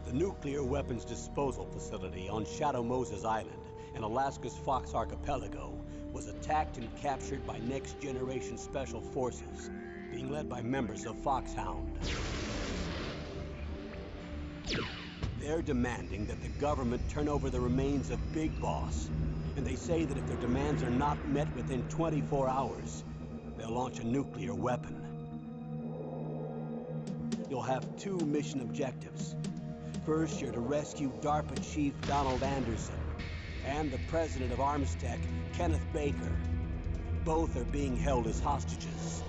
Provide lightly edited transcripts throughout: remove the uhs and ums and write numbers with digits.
The nuclear weapons disposal facility on Shadow Moses Island in Alaska's Fox Archipelago was attacked and captured by next-generation special forces, being led by members of Foxhound. They're demanding that the government turn over the remains of Big Boss, and they say that if their demands are not met within 24 hours, they'll launch a nuclear weapon. You'll have two mission objectives. First, you're to rescue DARPA Chief Donald Anderson and the president of Armstech, Kenneth Baker. Both are being held as hostages.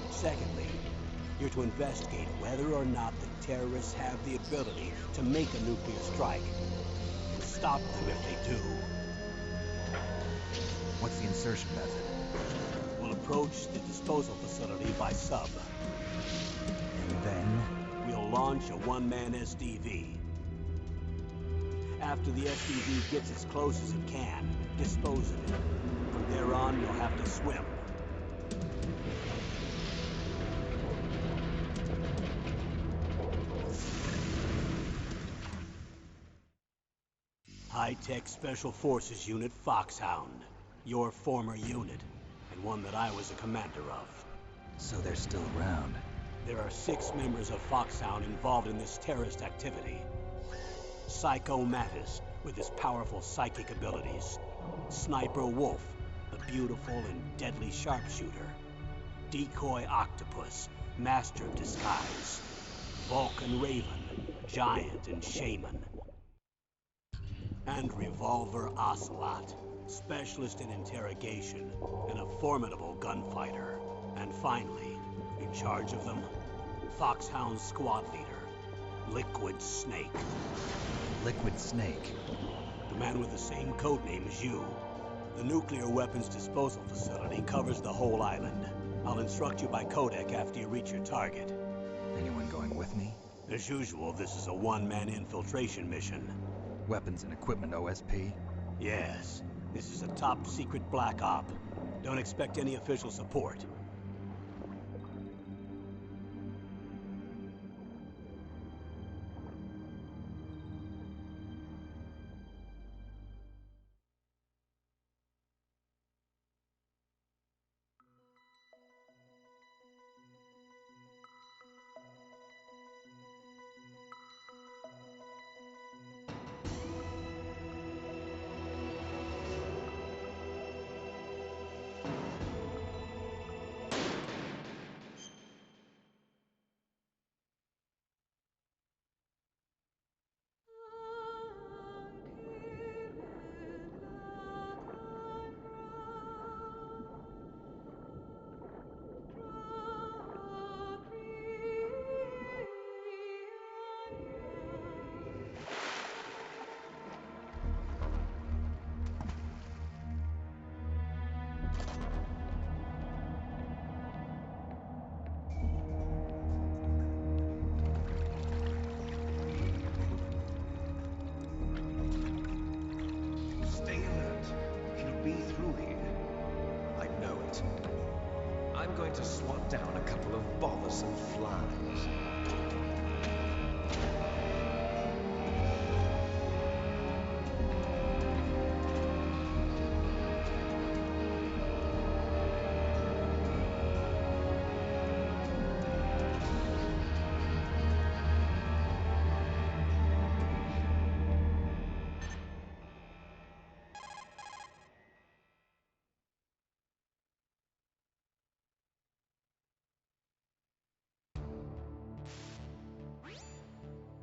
Secondly, you're to investigate whether or not the terrorists have the ability to make a nuclear strike, and stop them if they do. What's the insertion method? We'll approach the disposal facility by sub. And then? We'll launch a one-man SDV. After the SDV gets as close as it can, dispose of it. From there on, you'll have to swim. High-Tech Special Forces Unit Foxhound. Your former unit, and one that I was a commander of. So they're still around. There are 6 members of Foxhound involved in this terrorist activity. Psycho Mattis, with his powerful psychic abilities. Sniper Wolf, a beautiful and deadly sharpshooter. Decoy Octopus, master of disguise. Vulcan Raven, giant and shaman. And Revolver Ocelot, specialist in interrogation and a formidable gunfighter. And finally, in charge of them, Foxhound squad leader, Liquid Snake. Liquid Snake? The man with the same codename as you. The nuclear weapons disposal facility covers the whole island. I'll instruct you by codec after you reach your target. Anyone going with me? As usual, this is a one-man infiltration mission. Weapons and equipment OSP? Yes. This is a top-secret black op. Don't expect any official support. To swat down a couple of bothersome flies.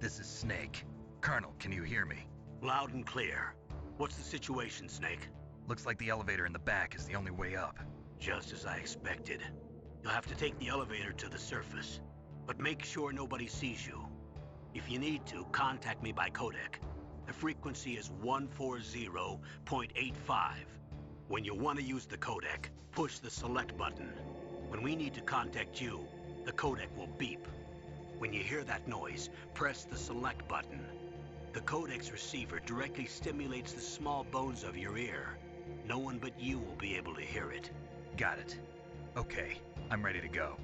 This is Snake. Colonel, can you hear me? Loud and clear. What's the situation, Snake? Looks like the elevator in the back is the only way up. Just as I expected. You'll have to take the elevator to the surface. But make sure nobody sees you. If you need to, contact me by codec. The frequency is 140.85. When you want to use the codec, push the select button. When we need to contact you, the codec will beep. When you hear that noise, press the select button. The codec's receiver directly stimulates the small bones of your ear. No one but you will be able to hear it. Got it. Okay, I'm ready to go.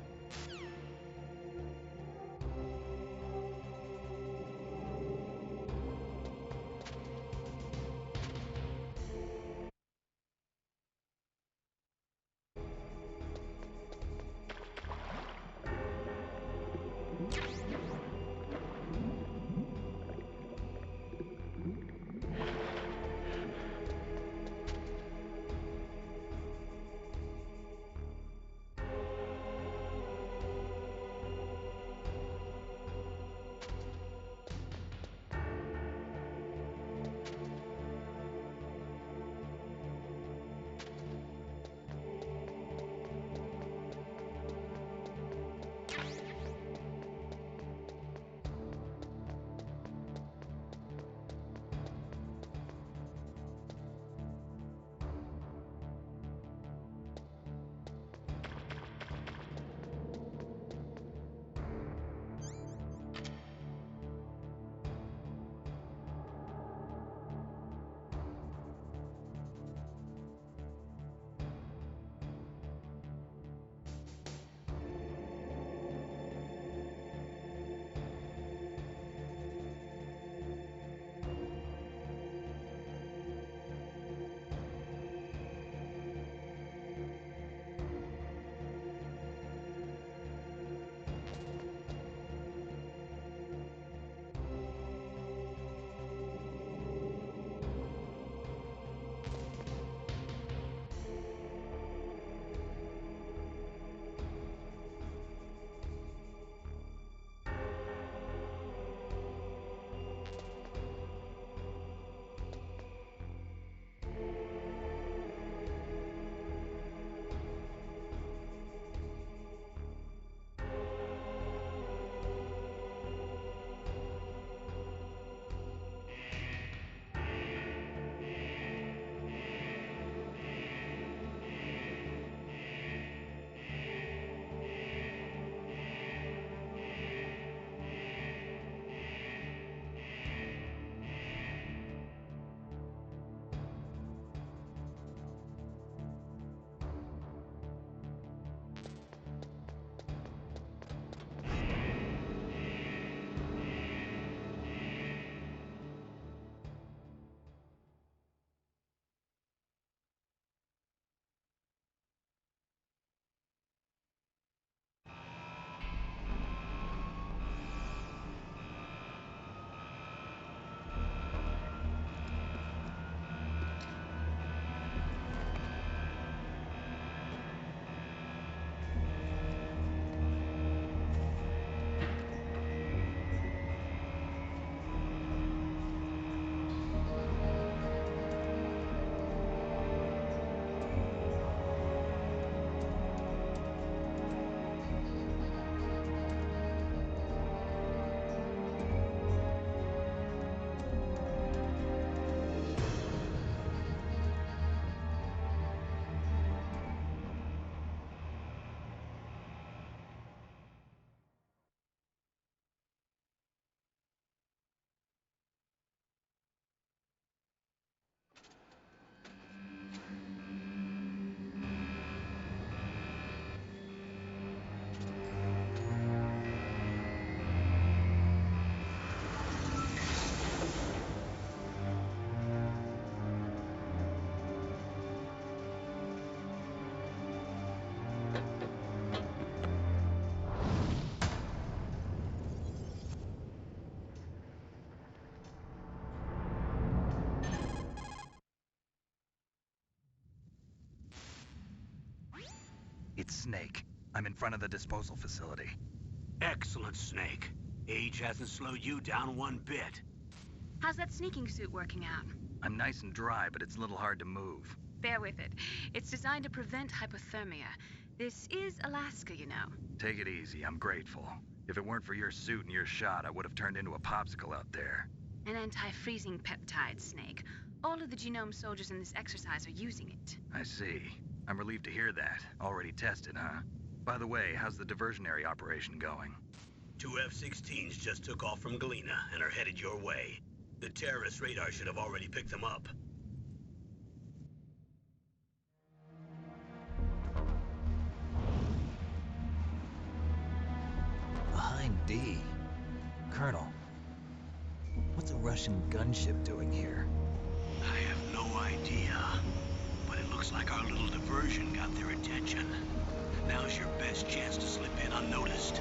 It's Snake. I'm in front of the disposal facility. Excellent, Snake. Age hasn't slowed you down one bit. How's that sneaking suit working out? I'm nice and dry, but it's a little hard to move. Bear with it. It's designed to prevent hypothermia. This is Alaska, you know. Take it easy, I'm grateful. If it weren't for your suit and your shot, I would have turned into a popsicle out there. An anti-freezing peptide, Snake. All of the genome soldiers in this exercise are using it. I see. I'm relieved to hear that. Already tested, huh? By the way, how's the diversionary operation going? 2 F-16s just took off from Galena and are headed your way. The terrorist radar should have already picked them up. Behind D. Colonel, what's a Russian gunship doing here? I have no idea, but it looks like our little diversion got their attention. Now's your best chance to slip in unnoticed.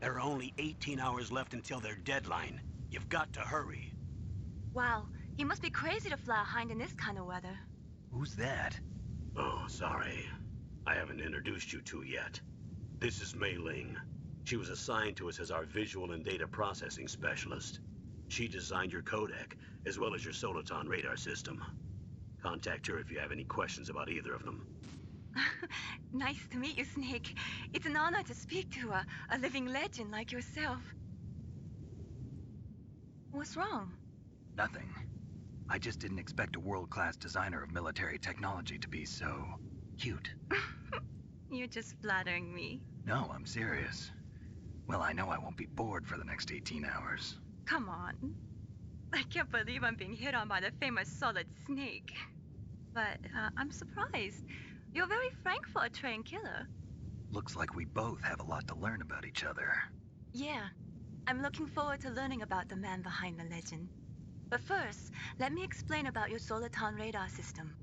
There are only 18 hours left until their deadline. You've got to hurry. Wow, you must be crazy to fly a hind in this kind of weather. Who's that? Oh, sorry. I haven't introduced you to yet. This is Mei Ling. She was assigned to us as our visual and data processing specialist. She designed your codec, as well as your Soliton radar system. Contact her if you have any questions about either of them. Nice to meet you, Snake. It's an honor to speak to a living legend like yourself. What's wrong? Nothing. I just didn't expect a world-class designer of military technology to be so cute. You're just flattering me. No, I'm serious. Well, I know I won't be bored for the next 18 hours. Come on. I can't believe I'm being hit on by the famous Solid Snake. But I'm surprised. You're very frank for a trained killer. Looks like we both have a lot to learn about each other. Yeah. I'm looking forward to learning about the man behind the legend. But first, let me explain about your Soliton radar system.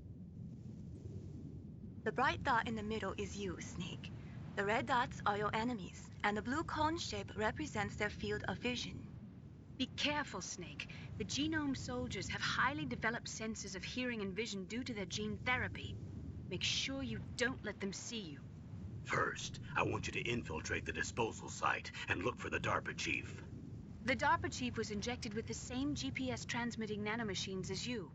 The bright dot in the middle is you, Snake. The red dots are your enemies, and the blue cone shape represents their field of vision. Be careful, Snake. The genome soldiers have highly developed senses of hearing and vision due to their gene therapy. Make sure you don't let them see you. First, I want you to infiltrate the disposal site and look for the DARPA chief. The DARPA chief was injected with the same GPS transmitting nanomachines as you.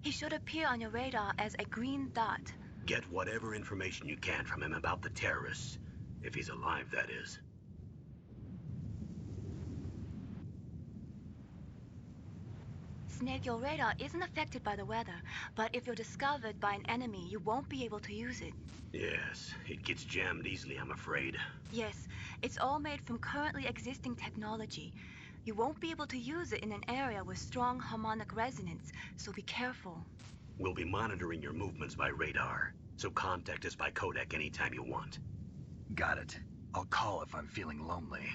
He should appear on your radar as a green dot. Get whatever information you can from him about the terrorists. If he's alive, that is. Snake, your radar isn't affected by the weather, but if you're discovered by an enemy, you won't be able to use it. Yes, it gets jammed easily, I'm afraid. Yes, it's all made from currently existing technology. You won't be able to use it in an area with strong harmonic resonance, so be careful. We'll be monitoring your movements by radar, so contact us by codec anytime you want. Got it. I'll call if I'm feeling lonely.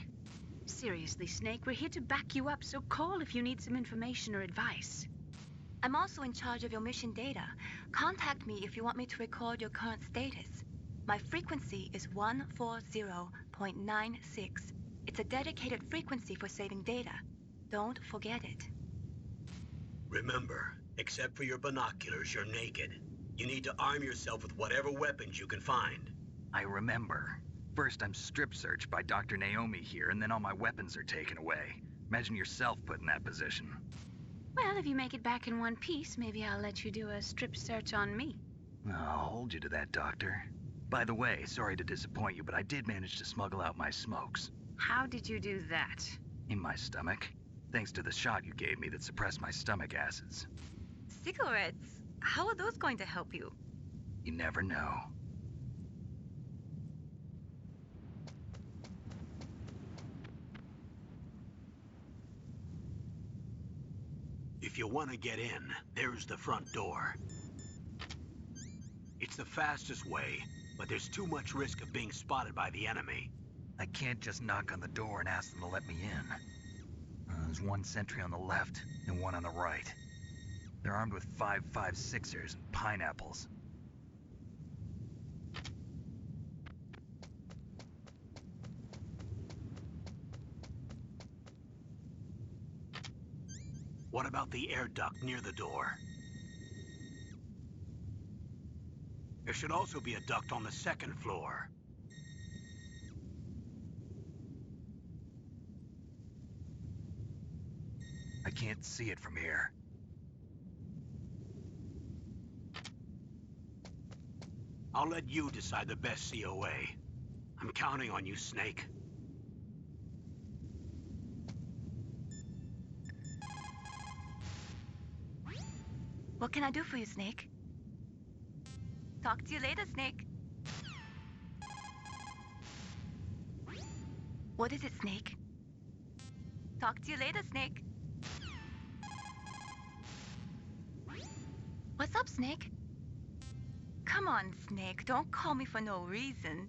Seriously, Snake, we're here to back you up, so call if you need some information or advice. I'm also in charge of your mission data. Contact me if you want me to record your current status. My frequency is 140.96. It's a dedicated frequency for saving data. Don't forget it. Remember, except for your binoculars, you're naked. You need to arm yourself with whatever weapons you can find. I remember. First, I'm strip searched by Dr. Naomi here, and then all my weapons are taken away. Imagine yourself put in that position. Well, if you make it back in one piece, maybe I'll let you do a strip search on me. I'll hold you to that, Doctor. By the way, sorry to disappoint you, but I did manage to smuggle out my smokes. How did you do that? In my stomach. Thanks to the shot you gave me that suppressed my stomach acids. Cigarettes? How are those going to help you? You never know. If you want to get in, there's the front door. It's the fastest way, but there's too much risk of being spotted by the enemy. I can't just knock on the door and ask them to let me in. There's one sentry on the left and one on the right. They're armed with 5.56ers and pineapples. What about the air duct near the door? There should also be a duct on the second floor. I can't see it from here. I'll let you decide the best COA. I'm counting on you, Snake. What can I do for you, Snake? Talk to you later, Snake. What is it, Snake? Talk to you later, Snake. What's up, Snake? Come on, Snake. Don't call me for no reason.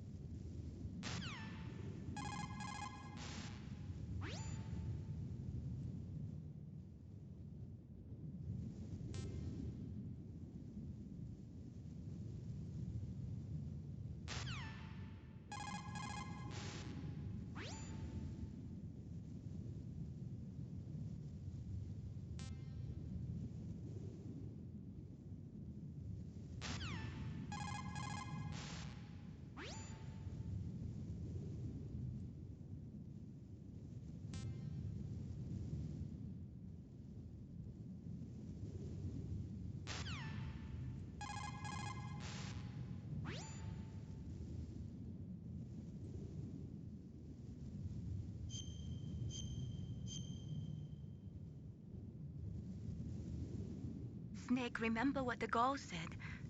Snake, remember what the Gaul said.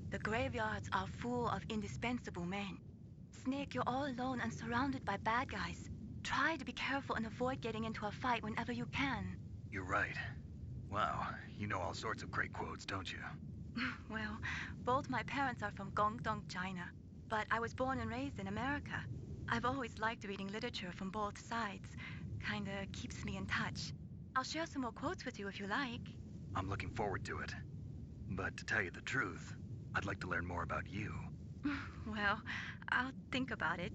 The graveyards are full of indispensable men. Snake, you're all alone and surrounded by bad guys. Try to be careful and avoid getting into a fight whenever you can. You're right. Wow, you know all sorts of great quotes, don't you? Well, both my parents are from Guangdong, China, but I was born and raised in America. I've always liked reading literature from both sides. Kinda keeps me in touch. I'll share some more quotes with you if you like. I'm looking forward to it. But to tell you the truth, I'd like to learn more about you. Well, I'll think about it.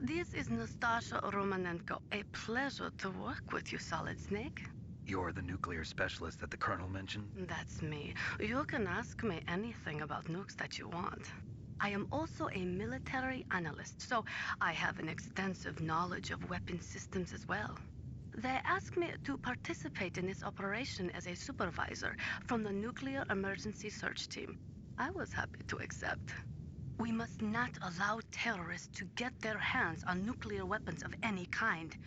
This is Nastasha Romanenko. A pleasure to work with you, Solid Snake. You're the nuclear specialist that the Colonel mentioned? That's me. You can ask me anything about nukes that you want. I am also a military analyst, so I have an extensive knowledge of weapon systems as well. They asked me to participate in this operation as a supervisor from the Nuclear Emergency Search Team. I was happy to accept. We must not allow terrorists to get their hands on nuclear weapons of any kind.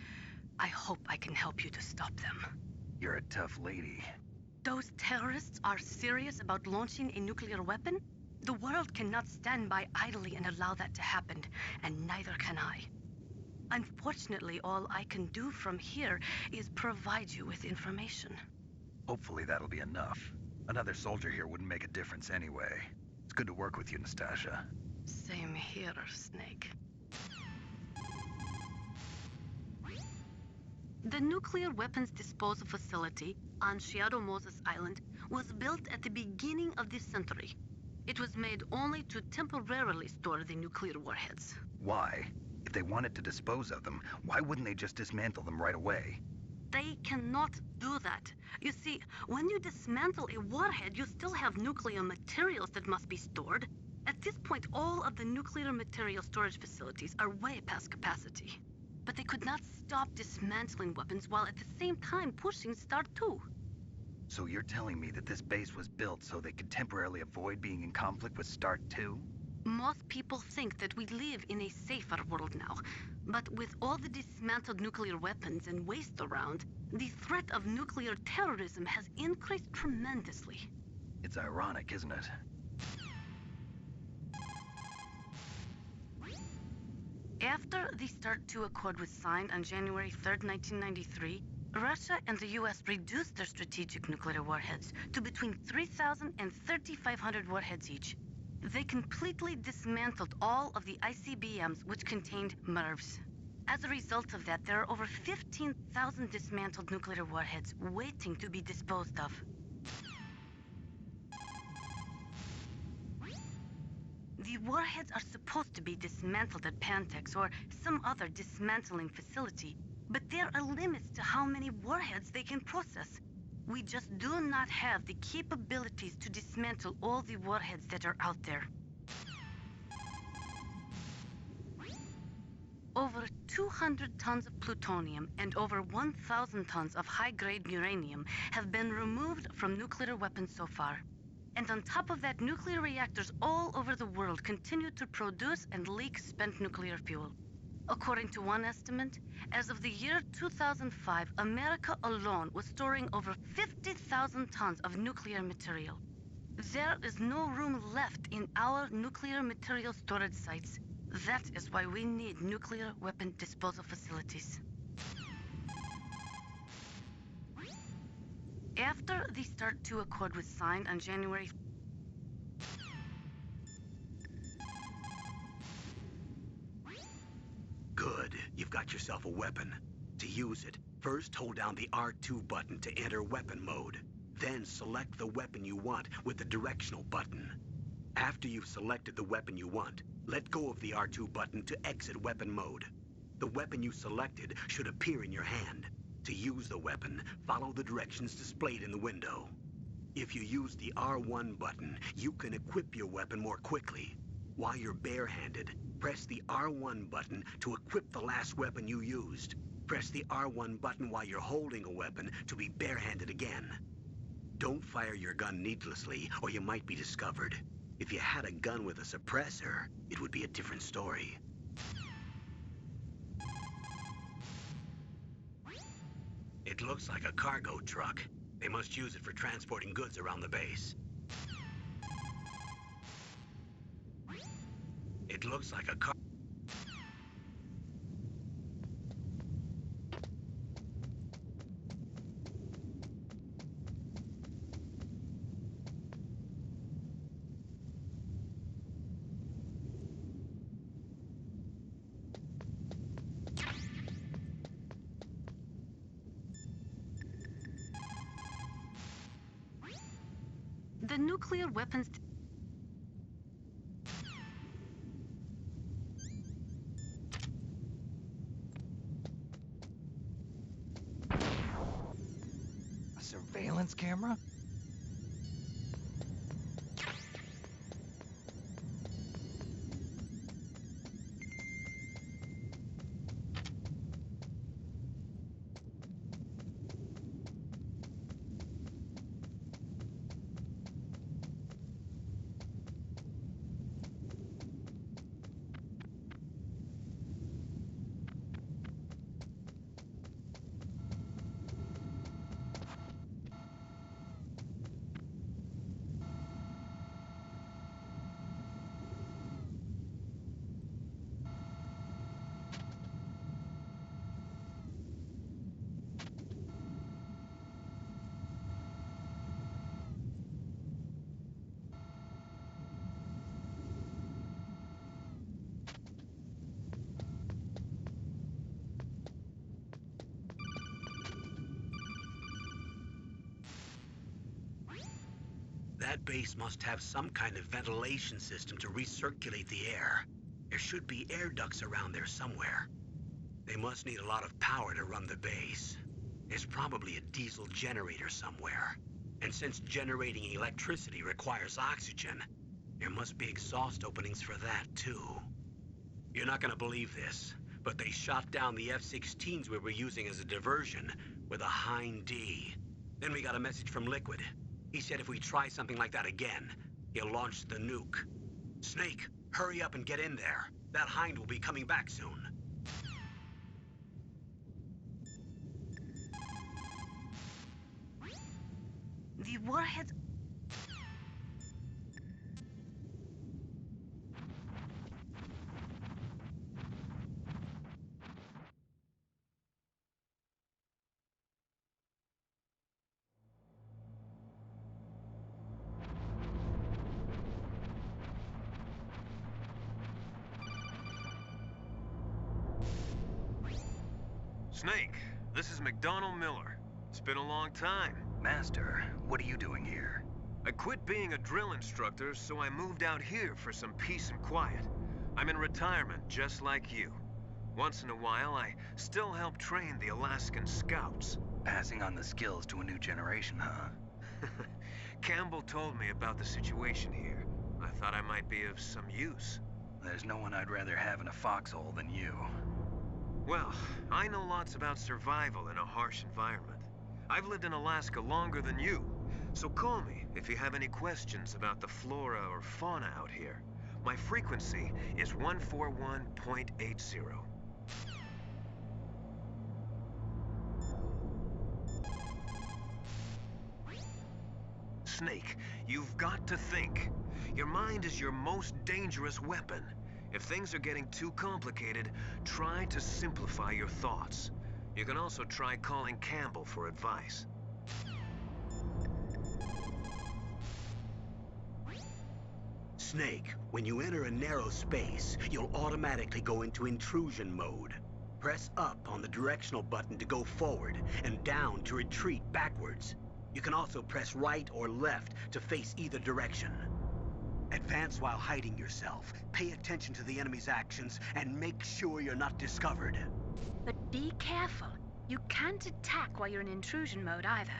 I hope I can help you to stop them. You're a tough lady. Those terrorists are serious about launching a nuclear weapon? The world cannot stand by idly and allow that to happen, and neither can I. Unfortunately, all I can do from here is provide you with information. Hopefully that'll be enough. Another soldier here wouldn't make a difference anyway. It's good to work with you, Nastasha. Same here, Snake. The nuclear weapons disposal facility on Shadow Moses Island was built at the beginning of this century. It was made only to temporarily store the nuclear warheads. Why? If they wanted to dispose of them, why wouldn't they just dismantle them right away? They cannot do that. You see, when you dismantle a warhead, you still have nuclear materials that must be stored. At this point, all of the nuclear material storage facilities are way past capacity. But they could not stop dismantling weapons while at the same time pushing Start 2. So you're telling me that this base was built so they could temporarily avoid being in conflict with Start 2? Most people think that we live in a safer world now. But with all the dismantled nuclear weapons and waste around, the threat of nuclear terrorism has increased tremendously. It's ironic, isn't it? After the START II Accord was signed on January 3rd, 1993, Russia and the US reduced their strategic nuclear warheads to between 3,000 and 3,500 warheads each. They completely dismantled all of the ICBMs which contained MIRVs. As a result of that, there are over 15,000 dismantled nuclear warheads waiting to be disposed of. The warheads are supposed to be dismantled at Pantex or some other dismantling facility, but there are limits to how many warheads they can process. We just do not have the capabilities to dismantle all the warheads that are out there. Over 200 tons of plutonium and over 1,000 tons of high-grade uranium have been removed from nuclear weapons so far. And on top of that, nuclear reactors all over the world continue to produce and leak spent nuclear fuel. According to one estimate, as of the year 2005, America alone was storing over 50,000 tons of nuclear material. There is no room left in our nuclear material storage sites. That is why we need nuclear weapon disposal facilities. After the START II Accord was signed on January Good. You've got yourself a weapon. To use it, first hold down the R2 button to enter weapon mode. Then select the weapon you want with the directional button. After you've selected the weapon you want, let go of the R2 button to exit weapon mode. The weapon you selected should appear in your hand. To use the weapon, follow the directions displayed in the window. If you use the R1 button, you can equip your weapon more quickly. While you're barehanded, press the R1 button to equip the last weapon you used. Press the R1 button while you're holding a weapon to be barehanded again. Don't fire your gun needlessly, or you might be discovered. If you had a gun with a suppressor, it would be a different story. It looks like a cargo truck. They must use it for transporting goods around the base. It looks like a car... the nuclear weapons A surveillance camera? That base must have some kind of ventilation system to recirculate the air. There should be air ducts around there somewhere. They must need a lot of power to run the base. There's probably a diesel generator somewhere. And since generating electricity requires oxygen, there must be exhaust openings for that, too. You're not gonna believe this, but they shot down the F-16s we were using as a diversion with a Hind D. Then we got a message from Liquid. He said if we try something like that again, he'll launch the nuke. Snake, hurry up and get in there. That Hind will be coming back soon. The warheads... Snake, this is McDonald Miller. It's been a long time. Master, what are you doing here? I quit being a drill instructor, so I moved out here for some peace and quiet. I'm in retirement, just like you. Once in a while, I still help train the Alaskan Scouts. Passing on the skills to a new generation, huh? Campbell told me about the situation here. I thought I might be of some use. There's no one I'd rather have in a foxhole than you. Well, I know lots about survival in a harsh environment. I've lived in Alaska longer than you, so call me if you have any questions about the flora or fauna out here. My frequency is 141.80. Snake, you've got to think. Your mind is your most dangerous weapon. If things are getting too complicated, try to simplify your thoughts. You can also try calling Campbell for advice. Snake, when you enter a narrow space, you'll automatically go into intrusion mode. Press up on the directional button to go forward, and down to retreat backwards. You can also press right or left to face either direction. Advance while hiding yourself. Pay attention to the enemy's actions, and make sure you're not discovered. But be careful. You can't attack while you're in intrusion mode either.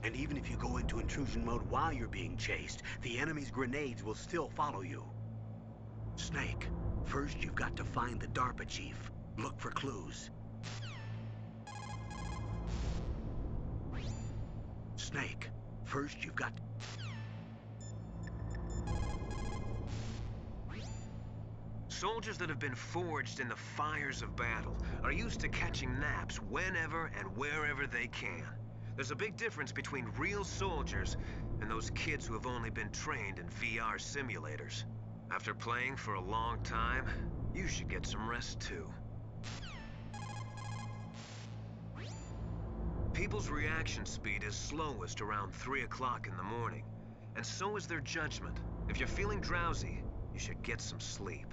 And even if you go into intrusion mode while you're being chased, the enemy's grenades will still follow you. Snake, first you've got to find the DARPA chief. Look for clues. Snake, first you've got... Soldiers that have been forged in the fires of battle are used to catching naps whenever and wherever they can. There's a big difference between real soldiers and those kids who have only been trained in VR simulators. After playing for a long time, you should get some rest too. People's reaction speed is slowest around 3 o'clock in the morning, and so is their judgment. If you're feeling drowsy, you should get some sleep.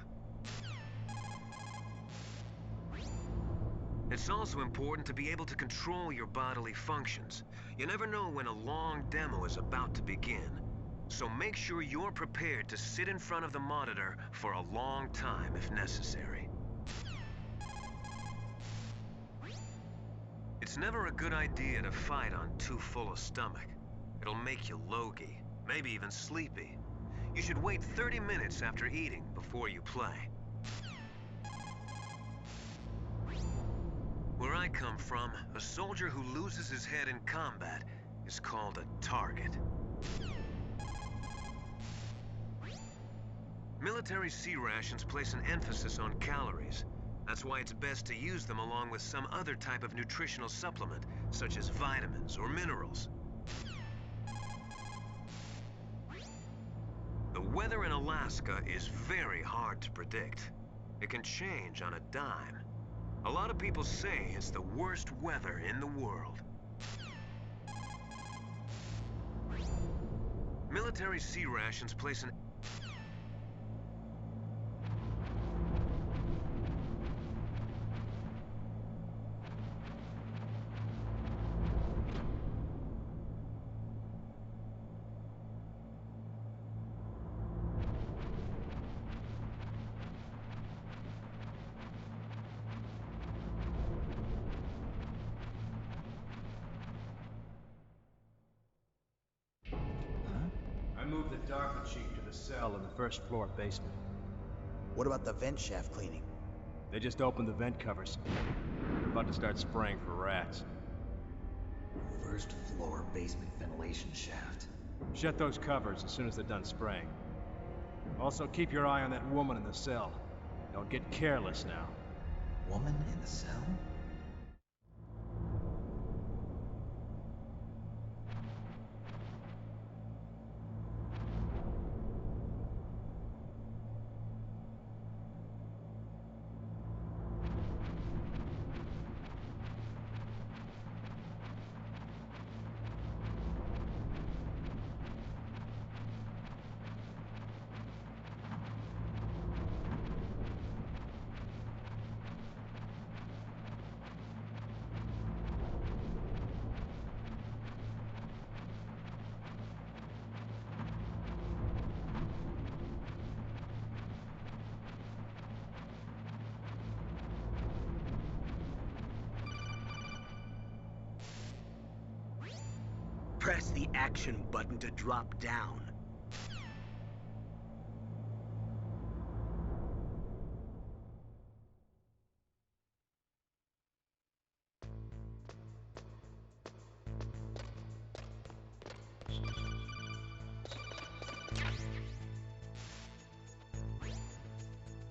It's also important to be able to control your bodily functions. You never know when a long demo is about to begin. So make sure you're prepared to sit in front of the monitor for a long time if necessary. It's never a good idea to fight on too full a stomach. It'll make you logy, maybe even sleepy. You should wait 30 minutes after eating before you play. Where I come from, a soldier who loses his head in combat is called a target. Military C rations place an emphasis on calories. That's why it's best to use them along with some other type of nutritional supplement, such as vitamins or minerals. The weather in Alaska is very hard to predict. It can change on a dime. A lot of people say it's the worst weather in the world. Military C rations place an... DARPA chief to the cell in the first floor basement. What about the vent shaft cleaning? They just opened the vent covers. They're about to start spraying for rats. First floor basement ventilation shaft. Shut those covers as soon as they're done spraying. Also, keep your eye on that woman in the cell. Don't get careless now. Woman in the cell? Press the action button to drop down.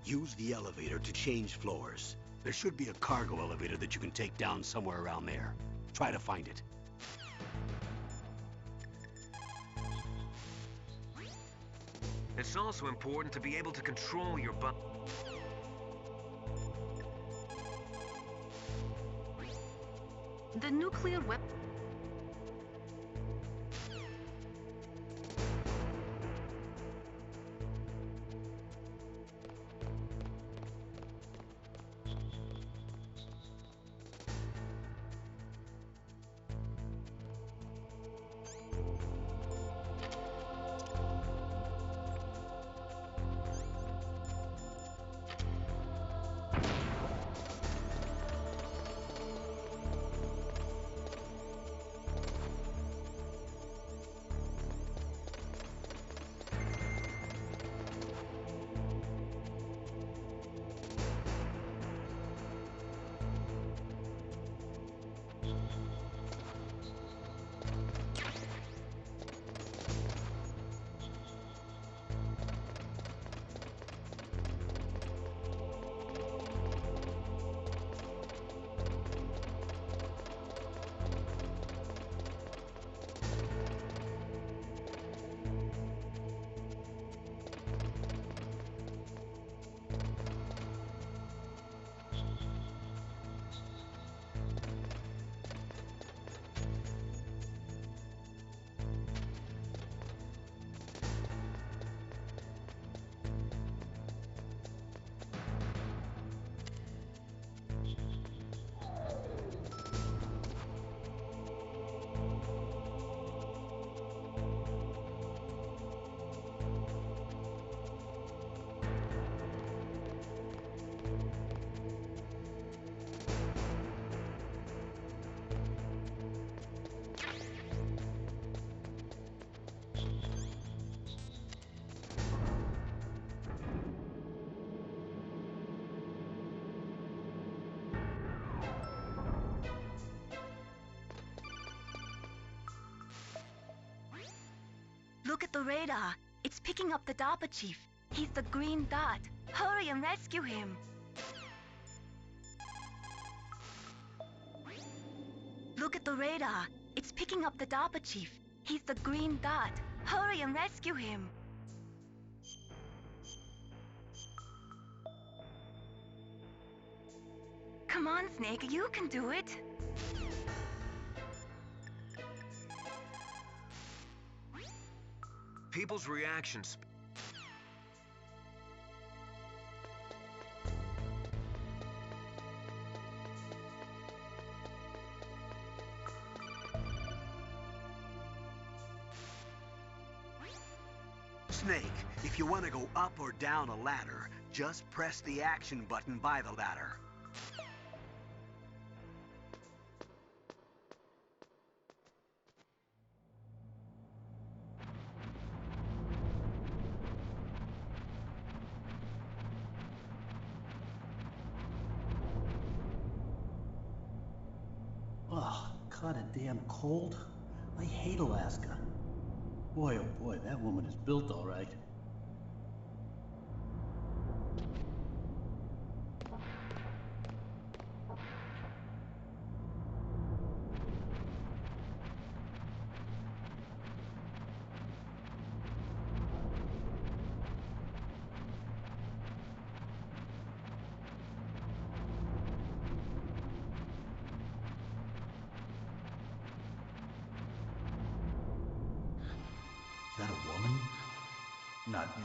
Use the elevator to change floors. There should be a cargo elevator that you can take down somewhere around there. Try to find it. It's also important to be able to control your The nuclear weapon. Look at the radar. It's picking up the DARPA chief. He's the green dot. Hurry and rescue him. Look at the radar. It's picking up the DARPA chief. He's the green dot. Hurry and rescue him. Come on, Snake, you can do it. people's reactions. Snake, if you want to go up or down a ladder, just press the action button by the ladder. Oh, caught a damn cold. I hate Alaska. Boy, oh boy, that woman is built all right. Is that a woman? Not him.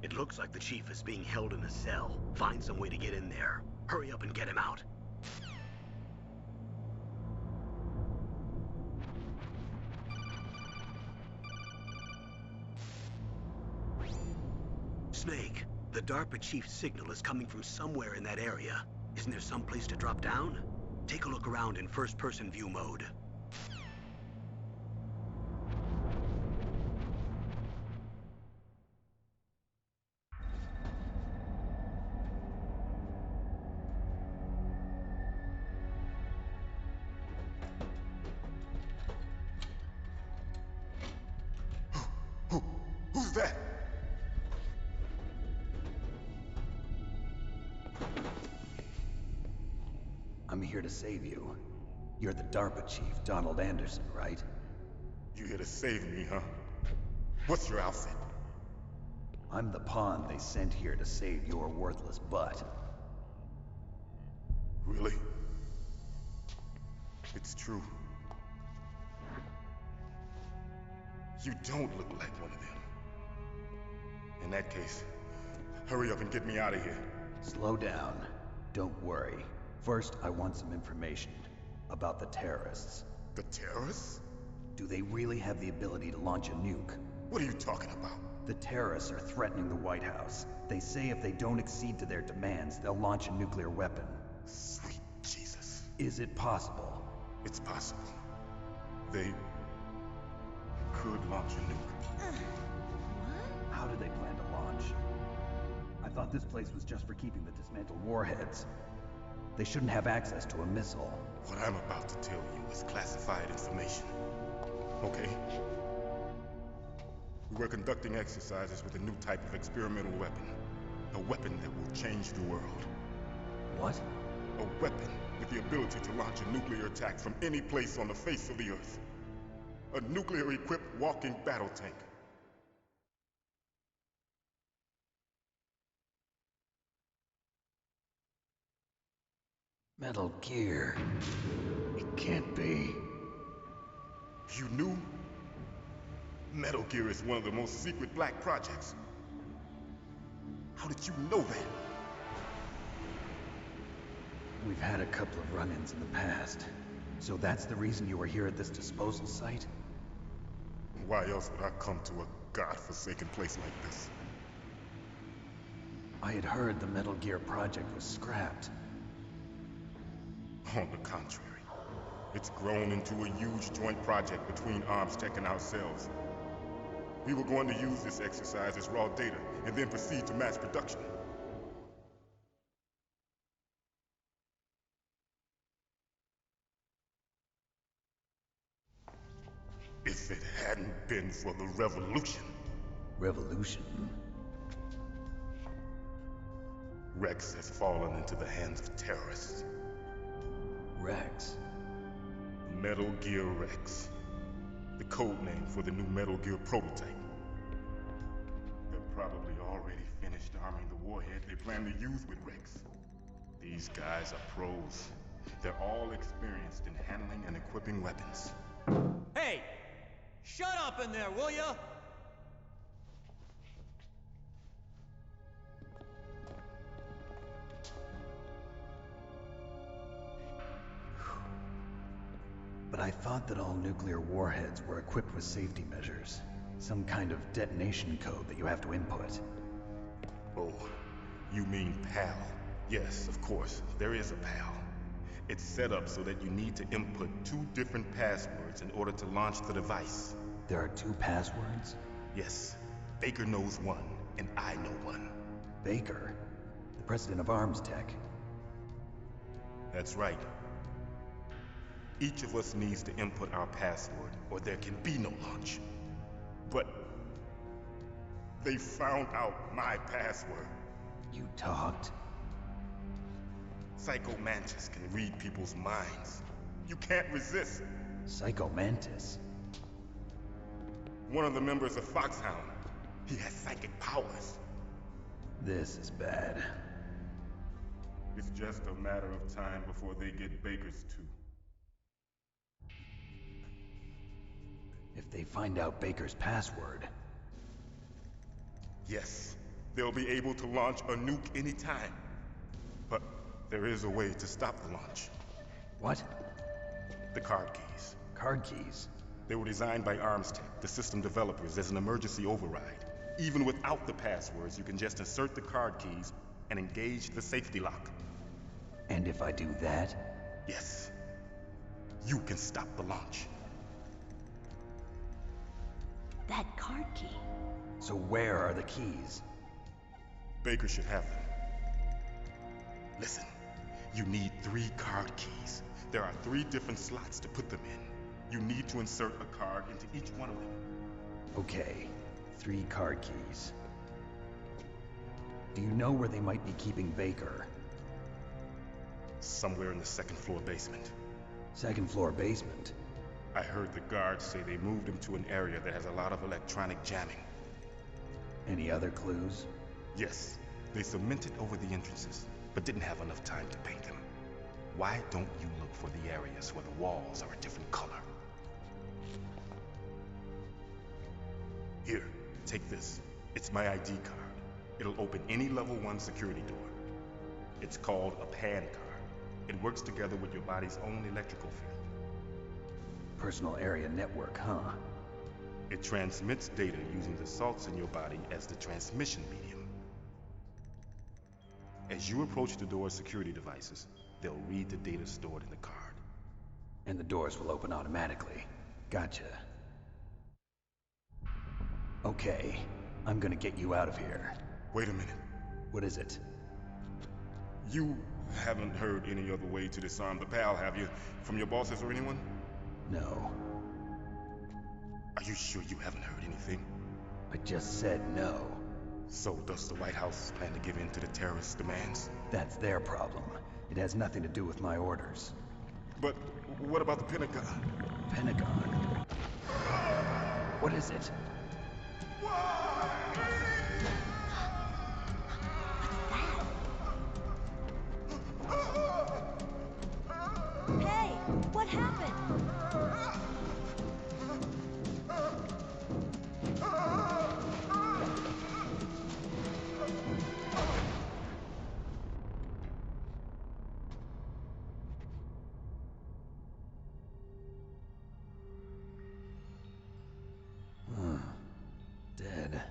It looks like the chief is being held in a cell. Find some way to get in there. Hurry up and get him out. Snake, the DARPA chief's signal is coming from somewhere in that area. Isn't there some place to drop down? Take a look around in first-person view mode. Who's that? I'm here to save you. You're the DARPA chief, Donald Anderson, right? You here to save me, huh? What's your outfit? I'm the pawn they sent here to save your worthless butt. Really? It's true. You don't look like one of them. In that case, hurry up and get me out of here. Slow down. Don't worry. First, I want some information about the terrorists. The terrorists? Do they really have the ability to launch a nuke? What are you talking about? The terrorists are threatening the White House. They say if they don't accede to their demands, they'll launch a nuclear weapon. Sweet Jesus. Is it possible? It's possible. They could launch a nuke. How do they plan to launch? I thought this place was just for keeping the dismantled warheads. They shouldn't have access to a missile. What I'm about to tell you is classified information. Okay? We were conducting exercises with a new type of experimental weapon. A weapon that will change the world. What? A weapon with the ability to launch a nuclear attack from any place on the face of the Earth. A nuclear-equipped walking battle tank. Metal Gear. It can't be. You knew? Metal Gear is one of the most secret black projects. How did you know that? We've had a couple of run-ins in the past. So that's the reason you were here at this disposal site? Why else would I come to a godforsaken place like this? I had heard the Metal Gear project was scrapped. On the contrary, it's grown into a huge joint project between ArmsTech and ourselves. We were going to use this exercise as raw data, and then proceed to mass production. If it hadn't been for the revolution... Revolution? Rex has fallen into the hands of terrorists. Rex? Metal Gear Rex. The code name for the new Metal Gear prototype. They're probably already finished arming the warhead they plan to use with Rex. These guys are pros. They're all experienced in handling and equipping weapons. Hey! Shut up in there, will ya? But I thought that all nuclear warheads were equipped with safety measures. Some kind of detonation code that you have to input. Oh, you mean PAL? Yes, of course, there is a PAL. It's set up so that you need to input 2 different passwords in order to launch the device. There are 2 passwords? Yes. Baker knows one, and I know one. Baker? president of Arms Tech. That's right. Each of us needs to input our password, or there can be no launch. But they found out my password. You talked? Psycho Mantis can read people's minds. You can't resist. Psycho Mantis? One of the members of Foxhound. He has psychic powers. This is bad. It's just a matter of time before they get Baker's too. If they find out Baker's password... Yes, they'll be able to launch a nuke anytime. But there is a way to stop the launch. What? The card keys. Card keys? They were designed by Armstech, the system developers, as an emergency override. Even without the passwords, you can just insert the card keys and engage the safety lock. And if I do that? Yes. You can stop the launch. That card key. So where are the keys? Baker should have them. Listen, you need 3 card keys. There are 3 different slots to put them in. You need to insert a card into each one of them. Okay, 3 card keys. Do you know where they might be keeping Baker? Somewhere in the 2nd floor basement. 2nd floor basement? I heard the guards say they moved him to an area that has a lot of electronic jamming. Any other clues? Yes, they cemented over the entrances, but didn't have enough time to paint them. Why don't you look for the areas where the walls are a different color? Here, take this. It's my ID card. It'll open any level 1 security door. It's called a PAN card. It works together with your body's own electrical field. Personal area network, huh? It transmits data using the salts in your body as the transmission medium. As you approach the door's security devices, they'll read the data stored in the card. And the doors will open automatically. Gotcha. Okay, I'm gonna get you out of here. Wait a minute. What is it? You haven't heard any other way to disarm the PAL, have you? From your bosses or anyone? No. Are you sure you haven't heard anything? I just said no. So does the White House plan to give in to the terrorists' demands? That's their problem. It has nothing to do with my orders. But what about the Pentagon? Pentagon? What is it? Hey, what happened? Dead.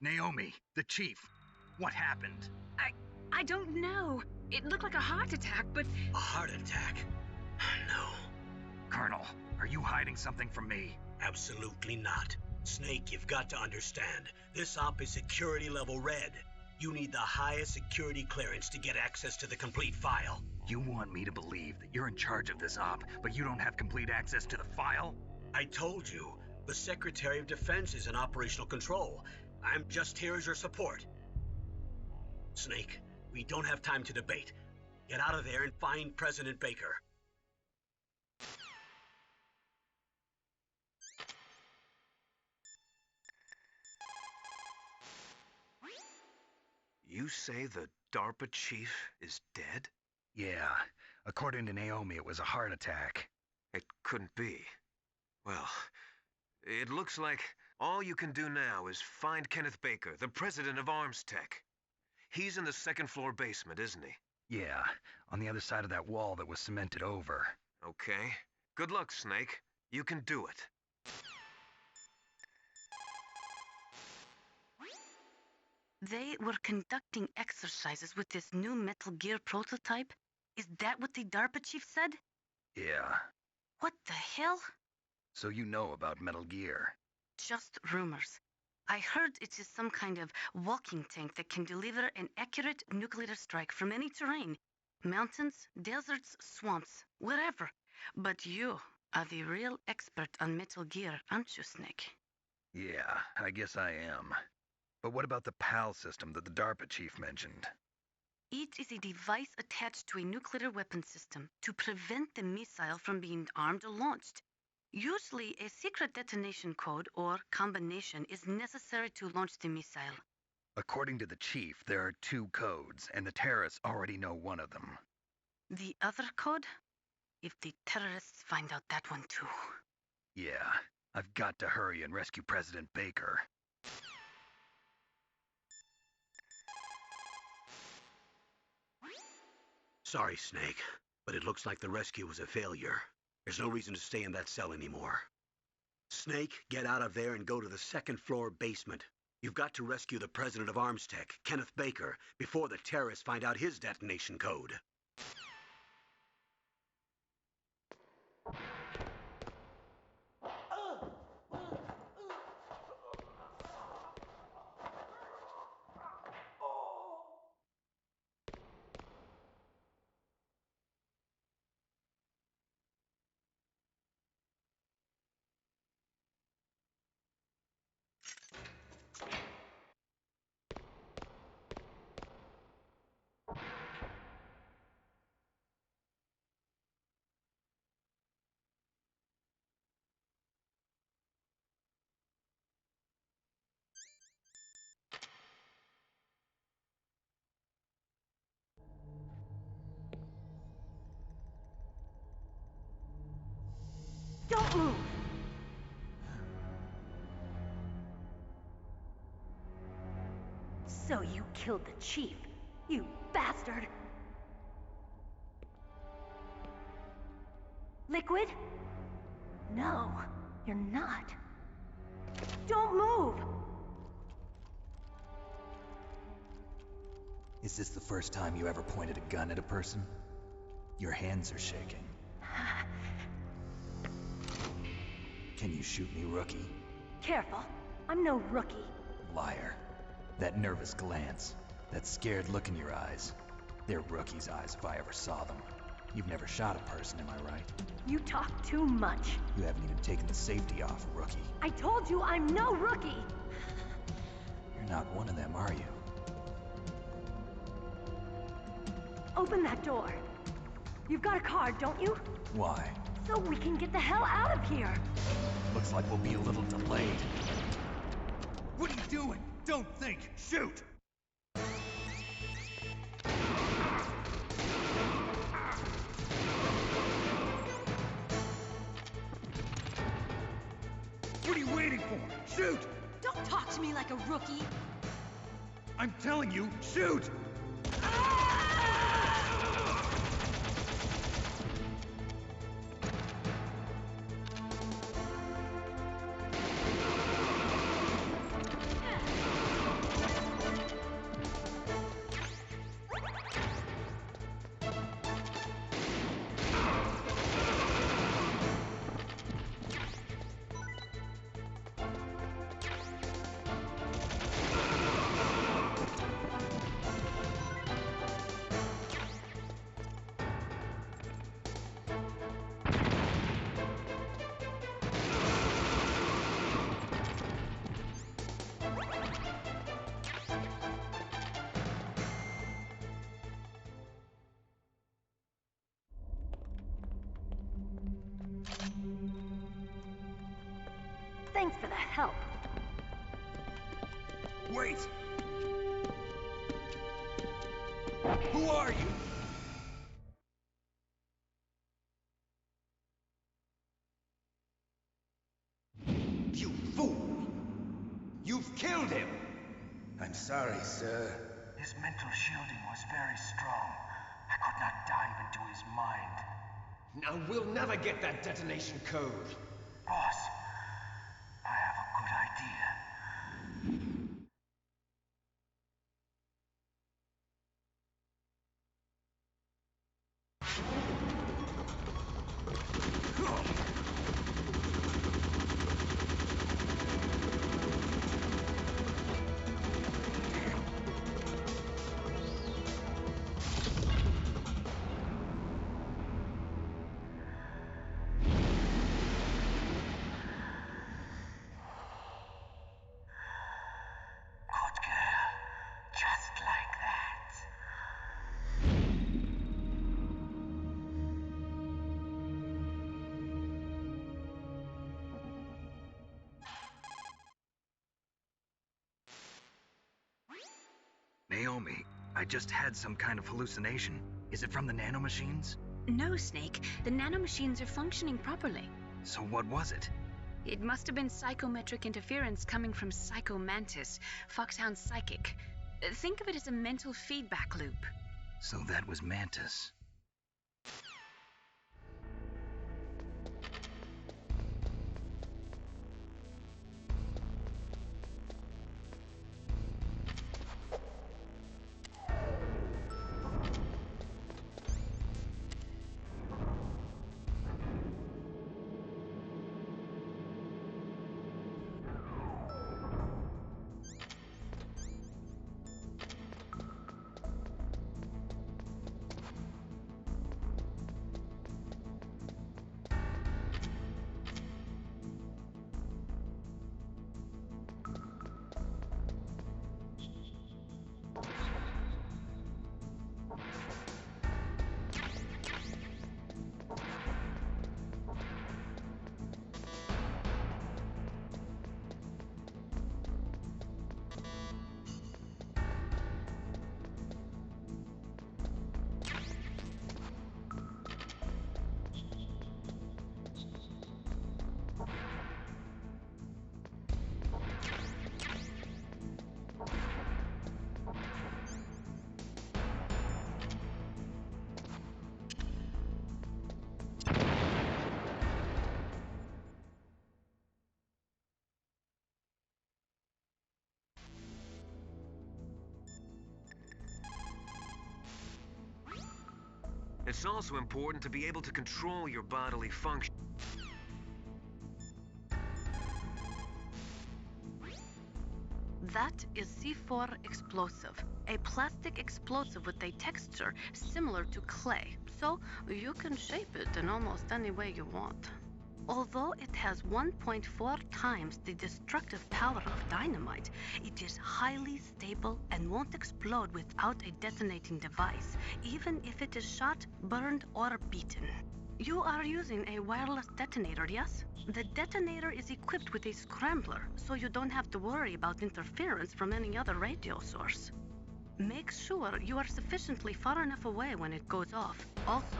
Naomi, the chief. What happened? I don't know. It looked like a heart attack, but... A heart attack? No. Colonel, are you hiding something from me? Absolutely not. Snake, you've got to understand. This op is security level red. You need the highest security clearance to get access to the complete file. You want me to believe that you're in charge of this op, but you don't have complete access to the file? I told you. The Secretary of Defense is in operational control. I'm just here as your support. Snake, we don't have time to debate. Get out of there and find President Baker. You say the DARPA chief is dead? Yeah. According to Naomi, it was a heart attack. It couldn't be. Well, it looks like all you can do now is find Kenneth Baker, the president of Arms Tech. He's in the 2nd floor basement, isn't he? Yeah, on the other side of that wall that was cemented over. Okay. Good luck, Snake. You can do it. They were conducting exercises with this new Metal Gear prototype? Is that what the DARPA chief said? Yeah. What the hell? So you know about Metal Gear. Just rumors. I heard it is some kind of walking tank that can deliver an accurate nuclear strike from any terrain. Mountains, deserts, swamps, wherever. But you are the real expert on Metal Gear, aren't you, Snake? Yeah, I guess I am. But what about the PAL system that the DARPA chief mentioned? It is a device attached to a nuclear weapon system to prevent the missile from being armed or launched. Usually, a secret detonation code or combination is necessary to launch the missile. According to the chief, there are 2 codes, and the terrorists already know one of them. The other code? If the terrorists find out that one too. Yeah, I've got to hurry and rescue President Baker. Sorry, Snake, but it looks like the rescue was a failure. There's no reason to stay in that cell anymore. Snake, get out of there and go to the 2nd floor basement. You've got to rescue the president of Armstech, Kenneth Baker, before the terrorists find out his detonation code. Don't move! So you killed the chief, you bastard! Liquid? No, you're not. Don't move! Is this the first time you ever pointed a gun at a person? Your hands are shaking. Can you shoot me, rookie? Careful, I'm no rookie. Liar. That nervous glance, that scared look in your eyes. They're rookie's eyes if I ever saw them. You've never shot a person, am I right? You talk too much. You haven't even taken the safety off, rookie. I told you I'm no rookie! You're not one of them, are you? Open that door. You've got a card, don't you? Why? So we can get the hell out of here! Looks like we'll be a little delayed. What are you doing? Don't think! Shoot! What are you waiting for? Shoot! Don't talk to me like a rookie! I'm telling you, shoot! Thanks for the help. Wait! Who are you? You fool! You've killed him! I'm sorry, sir. His mental shielding was very strong. I could not dive into his mind. Now we'll never get that detonation code. Boss, I have a good idea. Naomi, I just had some kind of hallucination. Is it from the nanomachines? No, Snake. The nanomachines are functioning properly. So what was it? It must have been psychometric interference coming from Psycho Mantis, Foxhound's psychic. Think of it as a mental feedback loop. So that was Mantis. It's also important to be able to control your bodily function. That is C4 explosive, a plastic explosive with a texture similar to clay, so you can shape it in almost any way you want. Although it has 1.4 times the destructive power of dynamite, it is highly stable and won't explode without a detonating device, even if it is shot, burned, or beaten. You are using a wireless detonator, yes? The detonator is equipped with a scrambler, so you don't have to worry about interference from any other radio source. Make sure you are sufficiently far enough away when it goes off. Also,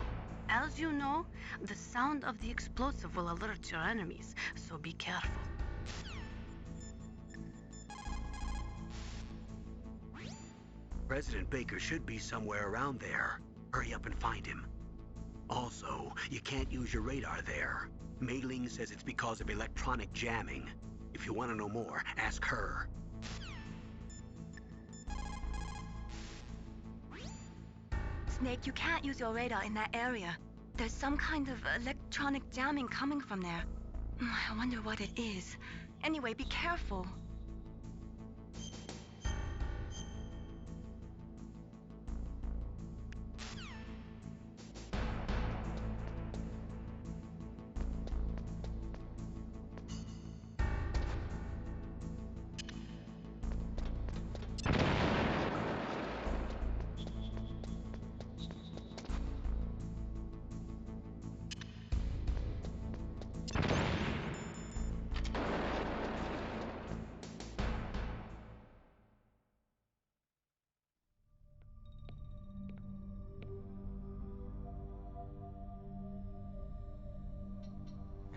as you know, the sound of the explosive will alert your enemies, so be careful. President Baker should be somewhere around there. Hurry up and find him. Also, you can't use your radar there. Mei-Ling says it's because of electronic jamming. If you want to know more, ask her. Snake, you can't use your radar in that area. There's some kind of electronic jamming coming from there. I wonder what it is. Anyway, be careful.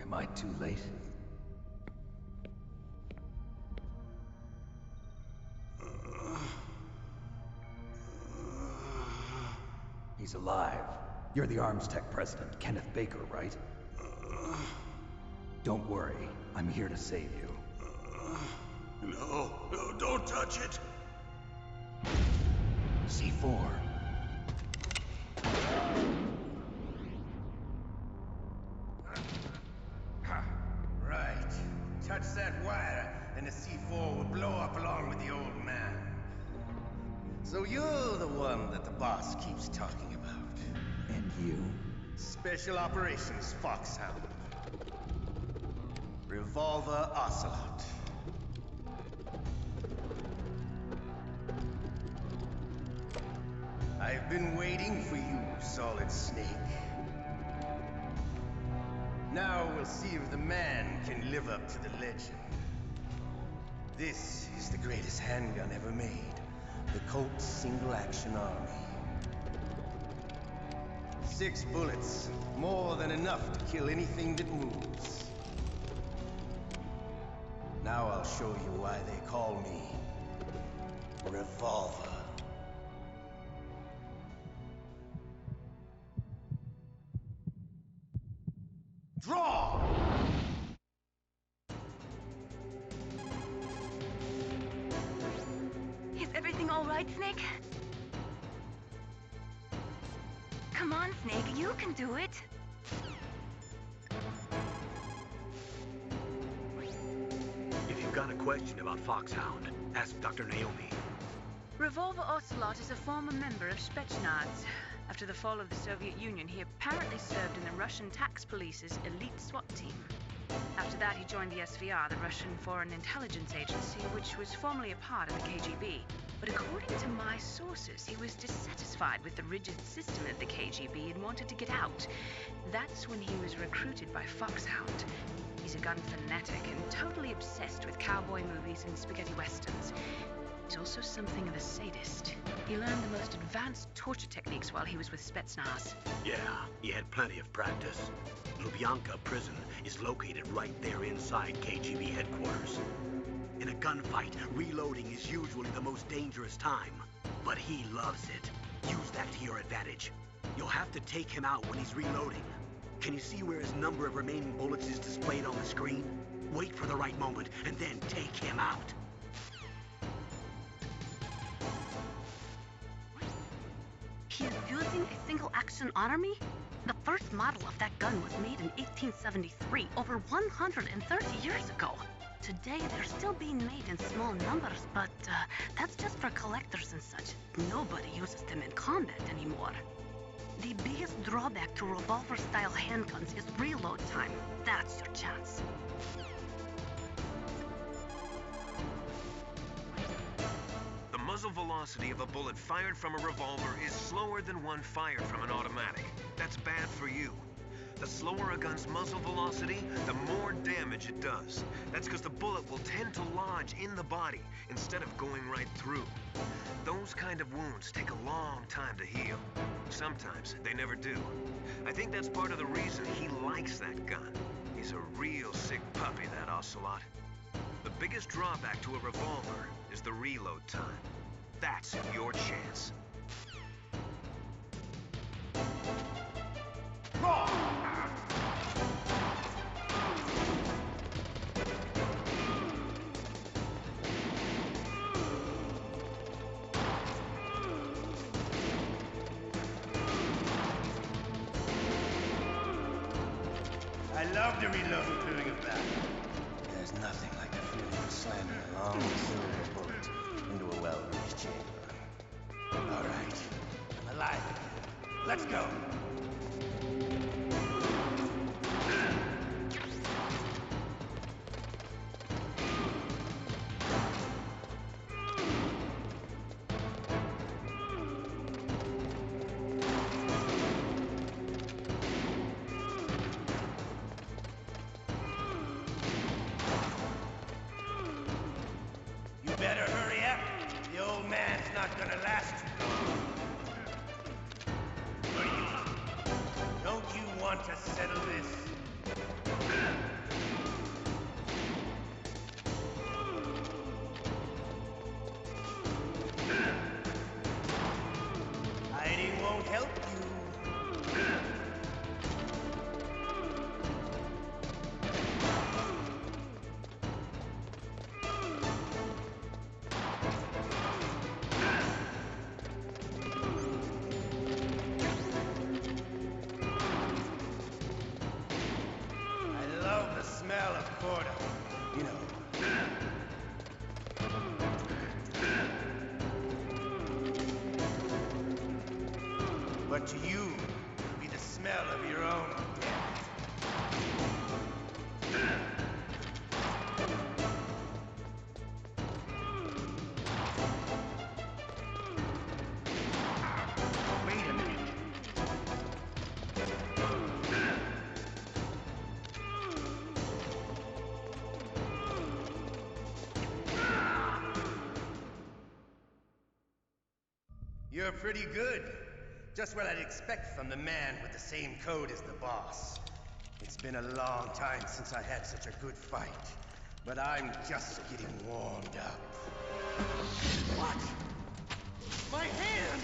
Am I too late? He's alive. You're the Arms Tech president, Kenneth Baker, right? Don't worry. I'm here to save you. No, don't touch it! C4. Right. Touch that wire, and the C4 will blow up along with the old man. So you're the one that the boss keeps talking about. And you? Special Operations Foxhound. Revolver Ocelot. I've been waiting for you, Solid Snake. Now we'll see if the man can live up to the legend. This is the greatest handgun ever made. The Colt's single-action army. 6 bullets, more than enough to kill anything that moves. Now I'll show you why they call me Revolver. Draw! Is everything all right, Snake? Come on, Snake, you can do it. If you've got a question about Foxhound, ask Dr. Naomi. Revolver Ocelot is a former member of Spetsnaz. After the fall of the Soviet Union, he apparently served in the Russian tax police's elite SWAT team. After that, he joined the SVR, the Russian Foreign Intelligence Agency, which was formerly a part of the KGB. But according to my sources, he was dissatisfied with the rigid system of the KGB and wanted to get out. That's when he was recruited by Foxhound. He's a gun fanatic and totally obsessed with cowboy movies and spaghetti westerns. He's also something of a sadist. He learned the most advanced torture techniques while he was with Spetsnaz. Yeah, he had plenty of practice. Lubyanka prison is located right there inside KGB headquarters. In a gunfight, reloading is usually the most dangerous time, but he loves it. Use that to your advantage. You'll have to take him out when he's reloading. Can you see where his number of remaining bullets is displayed on the screen? Wait for the right moment, and then take him out. He is using a single-action army? The first model of that gun was made in 1873, over 130 years ago. Today, they're still being made in small numbers, but that's just for collectors and such. Nobody uses them in combat anymore. The biggest drawback to revolver-style handguns is reload time. That's your chance. The muzzle velocity of a bullet fired from a revolver is slower than one fired from an automatic. That's bad for you. The slower a gun's muzzle velocity, the more damage it does. That's because the bullet will tend to lodge in the body instead of going right through. Those kind of wounds take a long time to heal. Sometimes they never do. I think that's part of the reason he likes that gun. He's a real sick puppy, that Ocelot. The biggest drawback to a revolver is the reload time. That's your chance. Draw! I love to reload during a battle. There's nothing like the feeling of slamming a long silver bullet into a well-greased chamber. All right, I'm alive. Let's go. Better hurry up. The old man's not gonna last too long. What do you... Don't you want to settle this? Hiding won't help you. Smell of quarter, you know. But to you, it'll be the smell of your own death. You're pretty good. Just what I'd expect from the man with the same code as the boss. It's been a long time since I had such a good fight, but I'm just getting warmed up. What? My hand!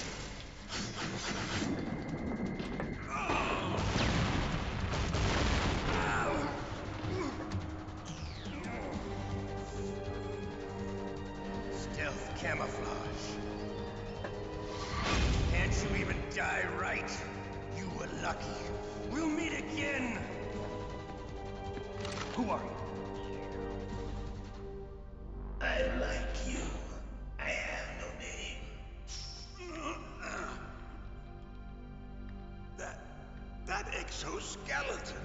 Stealth camouflage. Can't you even die right? You were lucky. We'll meet again! Who are you? I like you. I have no name. That exoskeleton.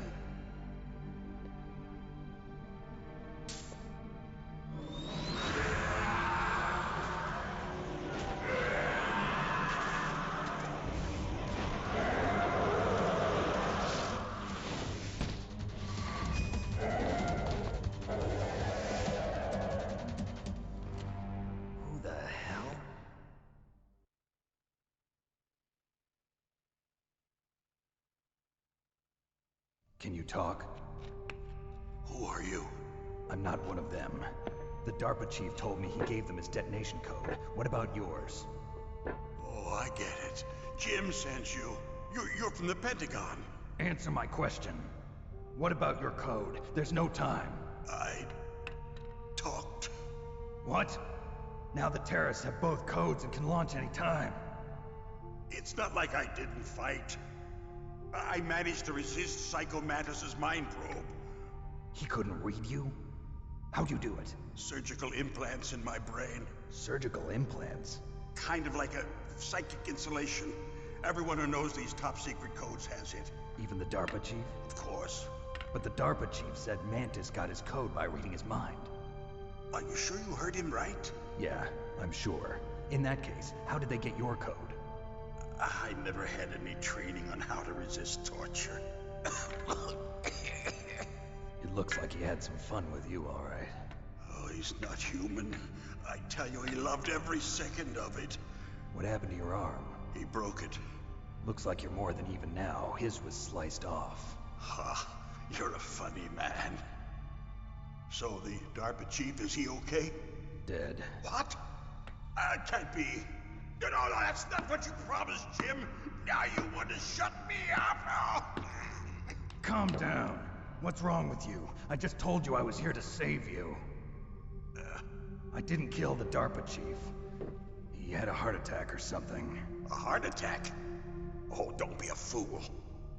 Who the hell? Can you talk? Who are you? I'm not one of them. The DARPA chief told me he gave them his detonation code. What about yours? Oh, I get it. Jim sent you. You're from the Pentagon. Answer my question. What about your code? There's no time. I talked. What? Now the terrorists have both codes and can launch any time. It's not like I didn't fight. I managed to resist Psycho Mantis's mind probe. He couldn't read you? How'd you do it? Surgical implants in my brain. Surgical implants? Kind of like a psychic insulation. Everyone who knows these top secret codes has it. Even the DARPA chief? Of course. But the DARPA chief said Mantis got his code by reading his mind. Are you sure you heard him right? Yeah, I'm sure. In that case, how did they get your code? I never had any training on how to resist torture. It looks like he had some fun with you, all right. Oh, he's not human. I tell you, he loved every second of it. What happened to your arm? He broke it. Looks like you're more than even now. His was sliced off. Ha, you're a funny man. So the DARPA chief, is he okay? Dead. What? Can't be. No, that's not what you promised, Jim. Now you want to shut me up? Oh. Calm down. What's wrong with you? I just told you I was here to save you. I didn't kill the DARPA chief. He had a heart attack or something. A heart attack? Oh, don't be a fool.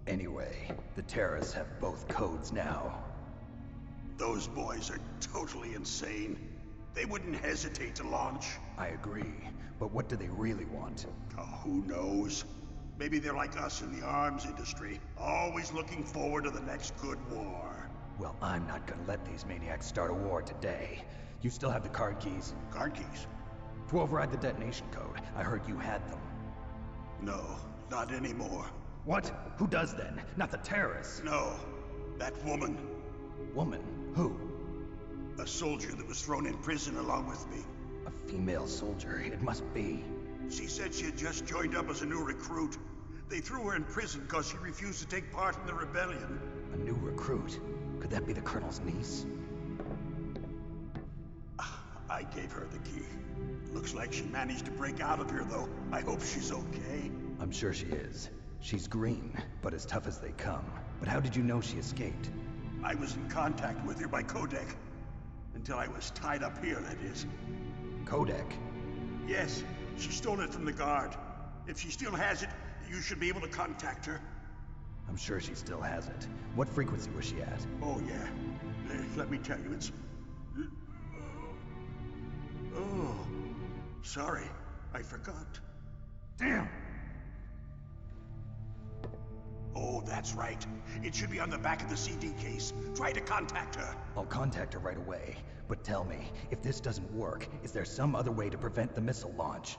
Anyway, the terrorists have both codes now. Those boys are totally insane. They wouldn't hesitate to launch. I agree, but what do they really want? Oh, who knows? Maybe they're like us in the arms industry, always looking forward to the next good war. Well, I'm not gonna let these maniacs start a war today. You still have the card keys? Card keys? To override the detonation code. I heard you had them. No, not anymore. What? Who does then? Not the terrorists? No, that woman. Woman? Who? A soldier that was thrown in prison along with me. A female soldier, it must be. She said she had just joined up as a new recruit. They threw her in prison because she refused to take part in the rebellion. A new recruit? Could that be the Colonel's niece? I gave her the key. Looks like she managed to break out of here, though. I hope she's okay. I'm sure she is. She's green, but as tough as they come. But how did you know she escaped? I was in contact with her by codec. Until I was tied up here, that is. Codec? Yes, she stole it from the guard. If she still has it, you should be able to contact her. I'm sure she still has it. What frequency was she at? Oh, yeah. Let me tell you, it's... Oh, sorry. I forgot. Damn! Oh, that's right. It should be on the back of the CD case. Try to contact her. I'll contact her right away. But tell me, if this doesn't work, is there some other way to prevent the missile launch?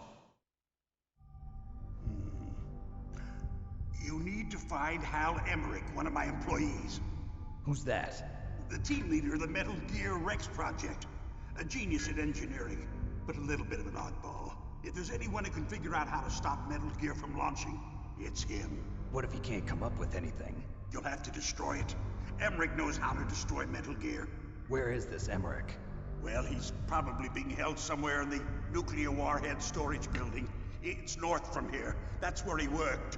You need to find Hal Emmerich, one of my employees. Who's that? The team leader of the Metal Gear Rex project. A genius at engineering, but a little bit of an oddball. If there's anyone who can figure out how to stop Metal Gear from launching, it's him. What if he can't come up with anything? You'll have to destroy it. Emmerich knows how to destroy Metal Gear. Where is this Emmerich? Well, he's probably being held somewhere in the nuclear warhead storage building. It's north from here. That's where he worked.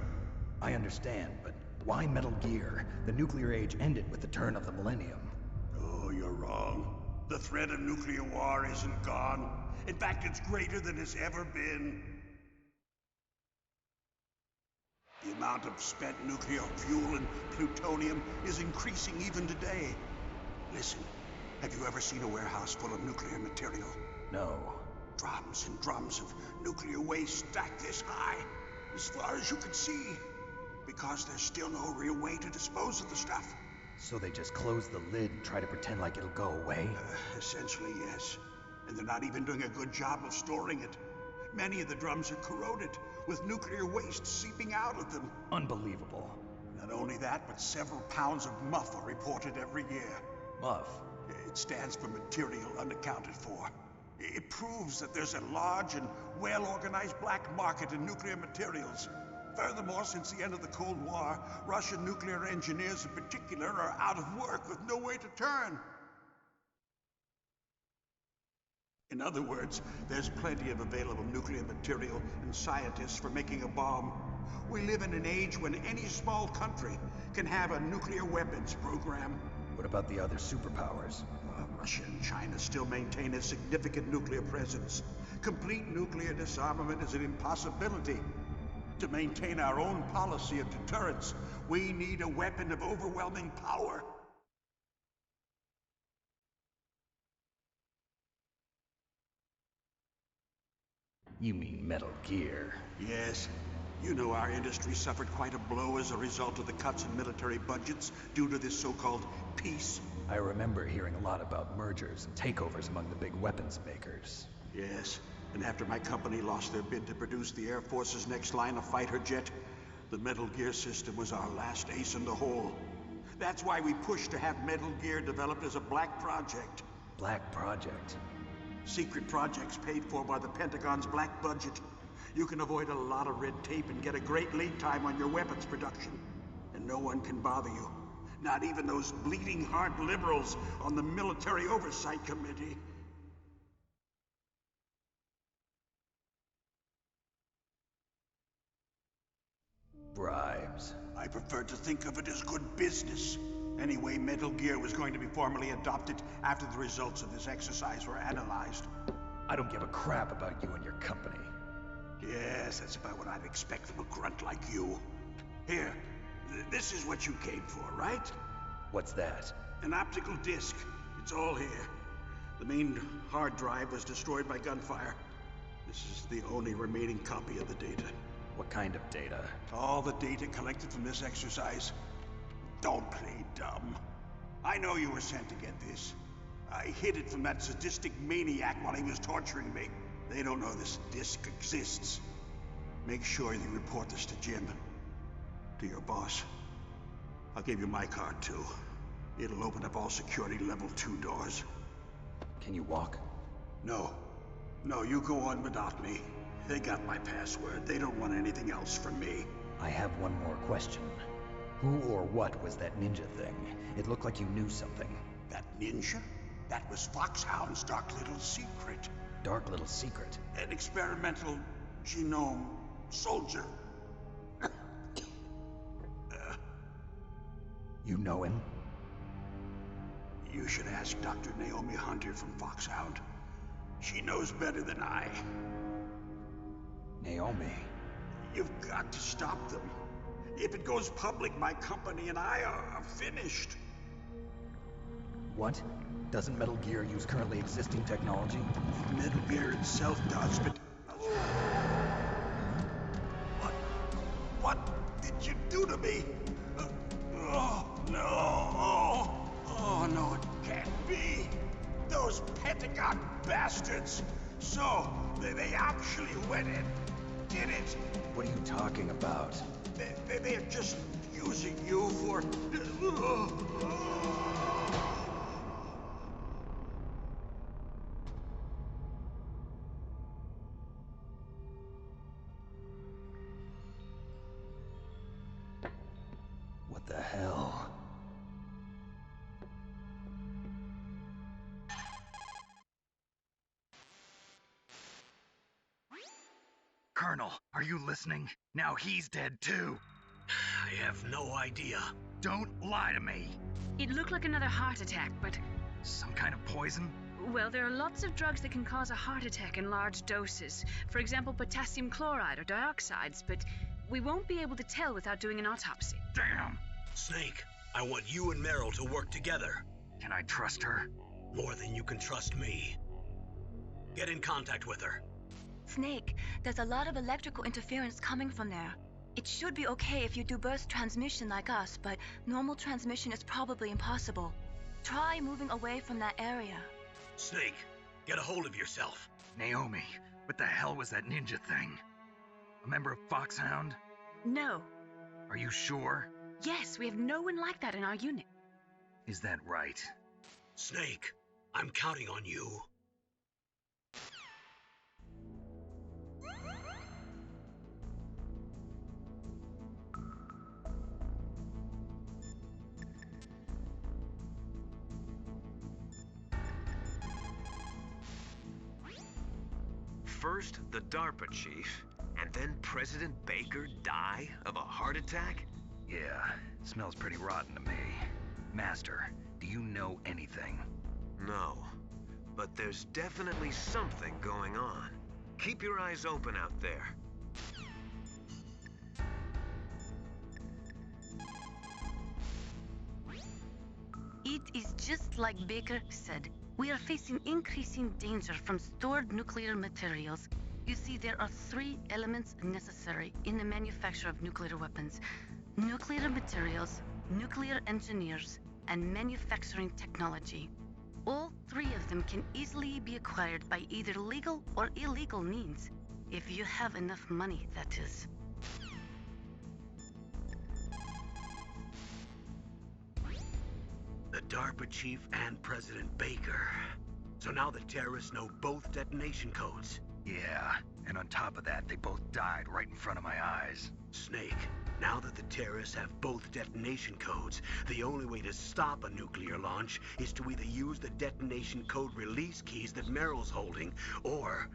I understand, but why Metal Gear? The nuclear age ended with the turn of the millennium. Oh, you're wrong. The threat of nuclear war isn't gone. In fact, it's greater than it's ever been. The amount of spent nuclear fuel and plutonium is increasing even today. Listen, have you ever seen a warehouse full of nuclear material? No. Drums and drums of nuclear waste stacked this high, as far as you can see. Because there's still no real way to dispose of the stuff. So they just close the lid and try to pretend like it'll go away? Essentially, yes. And they're not even doing a good job of storing it. Many of the drums are corroded, with nuclear waste seeping out of them. Unbelievable. Not only that, but several pounds of MUF are reported every year. MUF? It stands for material unaccounted for. It proves that there's a large and well-organized black market in nuclear materials. Furthermore, since the end of the Cold War, Russian nuclear engineers in particular are out of work with no way to turn. In other words, there's plenty of available nuclear material and scientists for making a bomb. We live in an age when any small country can have a nuclear weapons program. What about the other superpowers? Russia and China still maintain a significant nuclear presence. Complete nuclear disarmament is an impossibility. To maintain our own policy of deterrence, we need a weapon of overwhelming power. You mean Metal Gear? Yes. You know our industry suffered quite a blow as a result of the cuts in military budgets due to this so-called peace. I remember hearing a lot about mergers and takeovers among the big weapons makers. Yes, and after my company lost their bid to produce the Air Force's next line of fighter jet, the Metal Gear system was our last ace in the hole. That's why we pushed to have Metal Gear developed as a black project. Black project? Secret projects paid for by the Pentagon's black budget. You can avoid a lot of red tape and get a great lead time on your weapons production. And no one can bother you. Not even those bleeding heart liberals on the Military Oversight Committee. Bribes. I prefer to think of it as good business. Anyway, Metal Gear was going to be formally adopted after the results of this exercise were analyzed. I don't give a crap about you and your company. Yes, that's about what I'd expect from a grunt like you. Here, this is what you came for, right? What's that? An optical disc. It's all here. The main hard drive was destroyed by gunfire. This is the only remaining copy of the data. What kind of data? All the data collected from this exercise. Don't play dumb. I know you were sent to get this. I hid it from that sadistic maniac while he was torturing me. They don't know this disc exists. Make sure you report this to Jim. To your boss. I'll give you my card, too. It'll open up all security level 2 doors. Can you walk? No. No, you go on without me. They got my password. They don't want anything else from me. I have one more question. Who or what was that ninja thing? It looked like you knew something. That ninja? That was Foxhound's dark little secret. Dark little secret? An experimental genome soldier. You know him? You should ask Dr. Naomi Hunter from Foxhound. She knows better than I. Naomi? You've got to stop them. If it goes public, my company and I are finished. What? Doesn't Metal Gear use currently existing technology? Metal Gear itself does, but... What did you do to me? Oh, no. Oh, no, it can't be. Those Pentagon bastards. So, they actually went and did it. What are you talking about? They're just using you for... Colonel, are you listening? Now he's dead too. I have no idea. Don't lie to me. It looked like another heart attack, but... Some kind of poison? Well, there are lots of drugs that can cause a heart attack in large doses. For example, potassium chloride or dioxides, but we won't be able to tell without doing an autopsy. Damn! Snake, I want you and Meryl to work together. Can I trust her? More than you can trust me. Get in contact with her. Snake, there's a lot of electrical interference coming from there. It should be okay if you do burst transmission like us, but normal transmission is probably impossible. Try moving away from that area. Snake, get a hold of yourself. Naomi, what the hell was that ninja thing? A member of Foxhound? No. Are you sure? Yes, we have no one like that in our unit. Is that right? Snake, I'm counting on you. First, the DARPA chief, and then President Baker die of a heart attack? Yeah, smells pretty rotten to me. Master, do you know anything? No, but there's definitely something going on. Keep your eyes open out there. It is just like Baker said. We are facing increasing danger from stored nuclear materials. You see, there are 3 elements necessary in the manufacture of nuclear weapons: nuclear materials, nuclear engineers, and manufacturing technology. All 3 of them can easily be acquired by either legal or illegal means, if you have enough money, that is. The DARPA chief and President Baker. So now the terrorists know both detonation codes. Yeah, and on top of that, they both died right in front of my eyes. Snake, now that the terrorists have both detonation codes, the only way to stop a nuclear launch is to either use the detonation code release keys that Meryl's holding, or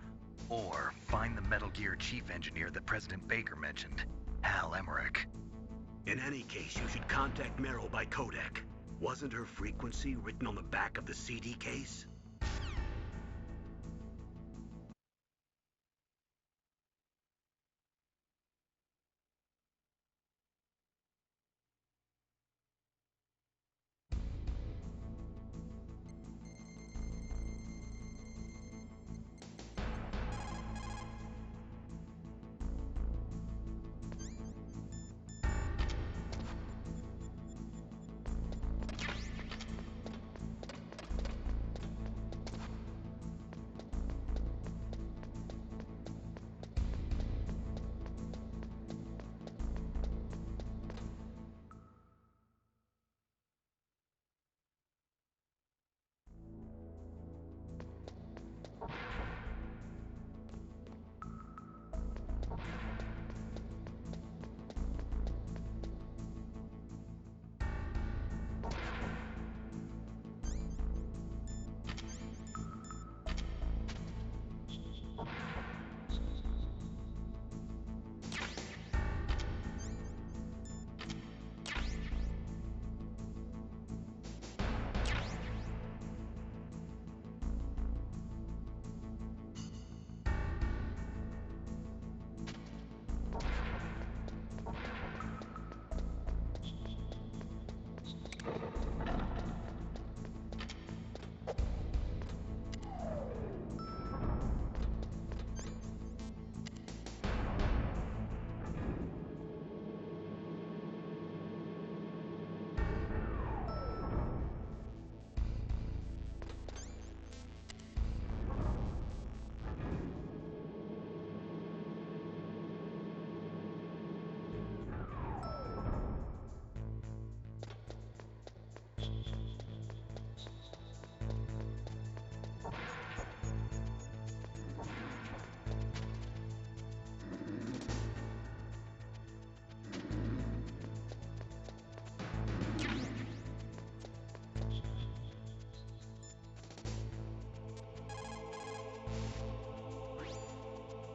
find the Metal Gear chief engineer that President Baker mentioned, Hal Emmerich. In any case, you should contact Meryl by codec. Wasn't her frequency written on the back of the CD case?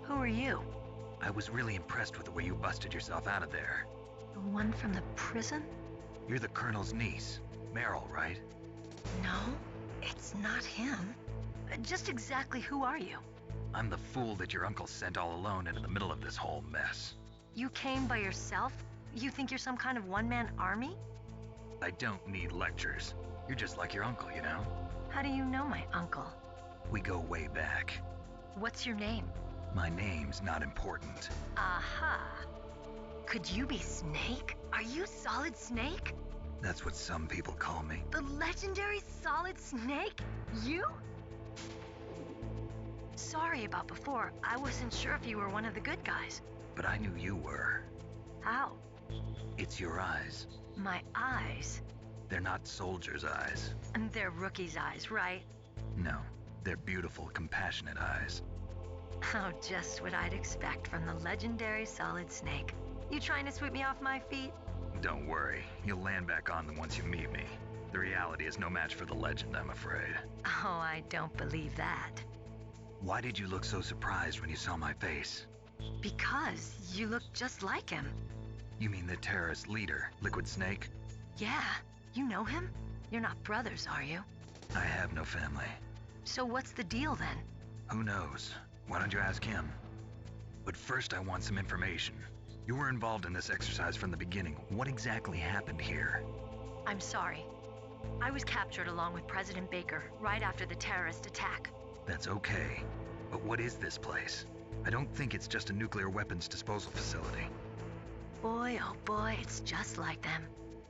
Who are you? I I was really impressed with the way you busted yourself out of there. The one from the prison? You're the Colonel's niece, Meryl, right? No, it's not him. Just exactly who are you? I'm the fool that your uncle sent all alone into the middle of this whole mess. You came by yourself? You think you're some kind of one-man army? I don't need lectures. You're just like your uncle, you know? How do you know my uncle? We go way back. What's your name? My name's not important. Aha. Could you be Snake? Are you Solid Snake? That's what some people call me. The legendary Solid Snake? You? Sorry about before. I wasn't sure if you were one of the good guys. But I knew you were. How? It's your eyes. My eyes? They're not soldiers' eyes. And they're rookies' eyes, right? No, they're beautiful, compassionate eyes. Oh, just what I'd expect from the legendary Solid Snake. You trying to sweep me off my feet? Don't worry, you'll land back on them once you meet me. The reality is no match for the legend, I'm afraid. Oh, I don't believe that. Why did you look so surprised when you saw my face? Because you look just like him. You mean the terrorist leader, Liquid Snake? Yeah, you know him? You're not brothers, are you? I have no family. So what's the deal then? Who knows? Why don't you ask him? But first I want some information. You were involved in this exercise from the beginning. What exactly happened here? I'm sorry. I was captured along with President Baker right after the terrorist attack. That's okay. But what is this place? I don't think it's just a nuclear weapons disposal facility. Boy, oh boy, it's just like them.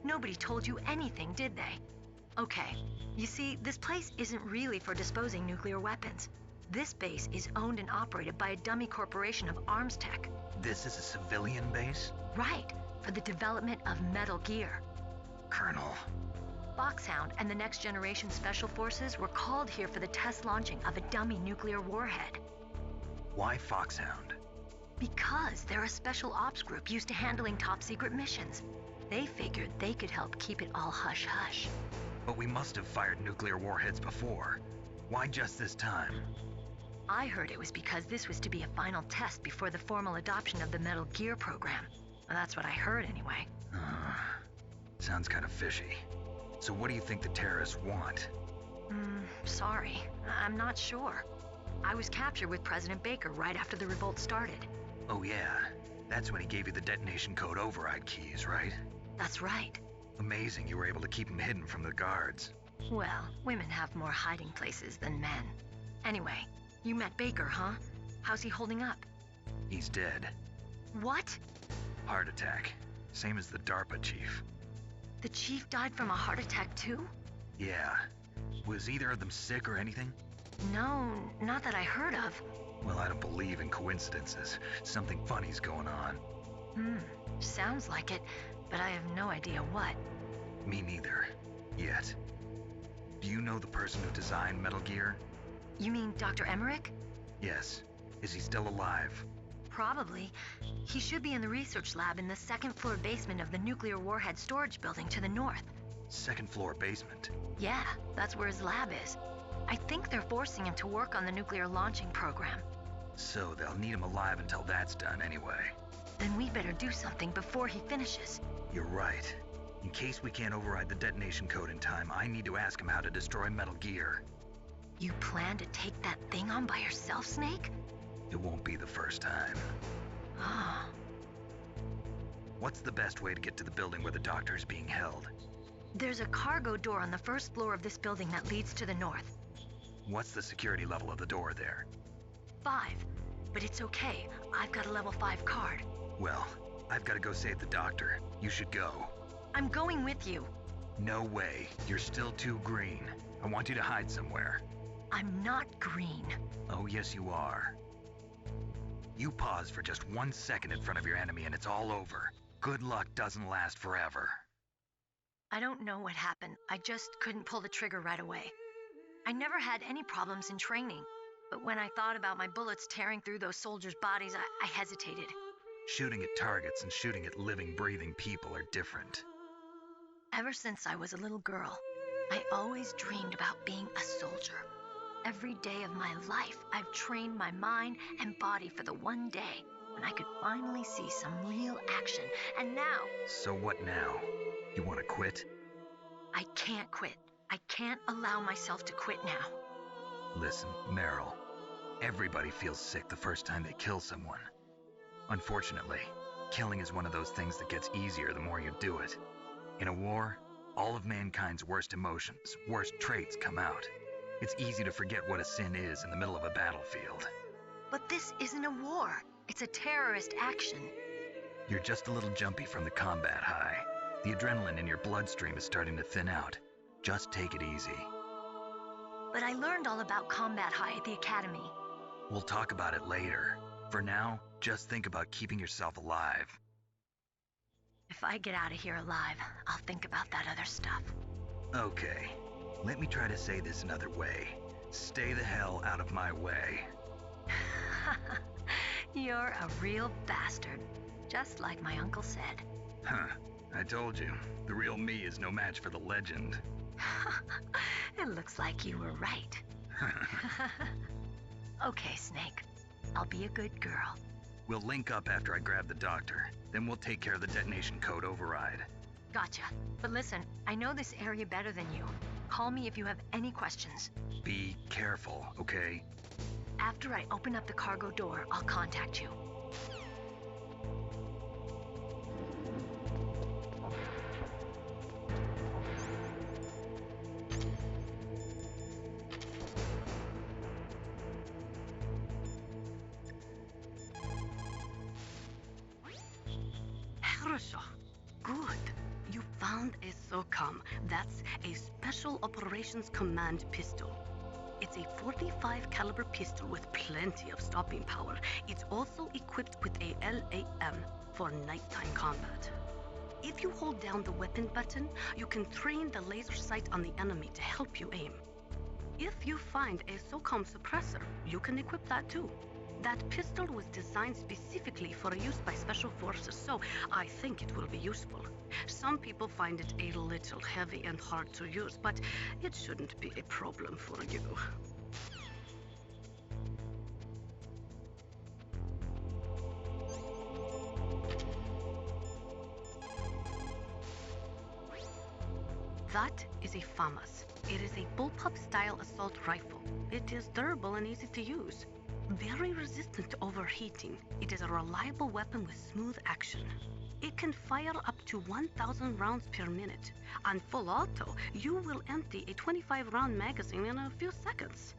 Nobody told you anything, did they? Okay, you see, this place isn't really for disposing nuclear weapons. This base is owned and operated by a dummy corporation of arms tech. This is a civilian base? Right, for the development of Metal Gear. Colonel. Foxhound and the Next Generation Special Forces were called here for the test launching of a dummy nuclear warhead. Why Foxhound? Because they're a special ops group used to handling top-secret missions. They figured they could help keep it all hush-hush. But we must have fired nuclear warheads before. Why just this time? I heard it was because this was to be a final test before the formal adoption of the Metal Gear program. Well, that's what I heard anyway. Sounds kind of fishy. So what do you think the terrorists want? Sorry. I'm not sure. I was captured with President Baker right after the revolt started. Oh yeah, that's when he gave you the detonation code override keys, right? That's right. Amazing you were able to keep him hidden from the guards. Well, women have more hiding places than men. Anyway, you met Baker, huh? How's he holding up? He's dead. What? Heart attack. Same as the DARPA chief. The chief died from a heart attack too? Yeah. Was either of them sick or anything? No, not that I heard of. Well, I don't believe in coincidences. Something funny's going on. Sounds like it, but I have no idea what. Me neither. Yet. Do you know the person who designed Metal Gear? You mean Dr. Emmerich? Yes. Is he still alive? Probably. He should be in the research lab in the second-floor basement of the nuclear warhead storage building to the north. Second-floor basement? Yeah, that's where his lab is. I think they're forcing him to work on the nuclear launching program. So they'll need him alive until that's done anyway. Then we better do something before he finishes. You're right. In case we can't override the detonation code in time, I need to ask him how to destroy Metal Gear. You plan to take that thing on by yourself, Snake? It won't be the first time. Ah. What's the best way to get to the building where the doctor is being held? There's a cargo door on the first floor of this building that leads to the north. What's the security level of the door there? 5. But it's okay. I've got a level 5 card. Well, I've got to go save the doctor. You should go. I'm going with you. No way. You're still too green. I want you to hide somewhere. I'm not green. Oh, yes you are. You pause for just 1 second in front of your enemy and it's all over. Good luck doesn't last forever. I don't know what happened. I just couldn't pull the trigger right away. I never had any problems in training, but when I thought about my bullets tearing through those soldiers' bodies, I hesitated. Shooting at targets and shooting at living, breathing people are different. Ever since I was a little girl, I always dreamed about being a soldier. Every day of my life, I've trained my mind and body for the one day when I could finally see some real action. And now... So what now? You want to quit? I can't quit. I can't allow myself to quit now. Listen, Meryl. Everybody feels sick the first time they kill someone. Unfortunately, killing is one of those things that gets easier the more you do it. In a war, all of mankind's worst emotions, worst traits come out. It's easy to forget what a sin is in the middle of a battlefield. But this isn't a war. It's a terrorist action. You're just a little jumpy from the combat high. The adrenaline in your bloodstream is starting to thin out. Just take it easy. But I learned all about combat high at the academy. We'll talk about it later. For now, just think about keeping yourself alive. If I get out of here alive, I'll think about that other stuff. Okay. Let me try to say this another way. Stay the hell out of my way. You're a real bastard. Just like my uncle said. Huh. I told you. The real me is no match for the legend. It looks like you were right. Okay, Snake. I'll be a good girl. We'll link up after I grab the doctor. Then we'll take care of the detonation code override. Gotcha. But listen, I know this area better than you. Call me if you have any questions. Be careful, okay? After I open up the cargo door, I'll contact you. Good. You found a SOCOM. That's a Special Operations Command pistol. It's a .45 caliber pistol with plenty of stopping power. It's also equipped with a LAM for nighttime combat. If you hold down the weapon button, you can train the laser sight on the enemy to help you aim. If you find a SOCOM suppressor, you can equip that too. That pistol was designed specifically for use by special forces, so I think it will be useful. Some people find it a little heavy and hard to use, but it shouldn't be a problem for you. That is a FAMAS. It is a bullpup-style assault rifle. It is durable and easy to use. Very resistant to overheating, it is a reliable weapon with smooth action. It can fire up to 1,000 rounds per minute. On full auto, you will empty a 25-round magazine in a few seconds.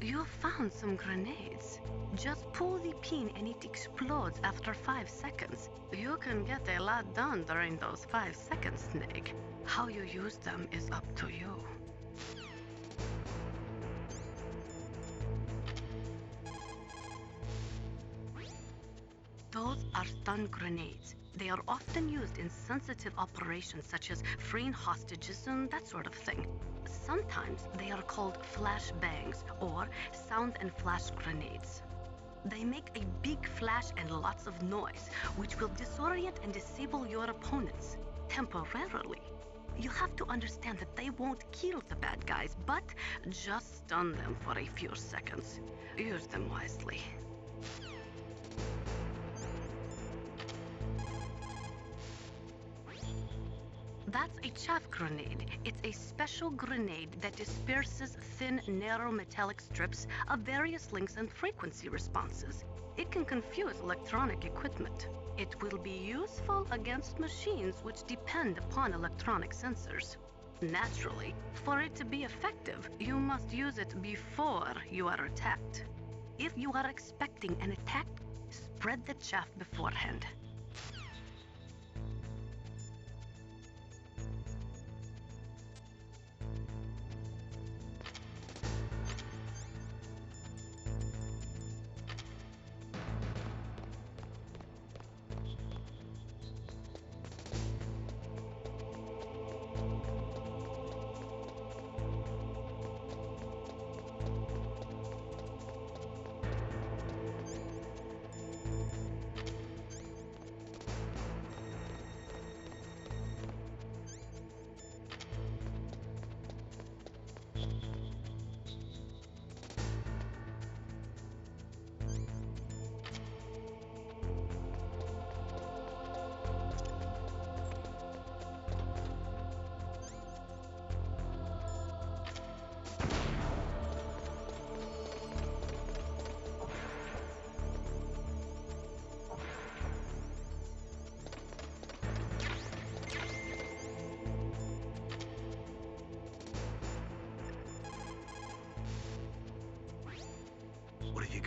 You found some grenades. Just pull the pin and it explodes after 5 seconds. You can get a lot done during those 5 seconds, Snake. How you use them is up to you. Those are stun grenades. They are often used in sensitive operations such as freeing hostages and that sort of thing. Sometimes they are called flash bangs or sound and flash grenades. They make a big flash and lots of noise, which will disorient and disable your opponents temporarily. You have to understand that they won't kill the bad guys, but just stun them for a few seconds. Use them wisely. That's a chaff grenade. It's a special grenade that disperses thin, narrow metallic strips of various lengths and frequency responses. It can confuse electronic equipment. It will be useful against machines which depend upon electronic sensors. Naturally, for it to be effective, you must use it before you are attacked. If you are expecting an attack, spread the chaff beforehand.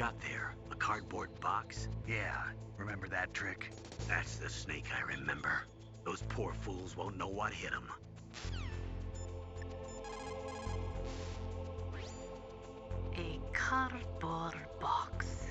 got there? A cardboard box? Yeah, remember that trick? That's the Snake I remember. Those poor fools won't know what hit them. A cardboard box.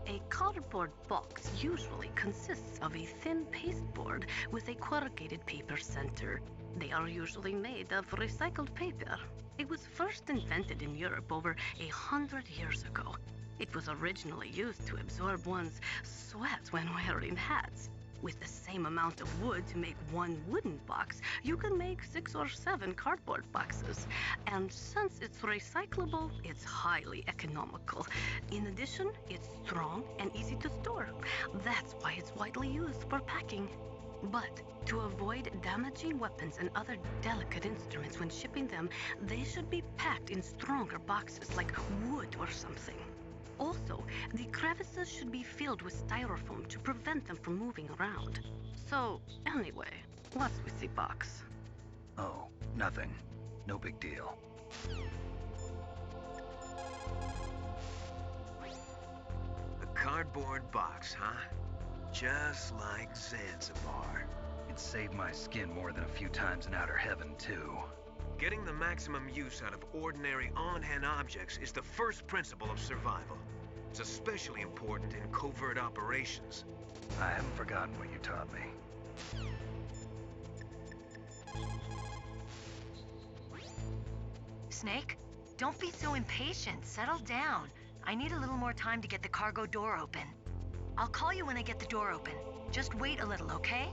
A cardboard box usually consists of a thin pasteboard with a corrugated paper center. They are usually made of recycled paper. It was first invented in Europe over 100 years ago. It was originally used to absorb one's sweat when wearing hats. With the same amount of wood to make one wooden box, you can make 6 or 7 cardboard boxes. And since it's recyclable, it's highly economical. In addition, it's strong and easy to store. That's why it's widely used for packing. But to avoid damaging weapons and other delicate instruments when shipping them, they should be packed in stronger boxes like wood or something. Also, the crevices should be filled with styrofoam to prevent them from moving around. So, anyway, what's with the box? Oh, nothing. No big deal. A cardboard box, huh? Just like Zanzibar. It saved my skin more than a few times in outer heaven, too. Getting the maximum use out of ordinary on-hand objects is the first principle of survival. It's especially important in covert operations. I haven't forgotten what you taught me. Snake, don't be so impatient. Settle down. I need a little more time to get the cargo door open. I'll call you when I get the door open. Just wait a little, okay?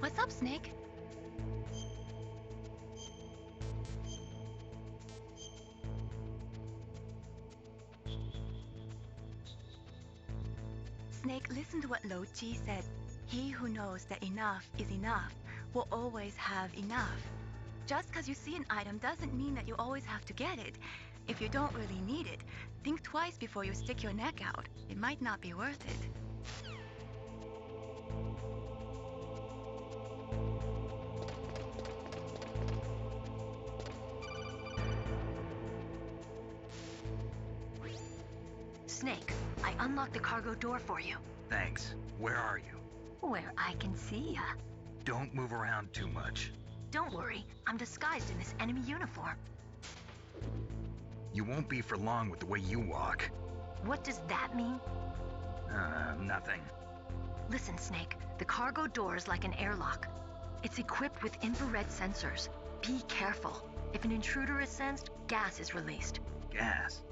What's up, Snake? Snake, listen to what Lo Chi said. He who knows that enough is enough will always have enough. Just because you see an item doesn't mean that you always have to get it. If you don't really need it, think twice before you stick your neck out. It might not be worth it. Snake, I unlocked the cargo door for you. Thanks. Where are you? Where I can see ya. Don't move around too much. Don't worry, I'm disguised in this enemy uniform. You won't be for long with the way you walk. What does that mean? Nothing. Listen, Snake, the cargo door is like an airlock. It's equipped with infrared sensors. Be careful. If an intruder is sensed, gas is released. Gas?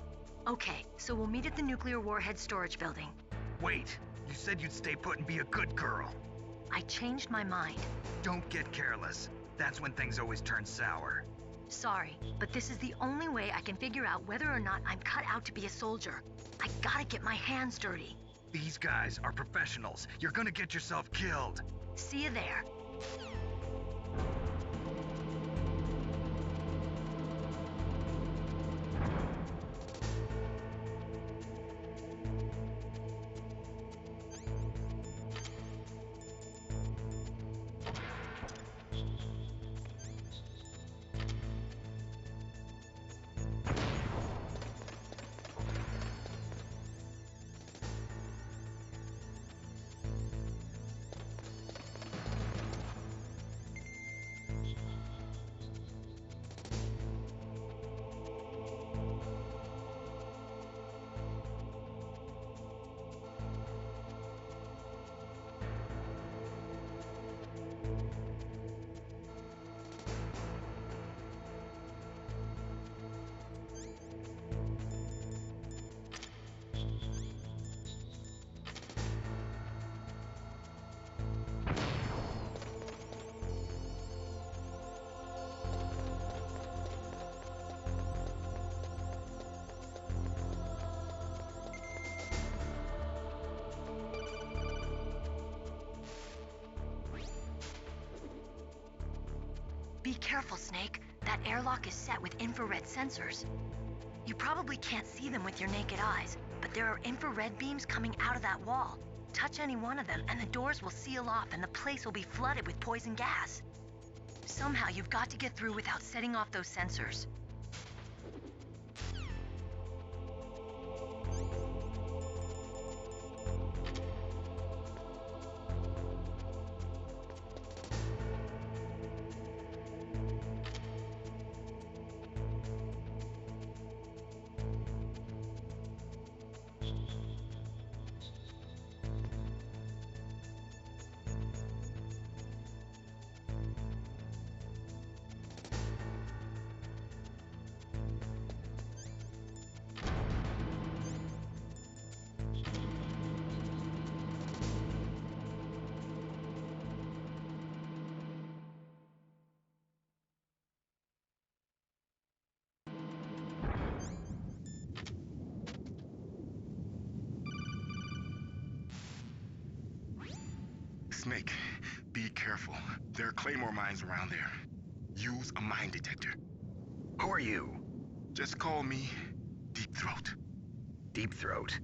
Okay, so we'll meet at the nuclear warhead storage building. Wait, you said you'd stay put and be a good girl. I changed my mind. Don't get careless. That's when things always turn sour. Sorry, but this is the only way I can figure out whether or not I'm cut out to be a soldier. I gotta get my hands dirty. These guys are professionals. You're gonna get yourself killed. See you there. Be careful, Snake. That airlock is set with infrared sensors. You probably can't see them with your naked eyes, but there are infrared beams coming out of that wall. Touch any one of them and the doors will seal off and the place will be flooded with poison gas. Somehow you've got to get through without setting off those sensors. Snake, be careful. There are Claymore mines around there. Use a mine detector. Who are you? Just call me Deep Throat. Deep Throat?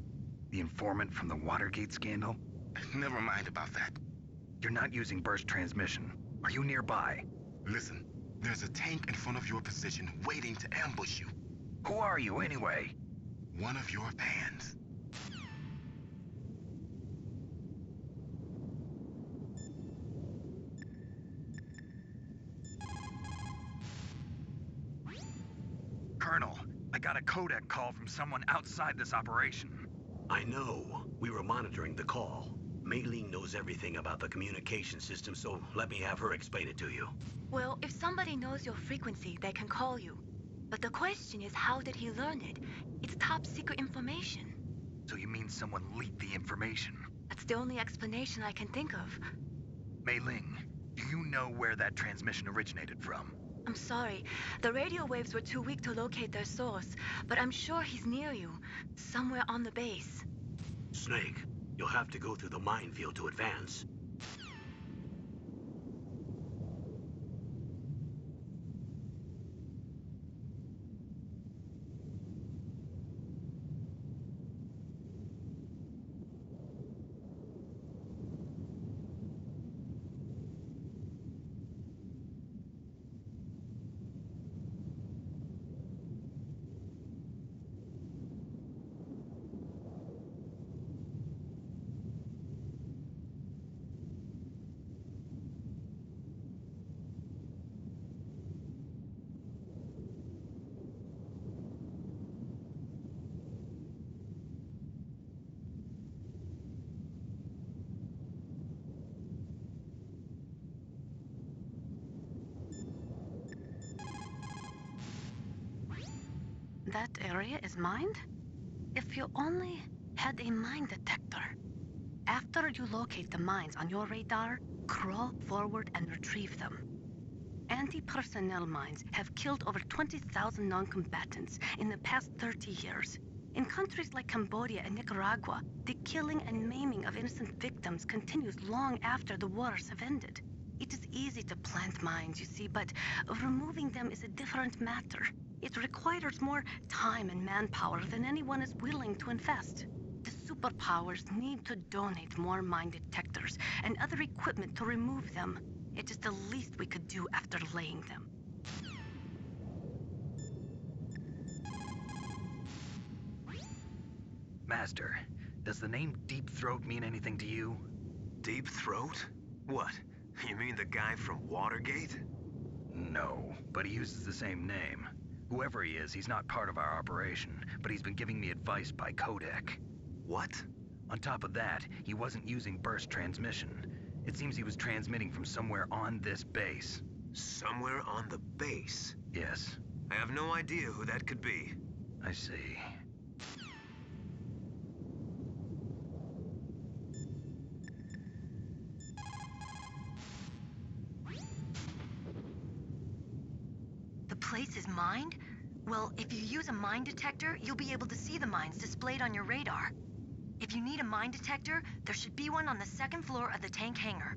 The informant from the Watergate scandal? Never mind about that. You're not using burst transmission. Are you nearby? Listen, there's a tank in front of your position waiting to ambush you. Who are you, anyway? One of your fans. Colonel, I got a codec call from someone outside this operation. I know. We were monitoring the call. Mei Ling knows everything about the communication system, so let me have her explain it to you. Well, if somebody knows your frequency, they can call you. But the question is, how did he learn it? It's top secret information. So you mean someone leaked the information? That's the only explanation I can think of. Mei Ling, do you know where that transmission originated from? I'm sorry. The radio waves were too weak to locate their source, but I'm sure he's near you, somewhere on the base. Snake, you'll have to go through the minefield to advance. That area is mined? If you only had a mine detector. After you locate the mines on your radar, crawl forward and retrieve them. Anti-personnel mines have killed over 20,000 non-combatants in the past 30 years. In countries like Cambodia and Nicaragua, the killing and maiming of innocent victims continues long after the wars have ended. It is easy to plant mines, you see, but removing them is a different matter. It requires more time and manpower than anyone is willing to invest. The superpowers need to donate more mine detectors and other equipment to remove them. It is the least we could do after laying them. Master, does the name Deep Throat mean anything to you? Deep Throat? What? You mean the guy from Watergate? No, but he uses the same name. Whoever he is, he's not part of our operation, but he's been giving me advice by codec. What? On top of that, he wasn't using burst transmission. It seems he was transmitting from somewhere on this base. Somewhere on the base? Yes. I have no idea who that could be. I see. The place is mined? Well, if you use a mine detector, you'll be able to see the mines displayed on your radar. If you need a mine detector, there should be one on the second floor of the tank hangar.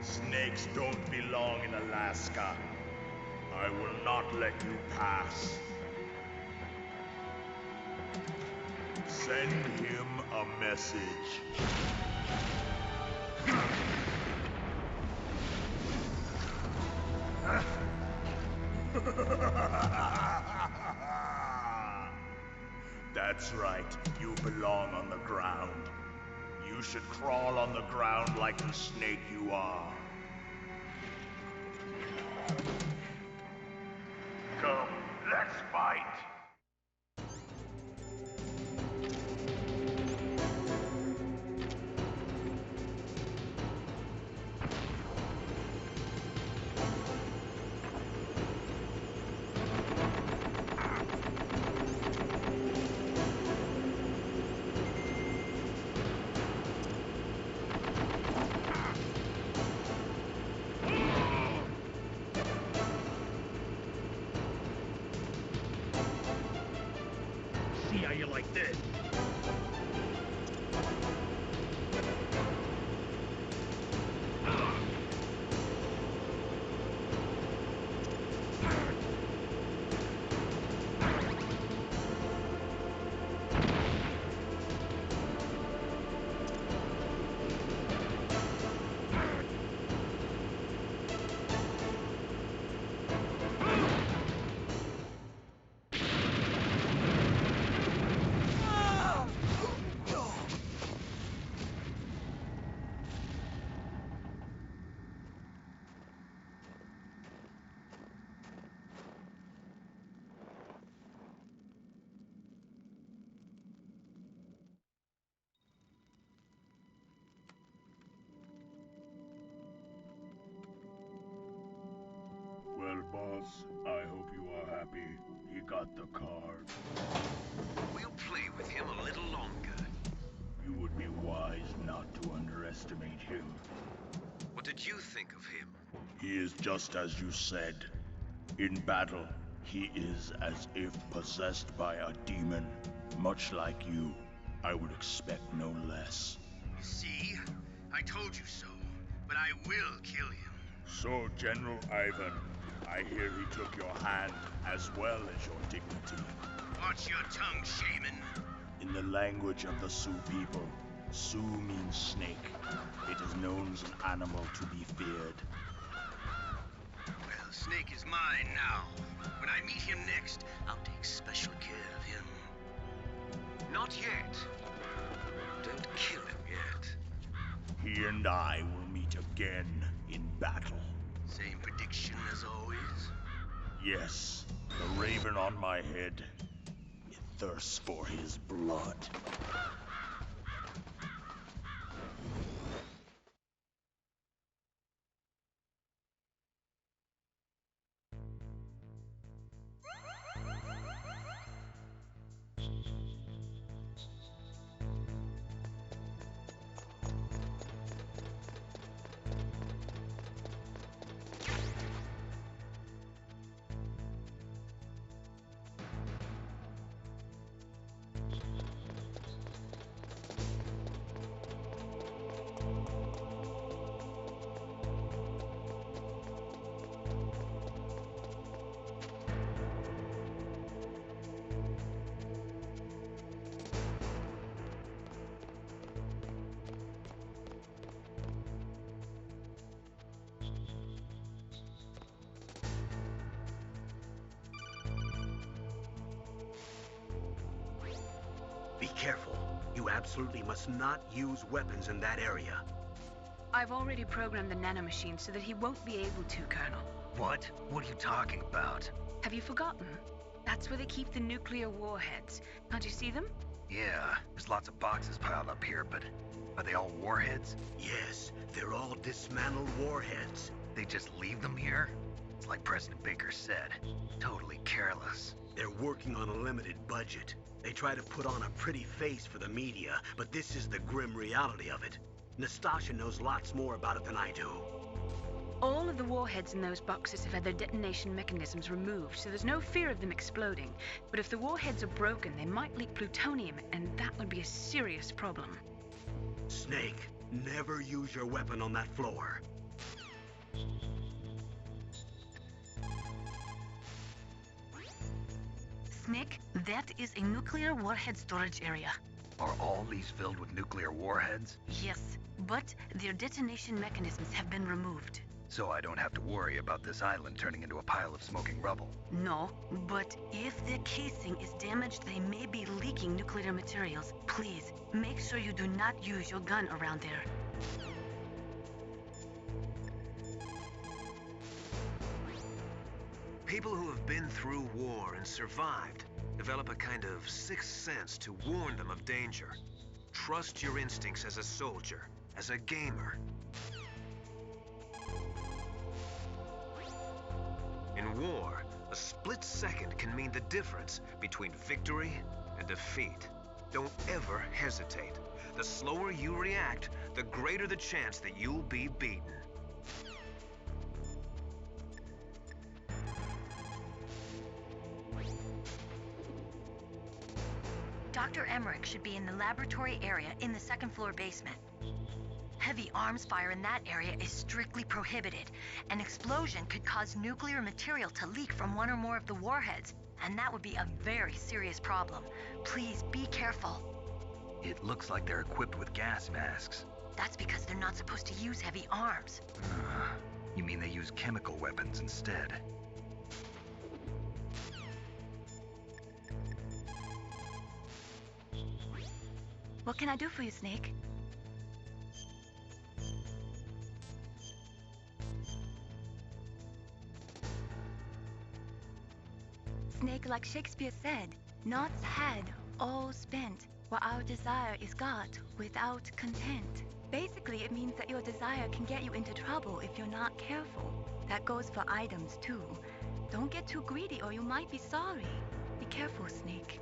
Snakes don't belong in Alaska. I will not let you pass. Send him a message. That's right, you belong on the ground. You should crawl on the ground like the snake you are. Come, let's fight! See how you like this. Well, boss, I hope you are happy. He got the card. We'll play with him a little longer. You would be wise not to underestimate him. What did you think of him? He is just as you said. In battle, he is as if possessed by a demon. Much like you, I would expect no less. See? I told you so. But I will kill him. So, General Ivan, I hear he took your hand as well as your dignity. Watch your tongue, shaman. In the language of the Sioux people, Sioux means snake. It is known as an animal to be feared. Well, Snake is mine now. When I meet him next, I'll take special care of him. Not yet. Don't kill him yet. He and I will meet again in battle. Same prediction as always? Yes, the raven on my head. It thirsts for his blood. Be careful. You absolutely must not use weapons in that area. I've already programmed the nanomachine so that he won't be able to, Colonel. What? What are you talking about? Have you forgotten? That's where they keep the nuclear warheads. Can't you see them? Yeah, there's lots of boxes piled up here, but are they all warheads? Yes, they're all dismantled warheads. They just leave them here? It's like President Baker said. Totally careless. They're working on a limited budget. They try to put on a pretty face for the media, but this is the grim reality of it. Nastasha knows lots more about it than I do. All of the warheads in those boxes have had their detonation mechanisms removed, so there's no fear of them exploding. But if the warheads are broken, they might leak plutonium, and that would be a serious problem. Snake, never use your weapon on that floor. Snake, that is a nuclear warhead storage area. Are all these filled with nuclear warheads? Yes, but their detonation mechanisms have been removed. So I don't have to worry about this island turning into a pile of smoking rubble. No, but if the casing is damaged, they may be leaking nuclear materials. Please, make sure you do not use your gun around there. People who have been through war and survived develop a kind of sixth sense to warn them of danger. Trust your instincts as a soldier, as a gamer. In war, a split second can mean the difference between victory and defeat. Don't ever hesitate. The slower you react, the greater the chance that you'll be beaten. Dr. Emmerich should be in the laboratory area in the second floor basement. Heavy arms fire in that area is strictly prohibited. An explosion could cause nuclear material to leak from one or more of the warheads, and that would be a very serious problem. Please be careful. It looks like they're equipped with gas masks. That's because they're not supposed to use heavy arms. You mean they use chemical weapons instead? What can I do for you, Snake? Snake, like Shakespeare said, knots had, all spent, while our desire is got without content. Basically, it means that your desire can get you into trouble if you're not careful. That goes for items, too. Don't get too greedy or you might be sorry. Be careful, Snake.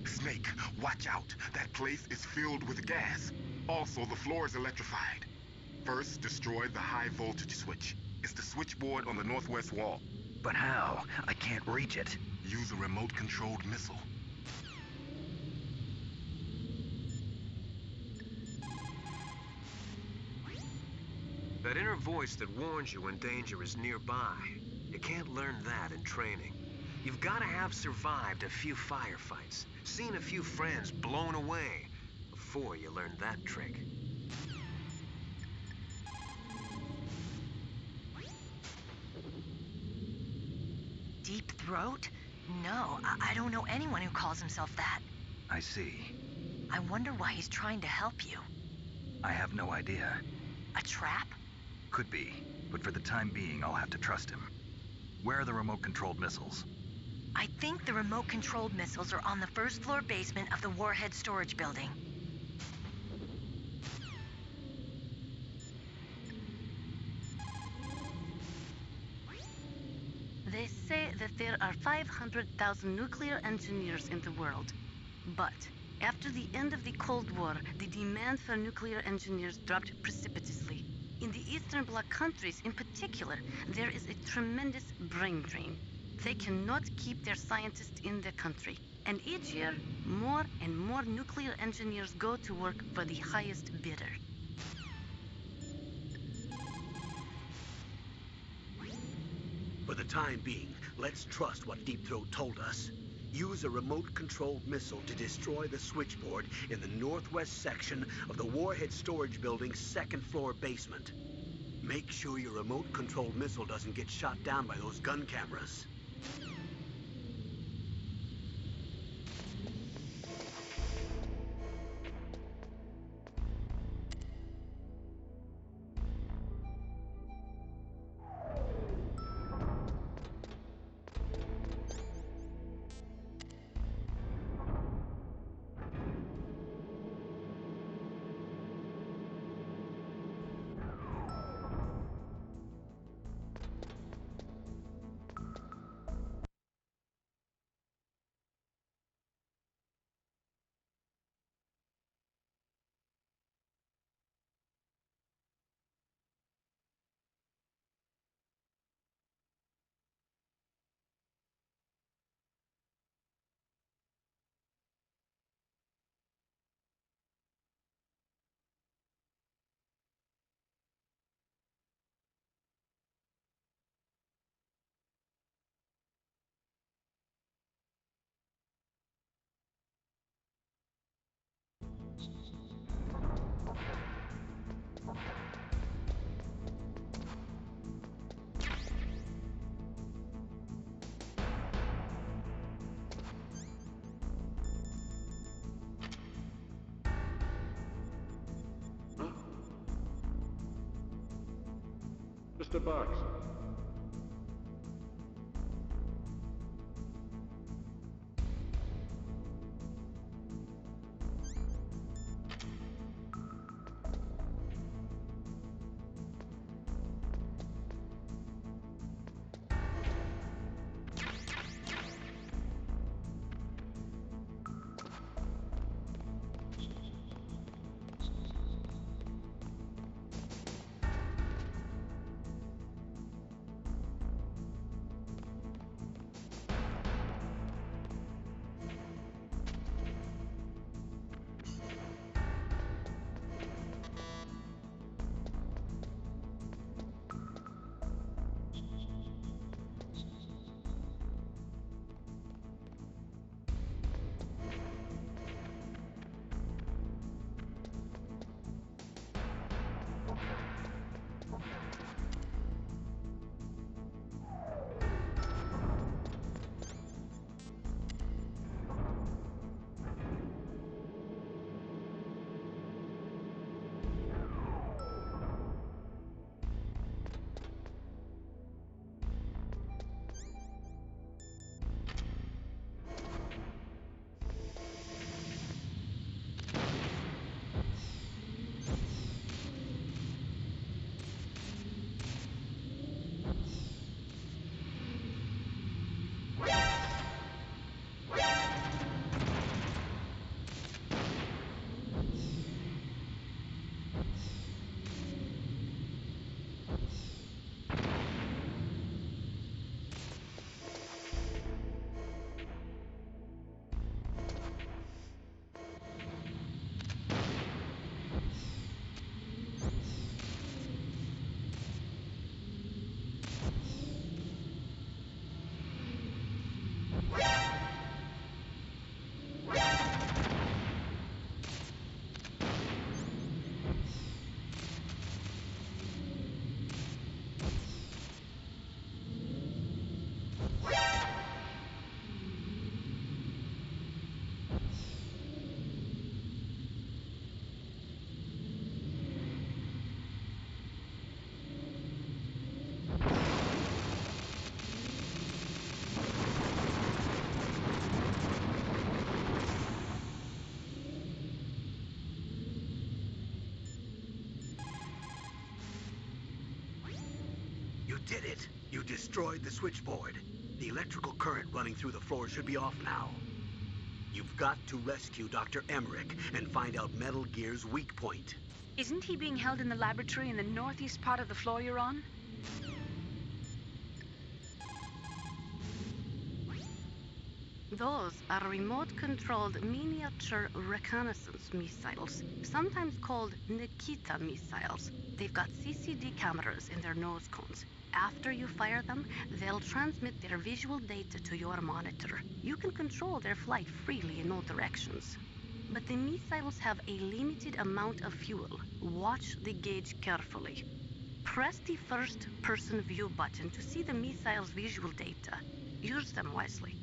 Snake, watch out. That place is filled with gas. Also, the floor is electrified. First, destroy the high voltage switch. It's the switchboard on the northwest wall. But how? I can't reach it. Use a remote-controlled missile. That inner voice that warns you when danger is nearby. You can't learn that in training. You've got to have survived a few firefights, seen a few friends blown away, before you learn that trick. Deep throat? No, I don't know anyone who calls himself that. I see. I wonder why he's trying to help you. I have no idea. A trap? Could be, but for the time being, I'll have to trust him. Where are the remote-controlled missiles? I think the remote-controlled missiles are on the first floor basement of the warhead storage building. that there are 500,000 nuclear engineers in the world. But after the end of the Cold War, the demand for nuclear engineers dropped precipitously. In the Eastern Bloc countries in particular, there is a tremendous brain drain. They cannot keep their scientists in the country. And each year, more and more nuclear engineers go to work for the highest bidder. For the time being, let's trust what Deep Throat told us. Use a remote-controlled missile to destroy the switchboard in the northwest section of the Warhead Storage Building's second-floor basement. Make sure your remote-controlled missile doesn't get shot down by those gun cameras. Mr. Box. You did it! You destroyed the switchboard. The electrical current running through the floor should be off now. You've got to rescue Dr. Emmerich and find out Metal Gear's weak point. Isn't he being held in the laboratory in the northeast part of the floor you're on? Those are remote-controlled miniature reconnaissance missiles, sometimes called Nikita missiles. They've got CCD cameras in their nose cones. After you fire them, they'll transmit their visual data to your monitor. You can control their flight freely in all directions. But the missiles have a limited amount of fuel. Watch the gauge carefully. Press the first-person view button to see the missile's visual data. Use them wisely.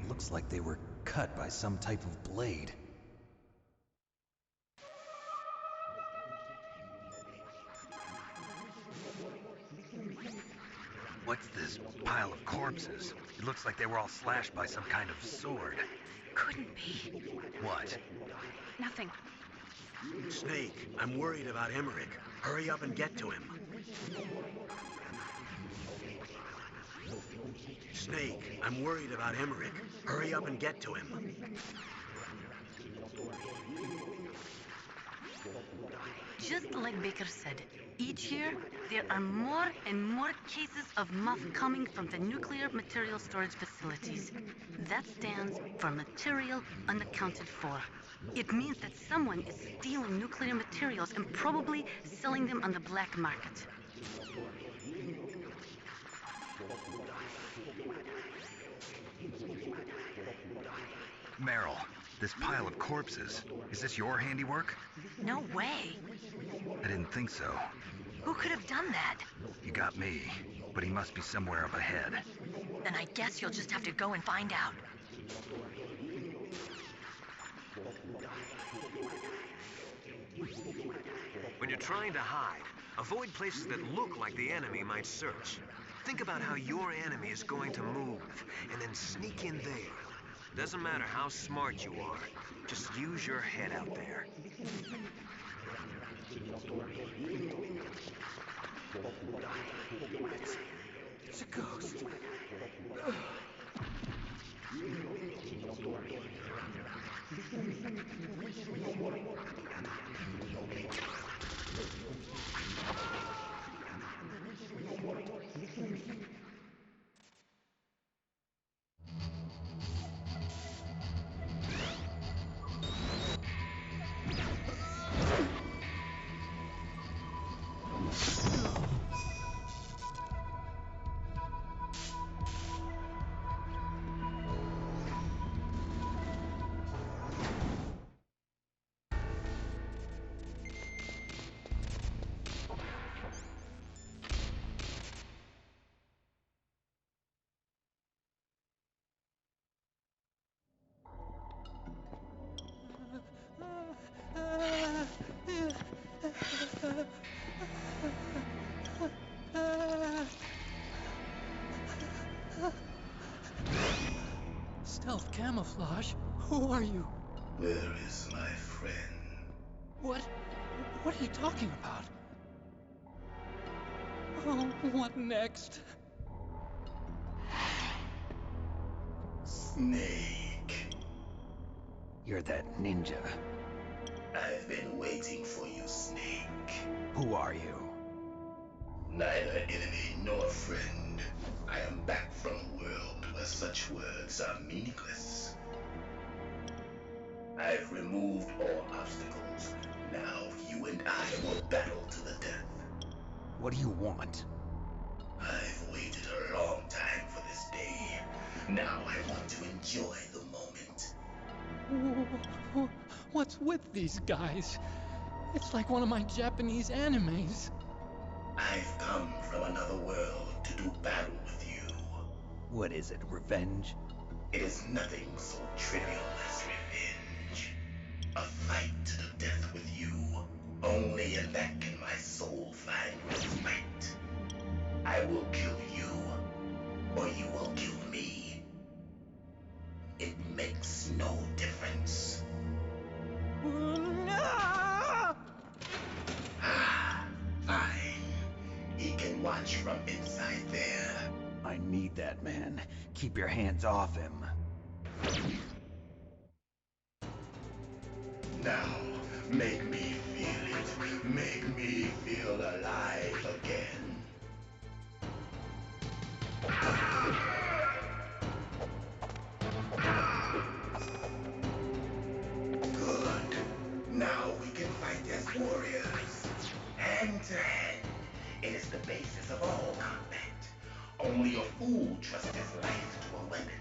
Looks like they were cut by some type of blade. What's this pile of corpses? It looks like they were all slashed by some kind of sword. Couldn't be. What? Nothing. Snake, I'm worried about Emmerich. Hurry up and get to him. Snake, I'm worried about Emmerich. Hurry up and get to him. Just like Baker said, each year there are more and more cases of muff coming from the nuclear material storage facilities. That stands for material unaccounted for. It means that someone is stealing nuclear materials and probably selling them on the black market. Meryl, this pile of corpses, is this your handiwork? No way. I didn't think so. Who could have done that? You got me, but he must be somewhere up ahead. Then I guess you'll just have to go and find out. When you're trying to hide, avoid places that look like the enemy might search. Think about how your enemy is going to move, and then sneak in there. Doesn't matter how smart you are. Just use your head out there. It's a ghost. Stealth camouflage? Who are you? Where is my friend? What are you talking about? Oh, what next? Snake. You're that ninja. I've been waiting for you, Snake. Who are you? Neither enemy nor friend. I am back from a world where such words are meaningless. I've removed all obstacles. Now you and I will battle to the death. What do you want? I've waited a long time for this day. Now I want to enjoy the moment. What's with these guys? It's like one of my Japanese animes. I've come from another world to do battle with you. What is it, revenge? It is nothing so trivial as revenge. A fight to the death with you. Only in that can my soul find respite. I will kill you, or you will kill me. It makes no difference. Fine. He can watch from inside there. I need that man. Keep your hands off him. Now, make me feel it. Make me feel alive again. Good. Now we can fight as warriors. Hand to hand. It is the basis of all combat. Only a fool trusts his life to a weapon.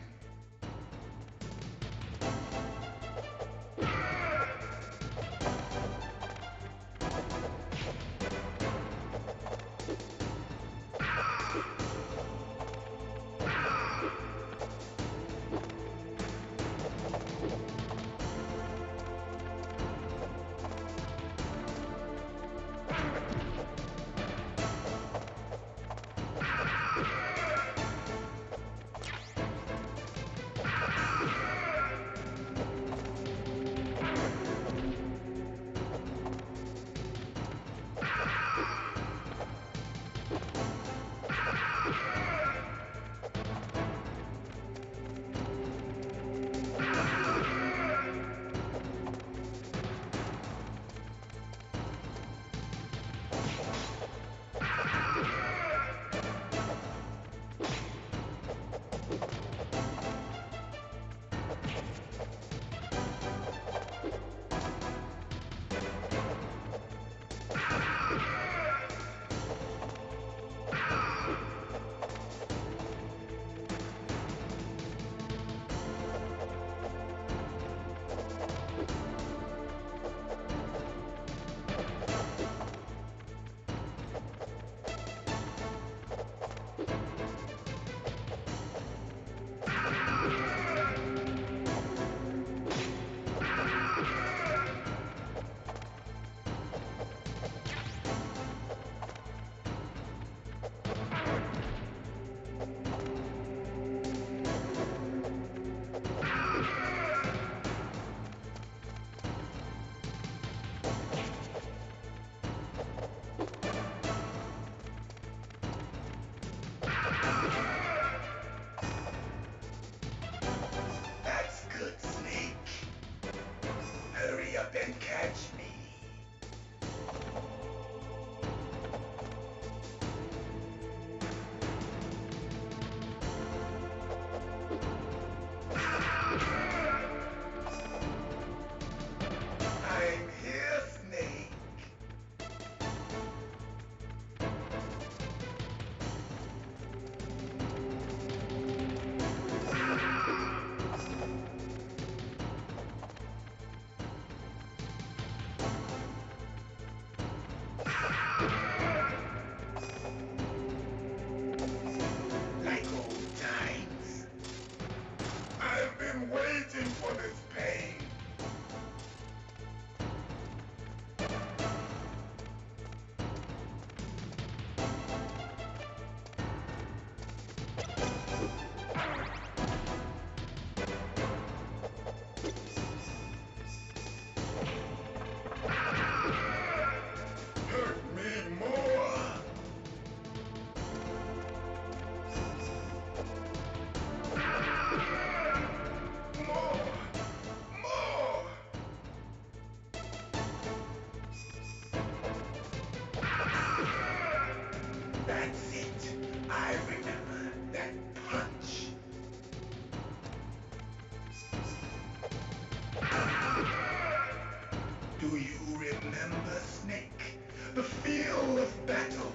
battle,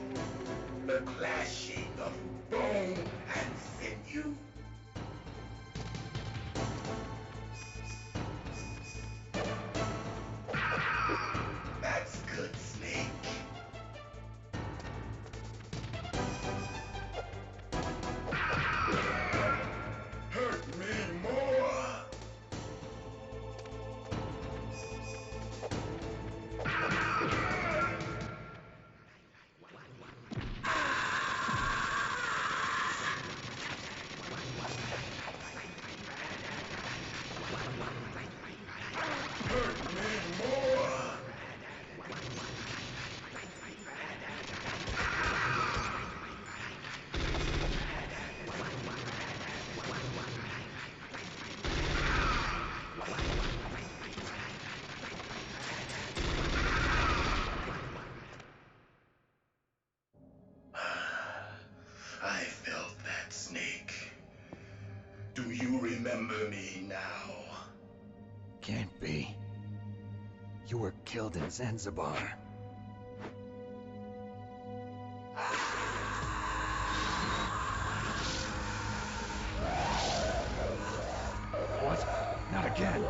the clashing of bone and sinew. That's good, Snake. Hurt me more. Hurt me more. I felt that, Snake. Do you remember me now? Can't be. You were killed in Zanzibar. What? Not again.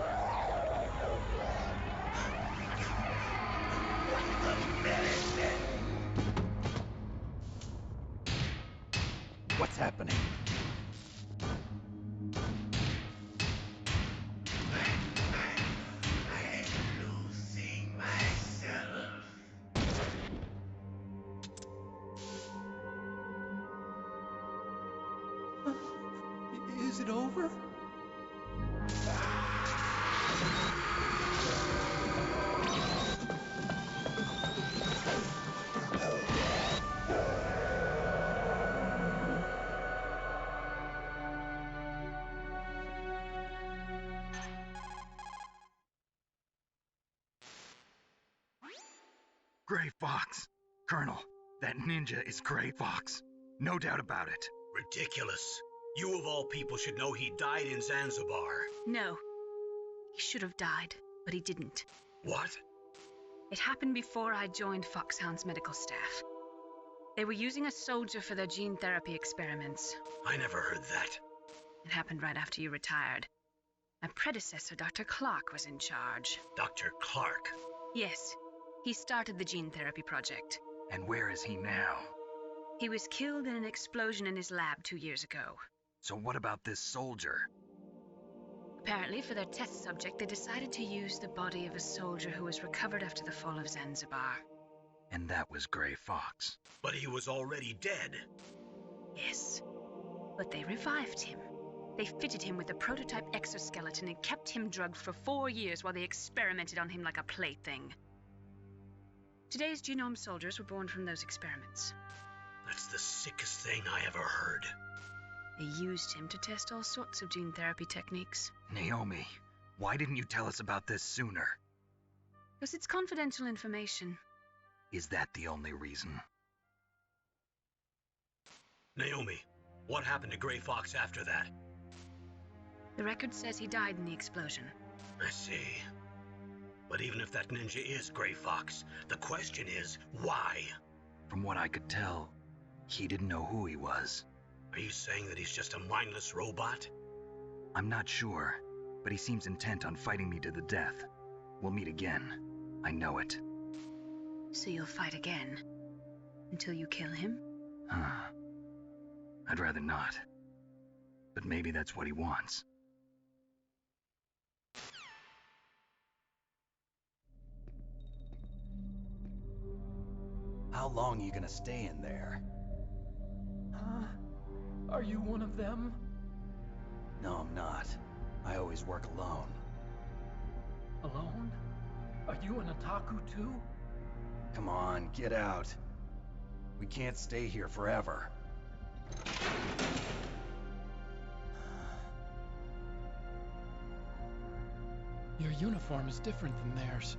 What's happening? Losing myself. Is it over? Gray Fox. Colonel, that ninja is Gray Fox. No doubt about it. Ridiculous. You of all people should know he died in Zanzibar. No. He should have died, but he didn't. What? It happened before I joined Foxhound's medical staff. They were using a soldier for their gene therapy experiments. I never heard that. It happened right after you retired. My predecessor, Dr. Clark, was in charge. Dr. Clark? Yes. He started the gene therapy project. And where is he now? He was killed in an explosion in his lab 2 years ago. So what about this soldier? Apparently, for their test subject, they decided to use the body of a soldier who was recovered after the fall of Zanzibar. And that was Gray Fox. But he was already dead. Yes. But they revived him. They fitted him with a prototype exoskeleton and kept him drugged for 4 years while they experimented on him like a plaything. Today's genome soldiers were born from those experiments. That's the sickest thing I ever heard. They used him to test all sorts of gene therapy techniques. Naomi, why didn't you tell us about this sooner? Because it's confidential information. Is that the only reason? Naomi, what happened to Gray Fox after that? The record says he died in the explosion. I see. But even if that ninja is Gray Fox, the question is, why? From what I could tell, he didn't know who he was. Are you saying that he's just a mindless robot? I'm not sure, but he seems intent on fighting me to the death. We'll meet again. I know it. So you'll fight again? Until you kill him? I'd rather not. But maybe that's what he wants. How long are you gonna stay in there? Huh? Are you one of them? No, I'm not. I always work alone. Alone? Are you an otaku too? Come on, get out. We can't stay here forever. Your uniform is different than theirs.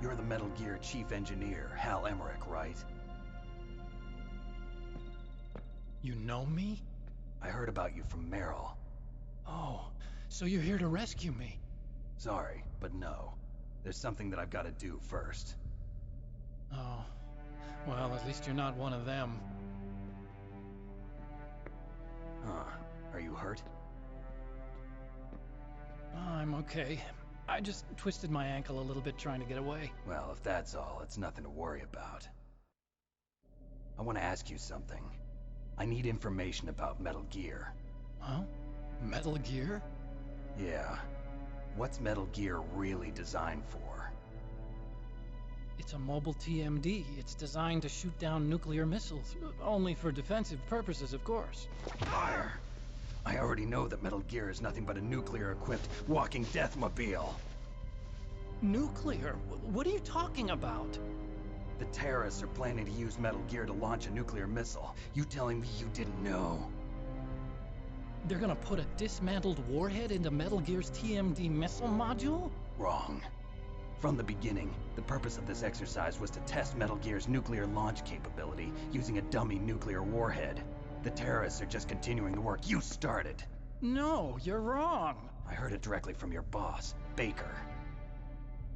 You're the Metal Gear Chief Engineer, Hal Emmerich, right? You know me? I heard about you from Meryl. Oh, so you're here to rescue me? Sorry, but no. There's something that I've got to do first. Oh, Well, at least you're not one of them. Huh. Are you hurt? I'm okay. I just twisted my ankle a little bit trying to get away. Well, if that's all, it's nothing to worry about. I want to ask you something. I need information about Metal Gear. Huh? Metal Gear? Yeah. What's Metal Gear really designed for? It's a mobile TMD. It's designed to shoot down nuclear missiles. Only for defensive purposes, of course. Fire! I already know that Metal Gear is nothing but a nuclear-equipped walking deathmobile. Nuclear? What are you talking about? The terrorists are planning to use Metal Gear to launch a nuclear missile. You telling me you didn't know? They're gonna put a dismantled warhead into Metal Gear's TMD missile module? Wrong. From the beginning, the purpose of this exercise was to test Metal Gear's nuclear launch capability using a dummy nuclear warhead. The terrorists are just continuing the work you started. No, you're wrong. I heard it directly from your boss, Baker.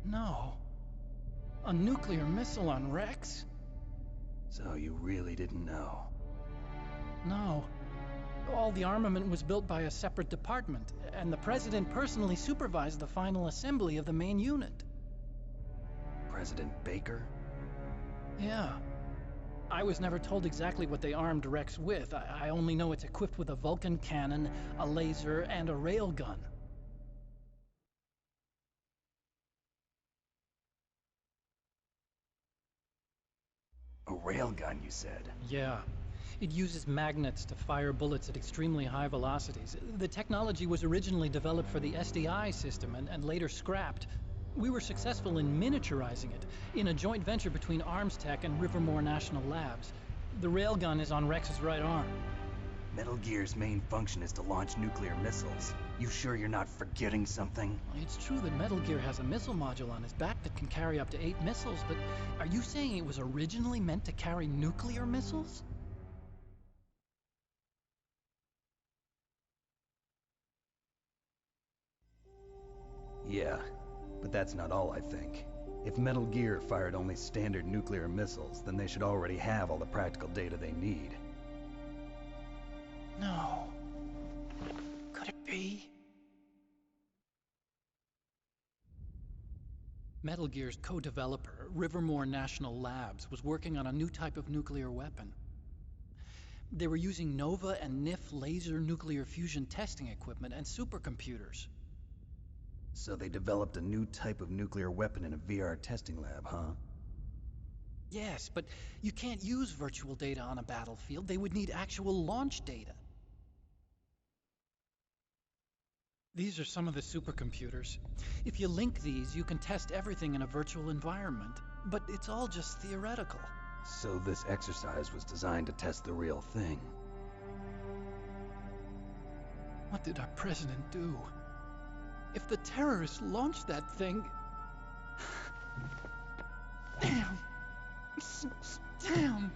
No. A nuclear missile on Rex? So you really didn't know? No. All the armament was built by a separate department, and the President personally supervised the final assembly of the main unit. President Baker? Yeah. I was never told exactly what they armed Rex with. I only know it's equipped with a Vulcan cannon, a laser, and a railgun. A railgun, you said? Yeah. It uses magnets to fire bullets at extremely high velocities. The technology was originally developed for the SDI system and later scrapped. We were successful in miniaturizing it, in a joint venture between Armstech and Rivermore National Labs. The railgun is on Rex's right arm. Metal Gear's main function is to launch nuclear missiles. You sure you're not forgetting something? It's true that Metal Gear has a missile module on his back that can carry up to 8 missiles, but are you saying it was originally meant to carry nuclear missiles? Yeah, but that's not all I think. If Metal Gear fired only standard nuclear missiles, then they should already have all the practical data they need. No. Could it be? Metal Gear's co-developer, Rivermore National Labs, was working on a new type of nuclear weapon. They were using Nova and NIF laser nuclear fusion testing equipment and supercomputers. So they developed a new type of nuclear weapon in a VR testing lab, huh? Yes, but you can't use virtual data on a battlefield. They would need actual launch data. These are some of the supercomputers. If you link these, you can test everything in a virtual environment. But it's all just theoretical. So this exercise was designed to test the real thing. What did our president do? If the terrorists launched that thing... Damn! Damn!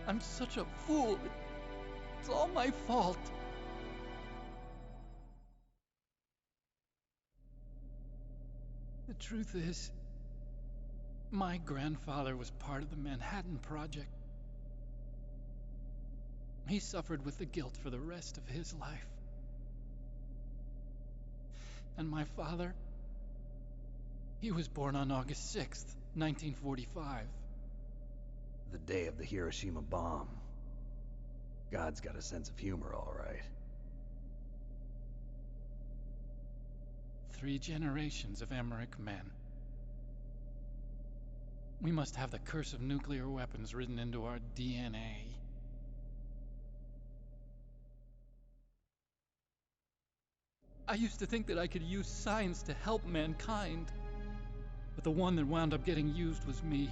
I'm such a fool. It's all my fault. The truth is, my grandfather was part of the Manhattan Project. He suffered with the guilt for the rest of his life. And my father, he was born on August 6th, 1945. The day of the Hiroshima bomb. God's got a sense of humor, all right. 3 generations of Emmerich men. We must have the curse of nuclear weapons written into our DNA. I used to think that I could use science to help mankind, but the one that wound up getting used was me.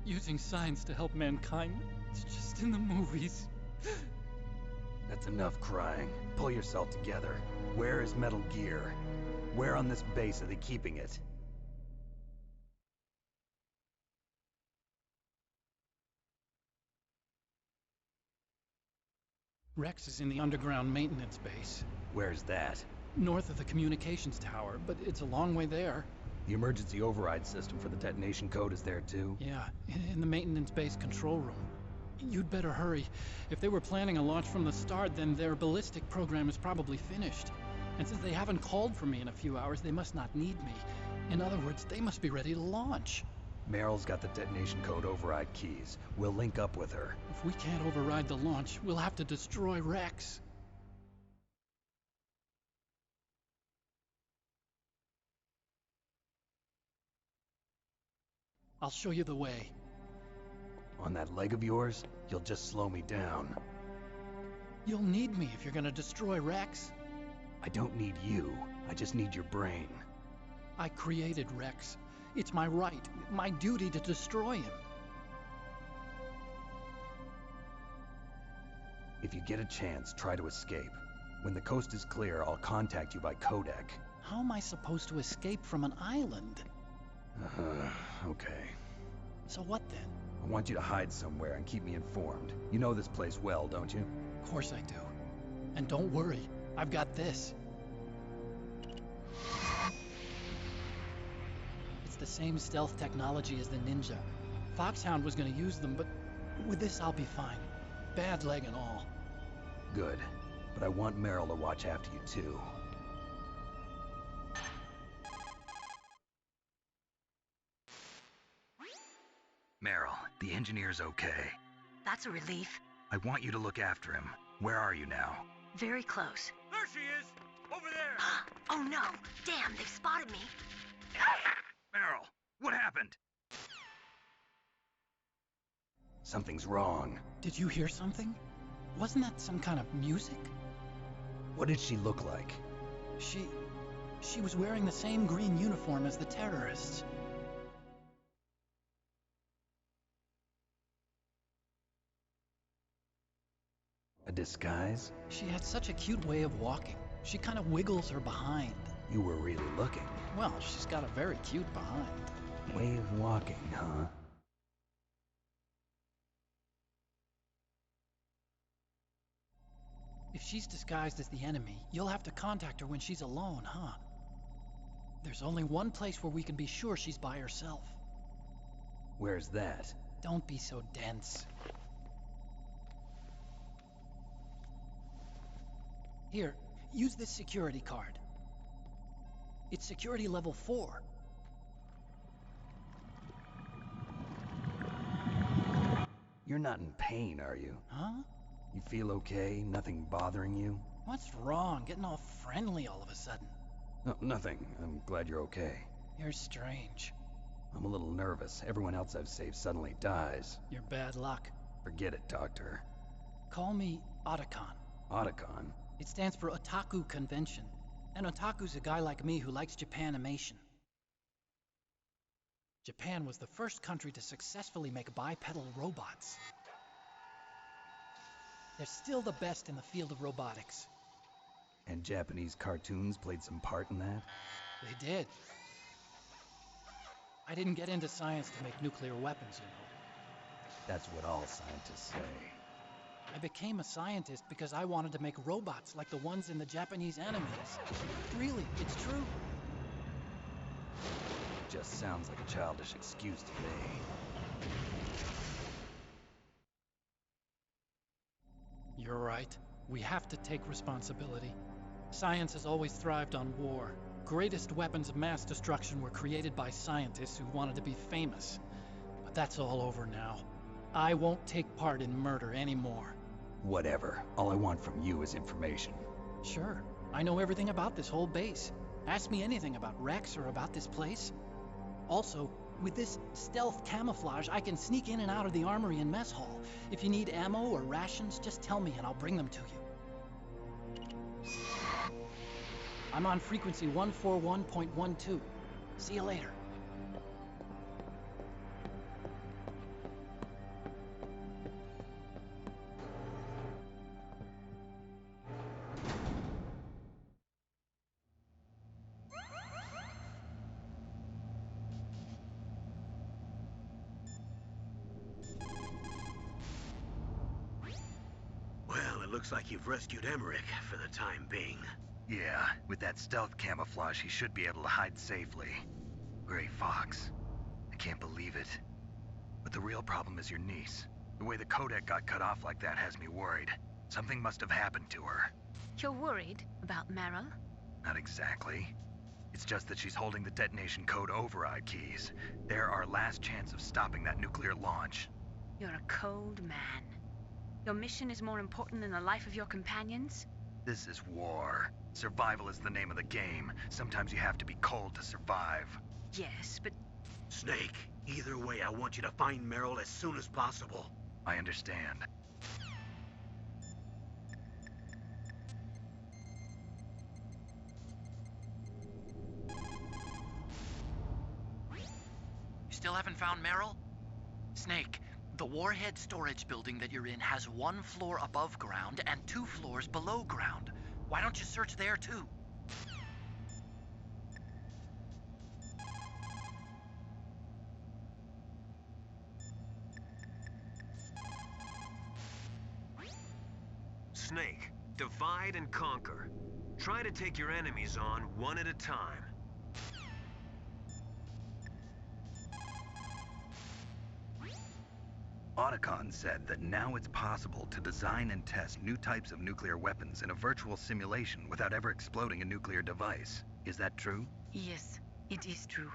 Using science to help mankind, it's just in the movies. That's enough crying. Pull yourself together. Where is Metal Gear? Where on this base are they keeping it? Rex is in the underground maintenance base. Where's that? North of the communications tower, but it's a long way there. The emergency override system for the detonation code is there too? Yeah, in the maintenance base control room. You'd better hurry. If they were planning a launch from the start, then their ballistic program is probably finished. And since they haven't called for me in a few hours, they must not need me. In other words, they must be ready to launch. Meryl's got the detonation code override keys. We'll link up with her. If we can't override the launch, we'll have to destroy Rex. I'll show you the way. On that leg of yours, you'll just slow me down. You'll need me if you're gonna destroy Rex. I don't need you. I just need your brain. I created Rex. It's my right, my duty to destroy him. If you get a chance, try to escape. When the coast is clear, I'll contact you by codec. How am I supposed to escape from an island? Okay. So what then? I want you to hide somewhere and keep me informed. You know this place well, don't you? Of course I do. And don't worry, I've got this. It's the same stealth technology as the Ninja. Foxhound was gonna use them, but with this I'll be fine. Bad leg and all. Good. But I want Meryl to watch after you too. Meryl, the engineer's okay. That's a relief. I want you to look after him. Where are you now? Very close. There she is! Over there! Oh no! Damn, they've spotted me! Meryl, what happened? Something's wrong. Did you hear something? Wasn't that some kind of music? What did she look like? She was wearing the same green uniform as the terrorists. A disguise? She had such a cute way of walking. She kind of wiggles her behind. You were really looking. Well, she's got a very cute behind. Way of walking, huh? If she's disguised as the enemy, you'll have to contact her when she's alone, huh? There's only one place where we can be sure she's by herself. Where's that? Don't be so dense. Here, use this security card. It's security level 4. You're not in pain, are you? Huh? You feel okay? Nothing bothering you? What's wrong? Getting all friendly all of a sudden. No, nothing. I'm glad you're okay. You're strange. I'm a little nervous. Everyone else I've saved suddenly dies. You're bad luck. Forget it, Doctor. Call me Otacon. Otacon? It stands for Otaku Convention. And Otaku's a guy like me who likes Japanimation. Japan was the first country to successfully make bipedal robots. They're still the best in the field of robotics. And Japanese cartoons played some part in that? They did. I didn't get into science to make nuclear weapons, you know. That's what all scientists say. I became a scientist because I wanted to make robots like the ones in the Japanese animes. Really, it's true. Just sounds like a childish excuse to me. You're right. We have to take responsibility. Science has always thrived on war. Greatest weapons of mass destruction were created by scientists who wanted to be famous. But that's all over now. I won't take part in murder anymore. Whatever. All I want from you is information. Sure. I know everything about this whole base. Ask me anything about Rex or about this place. Also, with this stealth camouflage, I can sneak in and out of the armory and mess hall. If you need ammo or rations, just tell me and I'll bring them to you. I'm on frequency 141.12. See you later. Looks like you've rescued Emmerich for the time being. Yeah, with that stealth camouflage, he should be able to hide safely. Gray Fox. I can't believe it. But the real problem is your niece. The way the codec got cut off like that has me worried. Something must have happened to her. You're worried about Meryl? Not exactly. It's just that she's holding the detonation code override keys. They're our last chance of stopping that nuclear launch. You're a cold man. Your mission is more important than the life of your companions? This is war. Survival is the name of the game. Sometimes you have to be cold to survive. Yes, but... Snake, either way, I want you to find Meryl as soon as possible. I understand. Still haven't found Meryl? Snake, the warhead storage building that you're in has 1 floor above ground and 2 floors below ground. Why don't you search there too? Snake, divide and conquer. Try to take your enemies on one at a time. Otacon said that now it's possible to design and test new types of nuclear weapons in a virtual simulation without ever exploding a nuclear device. Is that true? Yes, it is true.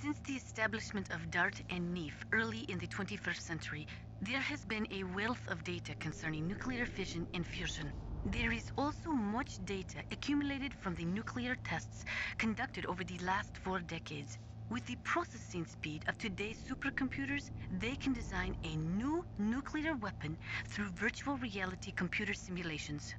Since the establishment of DART and NEEF early in the 21st century, there has been a wealth of data concerning nuclear fission and fusion. There is also much data accumulated from the nuclear tests conducted over the last 4 decades. With the processing speed of today's supercomputers, they can design a new nuclear weapon through virtual reality computer simulations.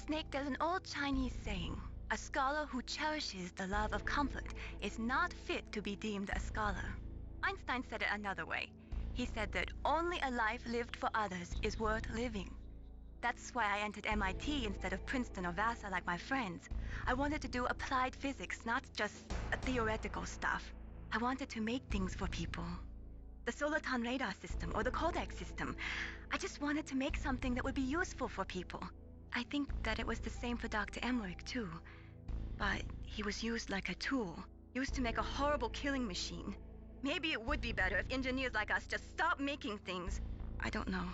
Snake, there's an old Chinese saying, a scholar who cherishes the love of comfort is not fit to be deemed a scholar. Einstein said it another way. He said that only a life lived for others is worth living. That's why I entered MIT instead of Princeton or Vassar like my friends. I wanted to do applied physics, not just theoretical stuff. I wanted to make things for people. The Soliton radar system or the Codex system. I just wanted to make something that would be useful for people. I think that it was the same for Dr. Emmerich too. But he was used like a tool, used to make a horrible killing machine. Maybe it would be better if engineers like us just stopped making things. I don't know.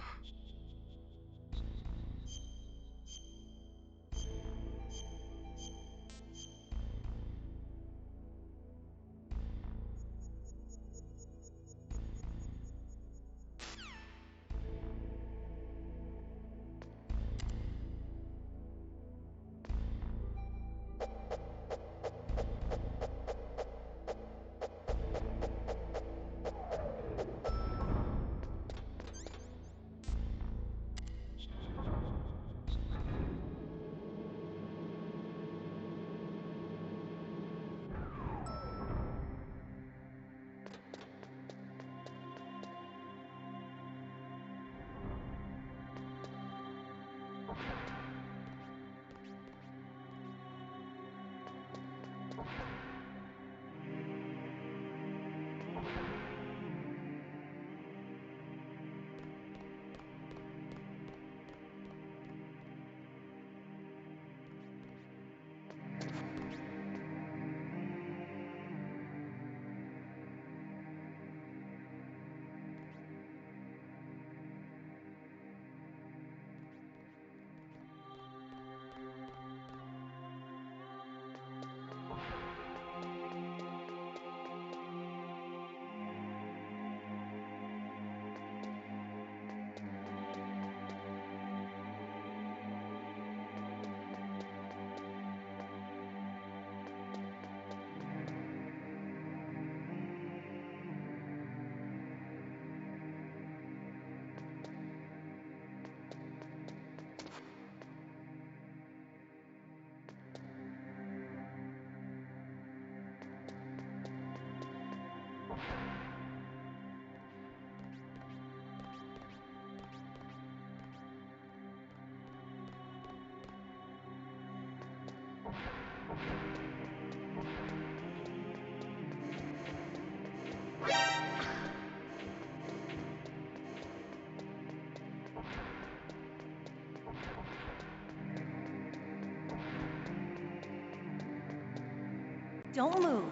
Don't move.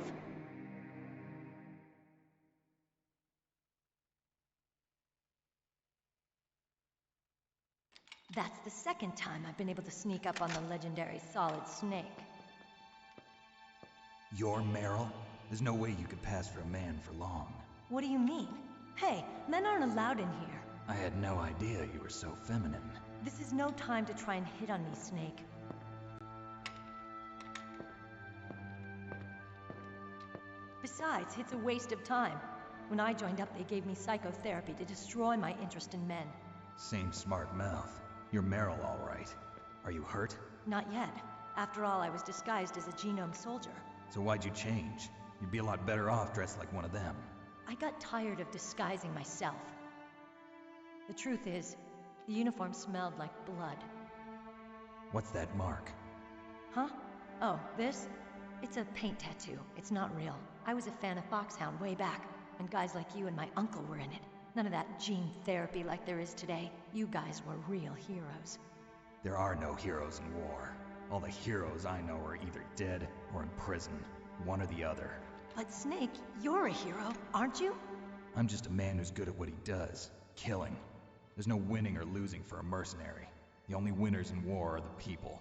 That's the second time I've been able to sneak up on the legendary Solid Snake. You're Meryl? There's no way you could pass for a man for long. What do you mean? Hey, men aren't allowed in here. I had no idea you were so feminine. This is no time to try and hit on me, Snake. Besides, it's a waste of time. When I joined up, they gave me psychotherapy to destroy my interest in men. Same smart mouth. You're Meryl, all right. Are you hurt? Not yet. After all, I was disguised as a genome soldier. So why'd you change? You'd be a lot better off dressed like one of them. I got tired of disguising myself. The truth is, the uniform smelled like blood. What's that mark? Huh? Oh, this? It's a paint tattoo. It's not real. I was a fan of Foxhound way back, and guys like you and my uncle were in it. None of that gene therapy like there is today. You guys were real heroes. There are no heroes in war. All the heroes I know are either dead or in prison. One or the other. But Snake, you're a hero, aren't you? I'm just a man who's good at what he does. Killing. There's no winning or losing for a mercenary. The only winners in war are the people.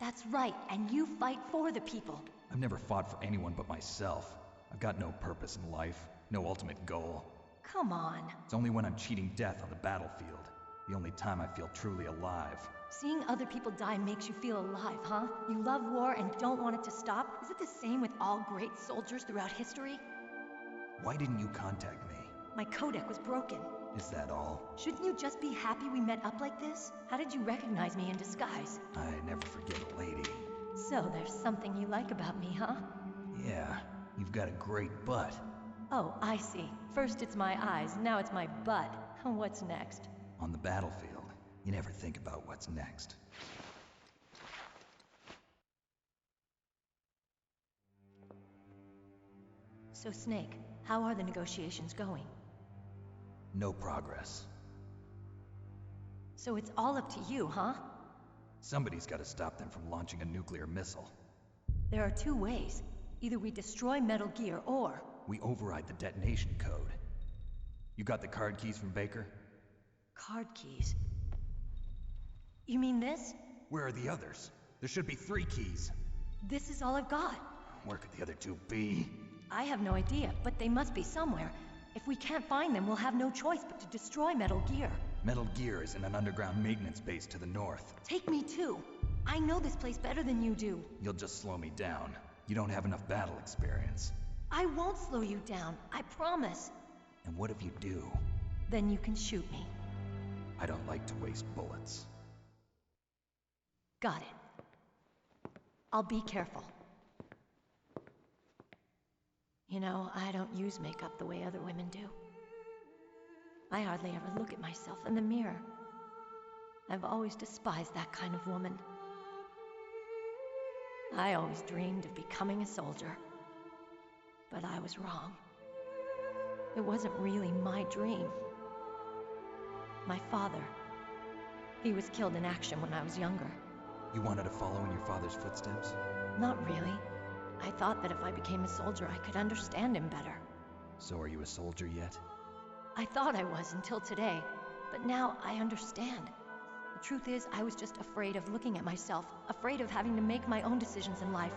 That's right, and you fight for the people. I've never fought for anyone but myself. I've got no purpose in life, no ultimate goal. Come on. It's only when I'm cheating death on the battlefield. The only time I feel truly alive. Seeing other people die makes you feel alive, huh? You love war and don't want it to stop? Is it the same with all great soldiers throughout history? Why didn't you contact me? My codec was broken. Is that all? Shouldn't you just be happy we met up like this? How did you recognize me in disguise? I never forget a lady. So there's something you like about me, huh? Yeah, you've got a great butt. Oh, I see. First it's my eyes, now it's my butt. What's next? On the battlefield, You never think about what's next. So, Snake, how are the negotiations going? No progress. So it's all up to you, huh? Somebody's got to stop them from launching a nuclear missile. There are two ways. Either we destroy Metal Gear, or... we override the detonation code. You got the card keys from Baker? Card keys? You mean this? Where are the others? There should be 3 keys. This is all I've got. Where could the other 2 be? I have no idea, but they must be somewhere. If we can't find them, we'll have no choice but to destroy Metal Gear. Metal Gear is in an underground maintenance base to the north. Take me too. I know this place better than you do. You'll just slow me down. You don't have enough battle experience. I won't slow you down, I promise. And what if you do? Then you can shoot me. I don't like to waste bullets. Got it. I'll be careful. You know, I don't use makeup the way other women do. I hardly ever look at myself in the mirror. I've always despised that kind of woman. I always dreamed of becoming a soldier. But I was wrong. It wasn't really my dream. My father, he was killed in action when I was younger. You wanted to follow in your father's footsteps? Not really. I thought that if I became a soldier, I could understand him better. So are you a soldier yet? I thought I was until today, but now I understand. The truth is, I was just afraid of looking at myself, afraid of having to make my own decisions in life.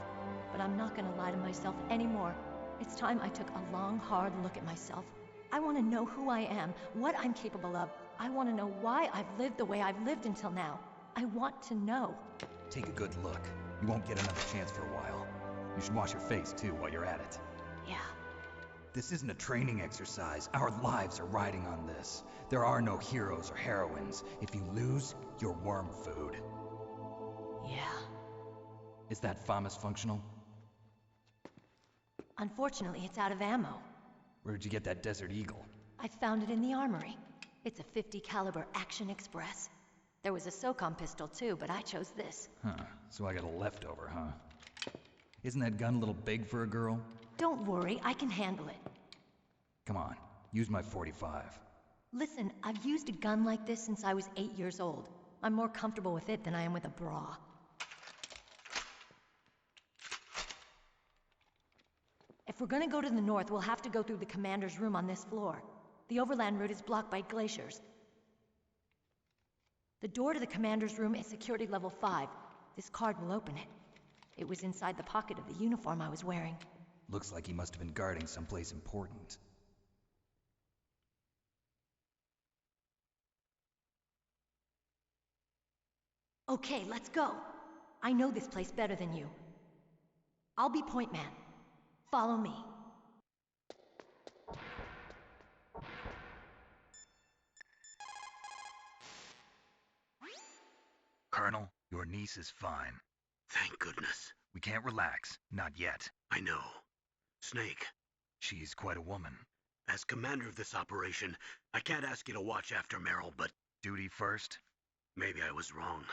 But I'm not gonna lie to myself anymore. It's time I took a long, hard look at myself. I want to know who I am, what I'm capable of. I want to know why I've lived the way I've lived until now. I want to know. Take a good look. You won't get another chance for a while. You should wash your face, too, while you're at it. Yeah. This isn't a training exercise. Our lives are riding on this. There are no heroes or heroines. If you lose, you're worm food. Yeah. Is that FAMAS functional? Unfortunately, it's out of ammo. Where'd you get that Desert Eagle? I found it in the armory. It's a .50 caliber Action Express. There was a SOCOM pistol too, but I chose this. Huh. So I got a leftover, huh? Isn't that gun a little big for a girl? Don't worry, I can handle it. Come on, use my .45. Listen, I've used a gun like this since I was 8 years old. I'm more comfortable with it than I am with a bra. If we're gonna go to the north, we'll have to go through the commander's room on this floor. The overland route is blocked by glaciers. The door to the commander's room is security level 5. This card will open it. It was inside the pocket of the uniform I was wearing. Looks like he must have been guarding someplace important. Okay, let's go. I know this place better than you. I'll be point man. Follow me. Colonel, your niece is fine. Thank goodness. We can't relax. Not yet. I know. Snake. She's quite a woman. As commander of this operation, I can't ask you to watch after Meryl, but... Duty first? Maybe I was wrong.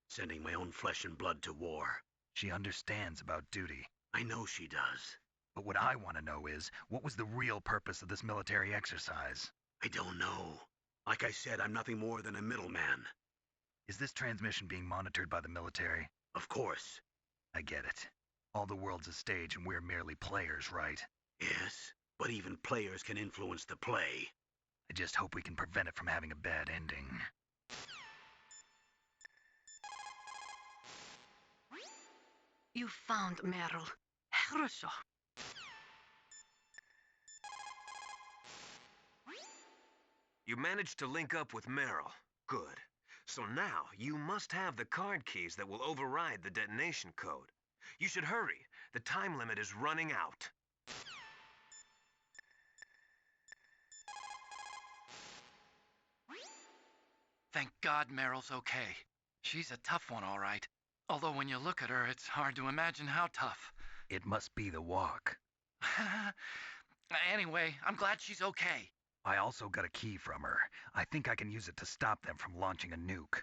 Sending my own flesh and blood to war. She understands about duty. I know she does. But what I want to know is, what was the real purpose of this military exercise? I don't know. Like I said, I'm nothing more than a middleman. Is this transmission being monitored by the military? Of course. I get it. All the world's a stage and we're merely players, right? Yes, but even players can influence the play. I just hope we can prevent it from having a bad ending. You found Meryl. Хорошо. You managed to link up with Meryl. Good. So now, you must have the card keys that will override the detonation code. You should hurry. The time limit is running out. Thank God Meryl's okay. She's a tough one, all right. Although when you look at her, it's hard to imagine how tough. It must be the walk. Anyway, I'm glad she's okay. I also got a key from her. I think I can use it to stop them from launching a nuke.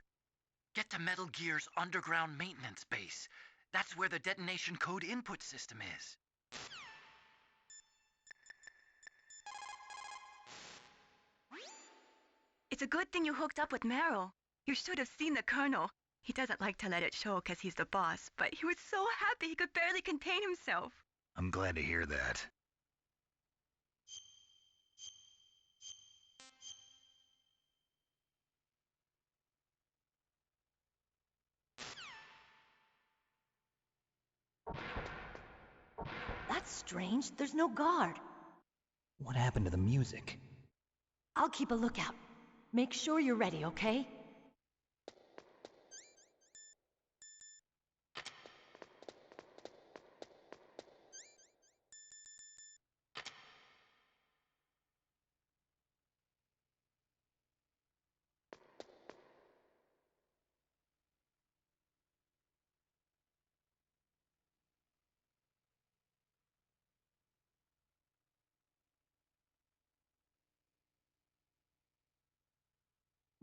Get to Metal Gear's underground maintenance base. That's where the detonation code input system is. It's a good thing you hooked up with Meryl. You should have seen the Colonel. He doesn't like to let it show because he's the boss, but he was so happy he could barely contain himself. I'm glad to hear that. That's strange. There's no guard. What happened to the music? I'll keep a lookout. Make sure you're ready, okay?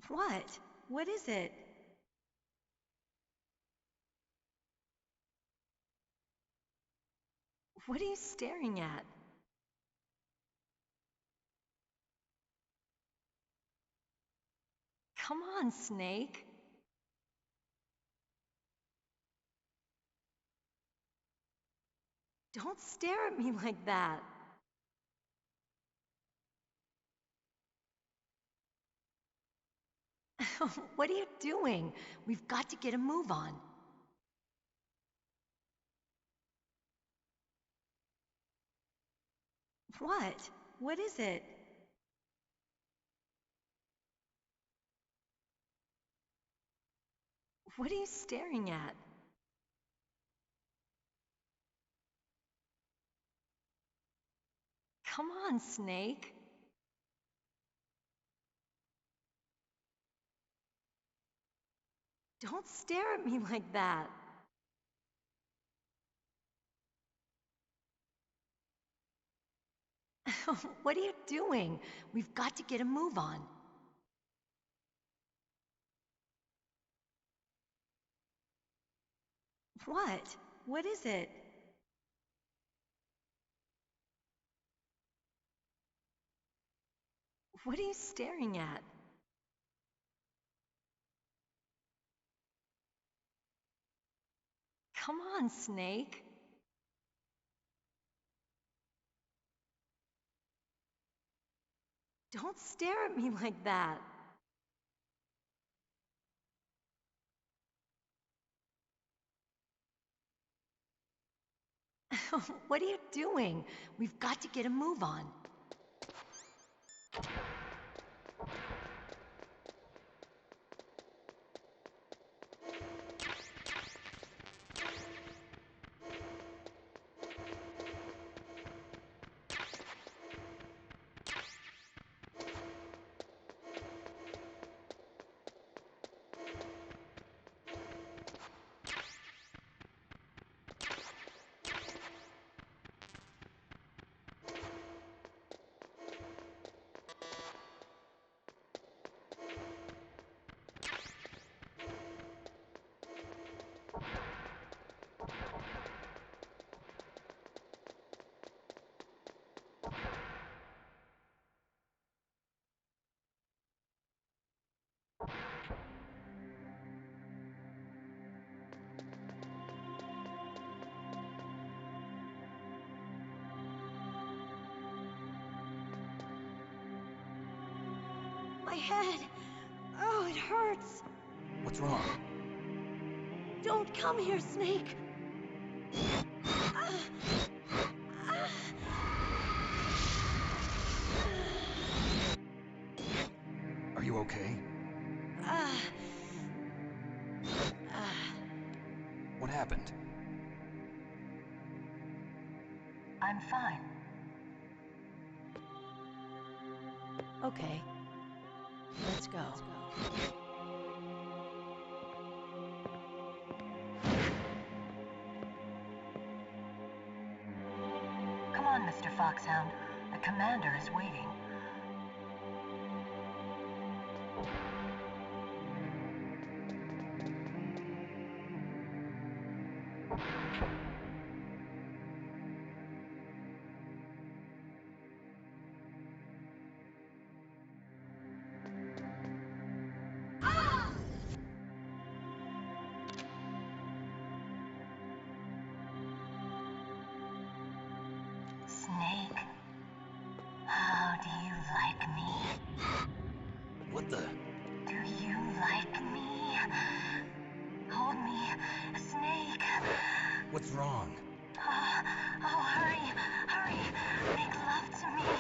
What? What is it? What are you staring at? Come on, Snake. Don't stare at me like that. What are you doing? We've got to get a move on. What? What is it? What are you staring at? Come on, Snake. Don't stare at me like that. What are you doing? We've got to get a move on. What? What is it? What are you staring at? Come on, Snake. Don't stare at me like that. What are you doing? We've got to get a move on. My head. Oh, it hurts. What's wrong? Don't come here, Snake. Are you okay? What happened? I'm fine. Okay. Let's go. Come on, Mr. Foxhound. The commander is waiting. Snake, how do you like me? What the? Do you like me? Hold me, Snake. What's wrong? Oh, hurry, hurry. Make love to me.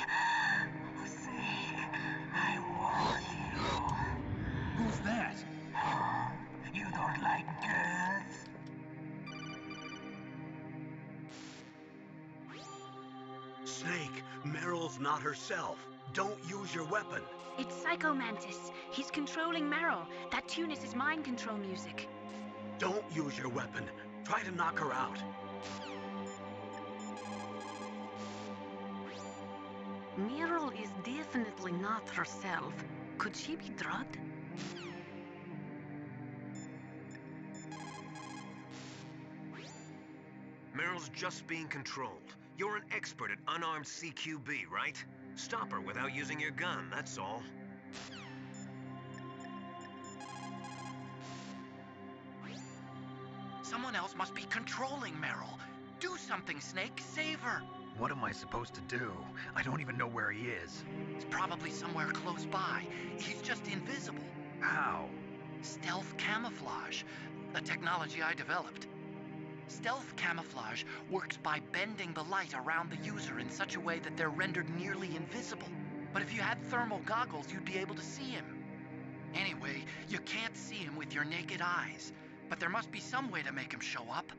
Oh, Snake, I want you. Who's that? You don't like girls? Snake, Meryl's not herself. Don't use your weapon. It's Psycho Mantis. He's controlling Meryl. That tune is his mind control music. Don't use your weapon. Try to knock her out. Meryl is definitely not herself. Could she be drugged? Meryl's just being controlled. You're an expert at unarmed CQB, right? Stop her without using your gun, that's all. Someone else must be controlling Meryl. Do something, Snake. Save her. What am I supposed to do? I don't even know where he is. He's probably somewhere close by. He's just invisible. How? Stealth camouflage. A technology I developed. Stealth camouflage works by bending the light around the user in such a way that they're rendered nearly invisible. But if you had thermal goggles, you'd be able to see him. Anyway, you can't see him with your naked eyes. But there must be some way to make him show up.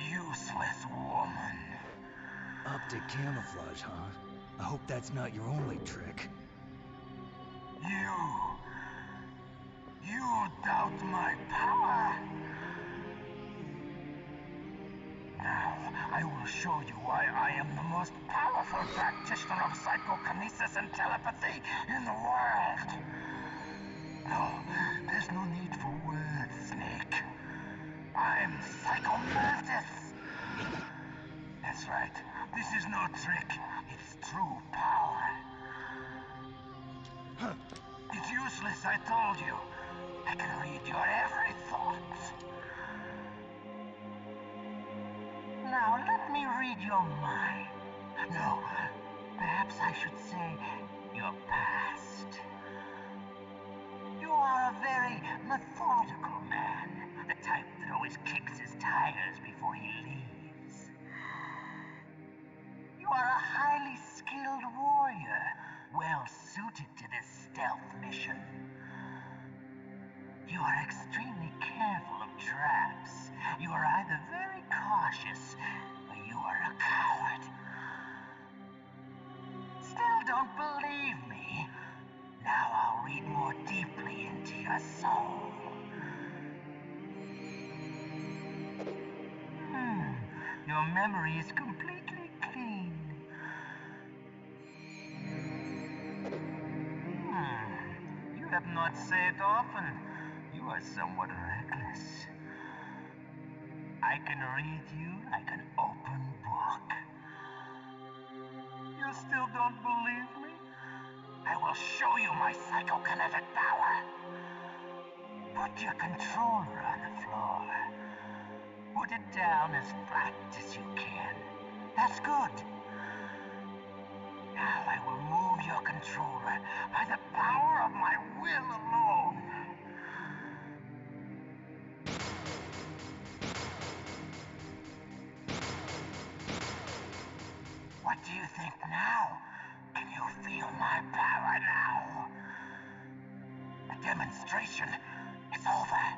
Useless woman. Optic camouflage, huh? I hope that's not your only trick. You doubt my power? Now, I will show you why I am the most powerful practitioner of psychokinesis and telepathy in the world. No, there's no need for words, Snake. I'm Psycho Mantis. That's right. This is no trick. It's true power. It's useless, I told you. I can read your every thought. Now, let me read your mind. No, perhaps I should say your past. You are a very methodical man. The type that always kicks his tires before he leaves. You are a highly skilled warrior, well suited to this stealth mission. You are extremely careful of traps. You are either very cautious, or you are a coward. Still don't believe me? Now I'll read more deeply into your soul. Your memory is completely clean. You have not said often. You are somewhat reckless. I can read you like an open book. You still don't believe me? I will show you my psychokinetic power. Put your controller on the floor. Put it down as flat as you can. That's good. Now I will move your controller by the power of my will alone. What do you think now? Can you feel my power now? The demonstration is over.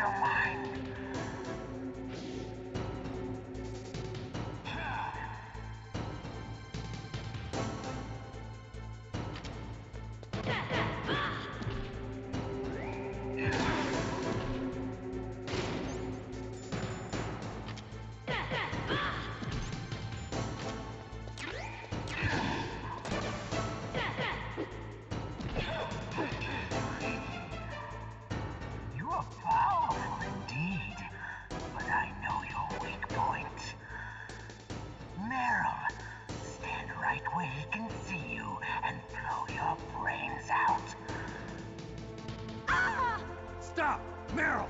your mind. You are powerful indeed, but I know your weak point. Meryl, stand right where he can see you and blow your brains out. Stop! Meryl!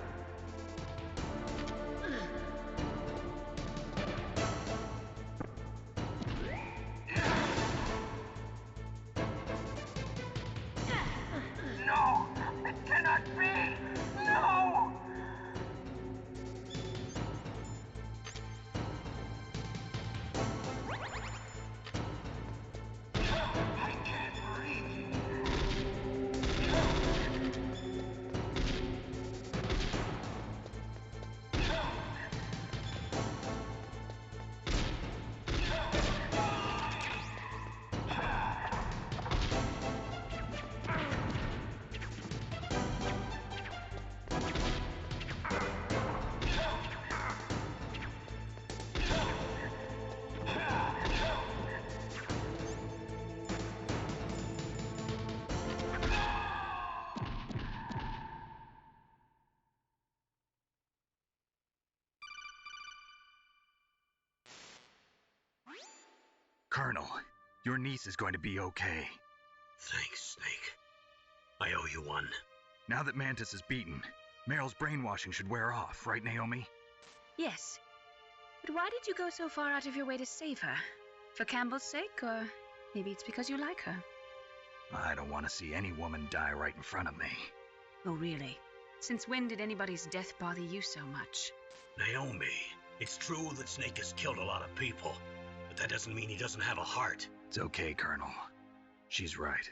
No! It cannot be! No! I can't breathe. Colonel, your niece is going to be okay. Thanks, Snake. I owe you one. Now that Mantis is beaten, Meryl's brainwashing should wear off, right, Naomi? Yes. But why did you go so far out of your way to save her? For Campbell's sake, or maybe it's because you like her? I don't want to see any woman die right in front of me. Oh, really? Since when did anybody's death bother you so much? Naomi, it's true that Snake has killed a lot of people, but that doesn't mean he doesn't have a heart. It's okay, Colonel. She's right.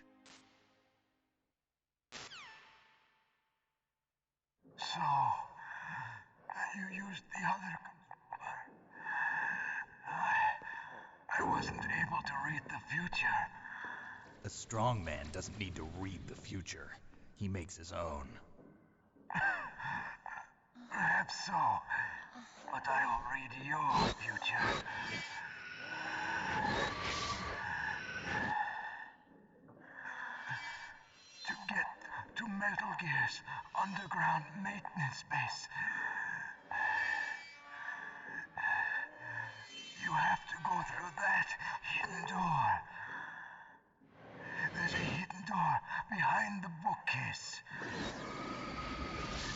So, you used the other... I wasn't able to read the future. A strong man doesn't need to read the future. He makes his own. Perhaps so, but I will read your future. To get to Metal Gear's underground maintenance base, you have to go through that hidden door. There's a hidden door behind the bookcase.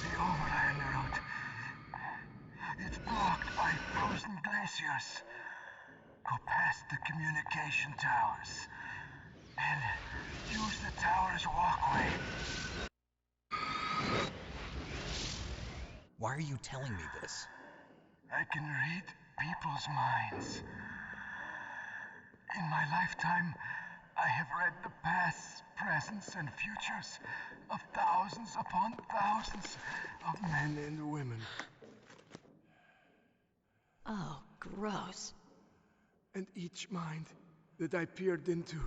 The overland route. It's blocked by frozen glaciers. Go past the communication towers and use the tower's walkway. Why are you telling me this? I can read people's minds. In my lifetime, I have read the pasts, presents, and futures of thousands upon thousands of men and women. Oh, gross. And each mind that I peered into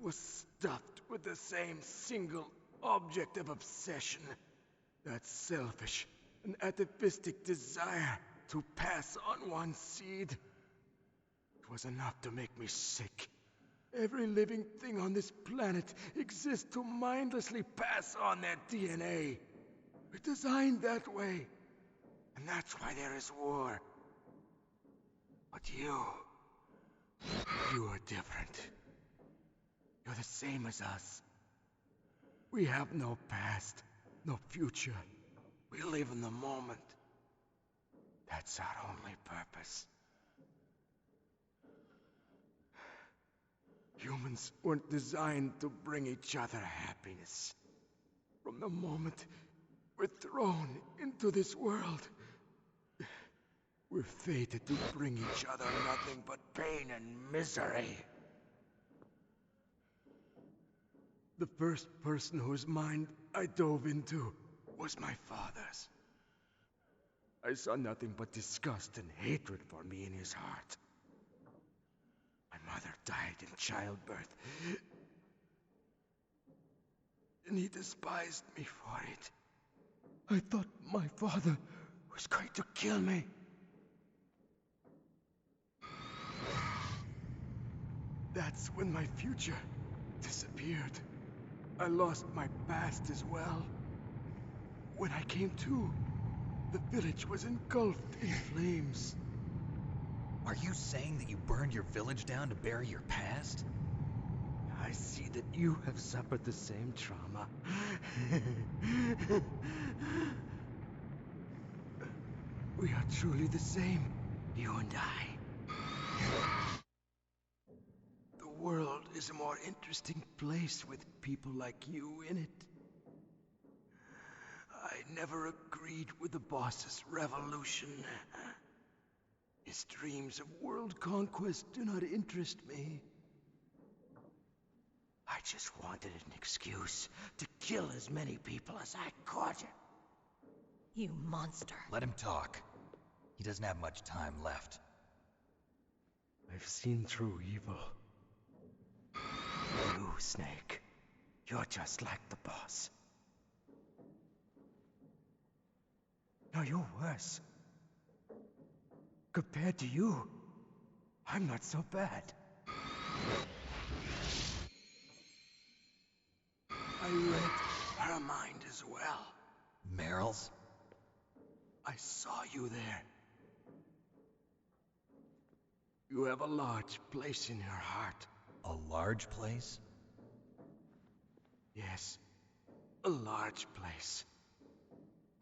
was stuffed with the same single object of obsession. That selfish and atavistic desire to pass on one's seed. It was enough to make me sick. Every living thing on this planet exists to mindlessly pass on their DNA. We're designed that way. And that's why there is war. But you are different. You're the same as us. We have no past, no future. We live in the moment. That's our only purpose. Humans weren't designed to bring each other happiness. From the moment we're thrown into this world, we're fated to bring each other nothing but pain and misery. The first person whose mind I dove into was my father's. I saw nothing but disgust and hatred for me in his heart. My mother died in childbirth, and he despised me for it. I thought my father was going to kill me. That's when my future disappeared. I lost my past as well. When I came to, the village was engulfed in flames. Are you saying that you burned your village down to bury your past? I see that you have suffered the same trauma. We are truly the same, you and I. The world is a more interesting place with people like you in it. I never agreed with the boss's revolution. His dreams of world conquest do not interest me. I just wanted an excuse to kill as many people as I could. You monster. Let him talk. He doesn't have much time left. I've seen through evil. You, Snake, you're just like the boss. No, you're worse. Compared to you, I'm not so bad. I read her mind as well. Meryl's? I saw you there. You have a large place in her heart. A large place? Yes, a large place.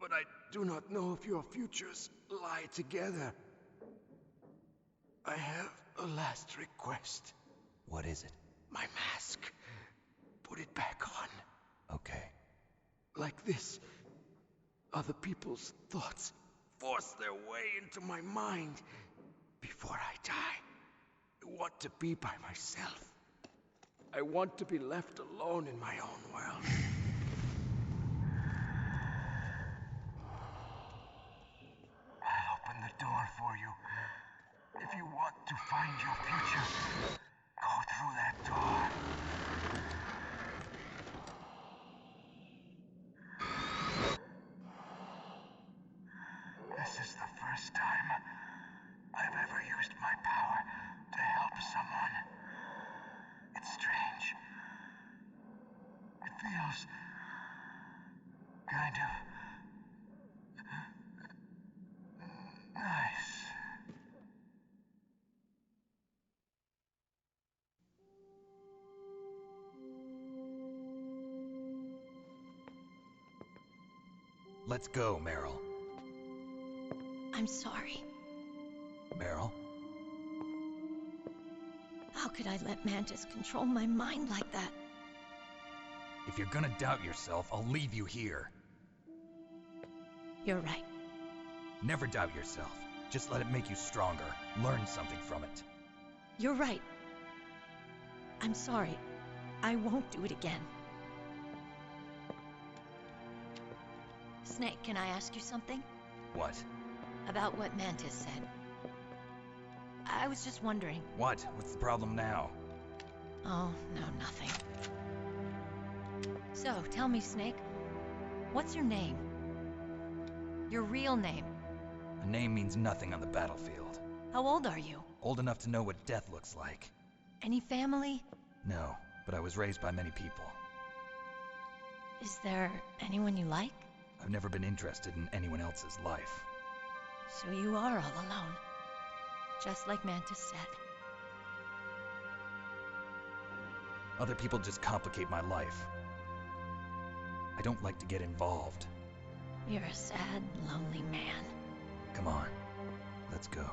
But I do not know if your futures lie together. I have a last request. What is it? My mask. Put it back on. Okay. Like this, other people's thoughts force their way into my mind. Before I die, I want to be by myself. I want to be left alone in my own world. I'll open the door for you. If you want to find your future, go through that door. This is the first time I've ever used my power to help someone. It's strange. It feels kind of nice. Let's go, Meryl. I'm sorry. Meryl? How could I let Mantis control my mind like that? If you're gonna doubt yourself, I'll leave you here. You're right. Never doubt yourself. Just let it make you stronger. Learn something from it. You're right. I'm sorry. I won't do it again. Snake, can I ask you something? What? About what Mantis said. I was just wondering. What? What's the problem now? Oh, no, nothing. So, tell me, Snake. What's your name? Your real name? A name means nothing on the battlefield. How old are you? Old enough to know what death looks like. Any family? No, but I was raised by many people. Is there anyone you like? I've never been interested in anyone else's life. So you are all alone. Just like Mantis said. Other people just complicate my life. I don't like to get involved. You're a sad, lonely man. Come on, let's go.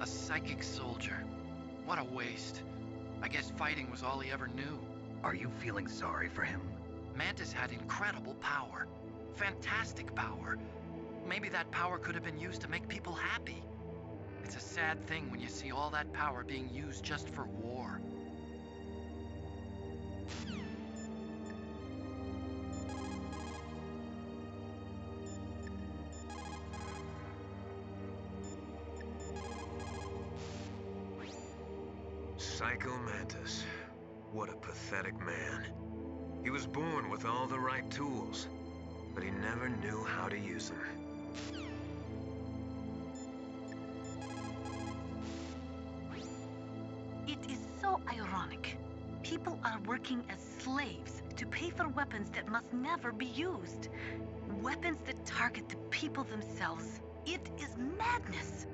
A psychic soldier. What a waste. I guess fighting was all he ever knew. Are you feeling sorry for him? Mantis had incredible power. Fantastic power. Maybe that power could have been used to make people happy. It's a sad thing when you see all that power being used just for war. Psycho Mantis. What a pathetic man. He was born with all the right tools, but he never knew how to use them. It is so ironic. People are working as slaves to pay for weapons that must never be used. Weapons that target the people themselves. It is madness.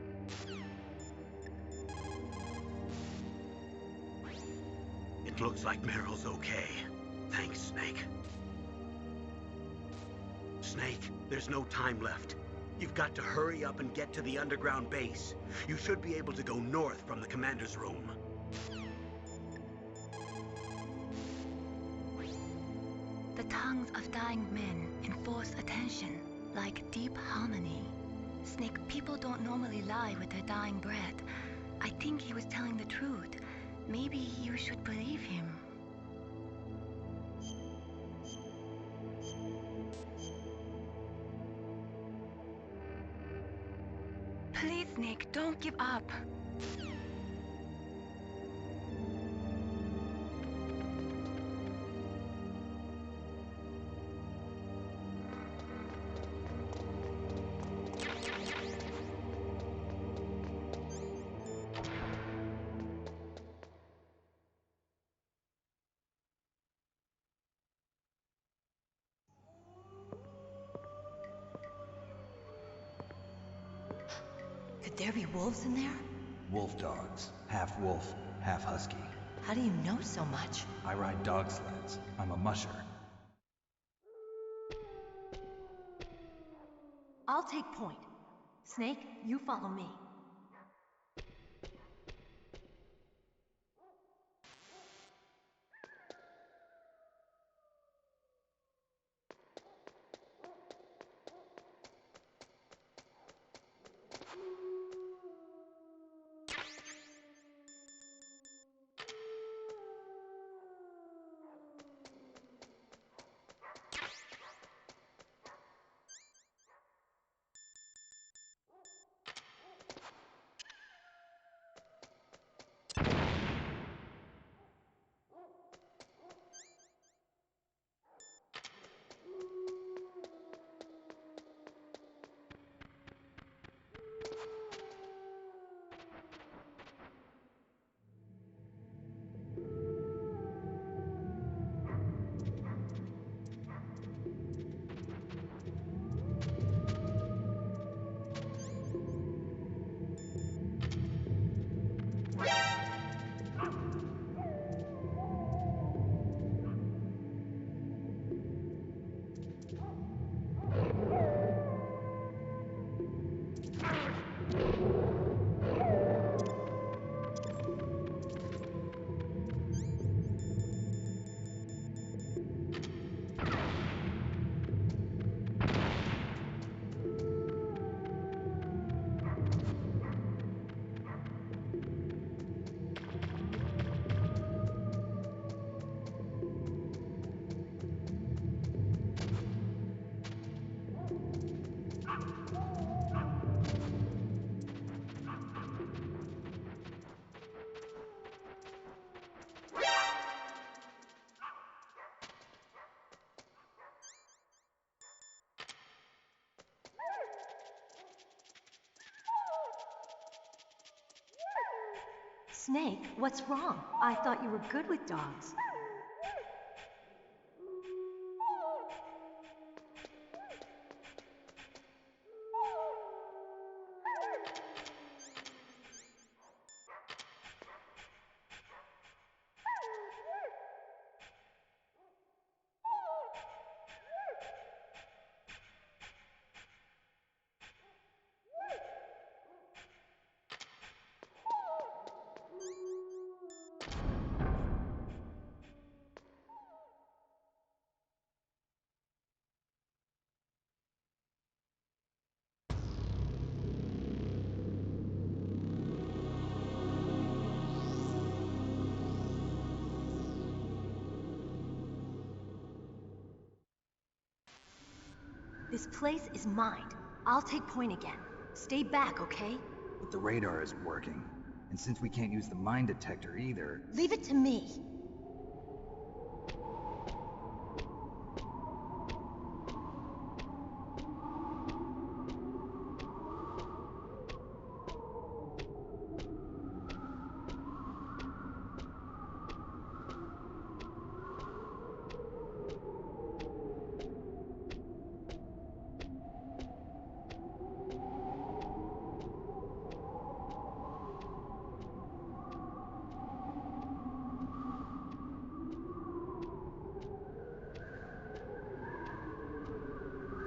It looks like Meryl's okay. Thanks, Snake. Snake, there's no time left. You've got to hurry up and get to the underground base. You should be able to go north from the commander's room. The tongues of dying men enforce attention, like deep harmony. Snake, people don't normally lie with their dying breath. I think he was telling the truth. Maybe you should believe him. Please, Snake, don't give up. Could there be wolves in there? Wolf dogs. Half wolf, half husky. How do you know so much? I ride dog sleds. I'm a musher. I'll take point. Snake, you follow me. Snake, what's wrong? I thought you were good with dogs. This place is mine. I'll take point again. Stay back, okay? But the radar isn't working. And since we can't use the mine detector either... Leave it to me.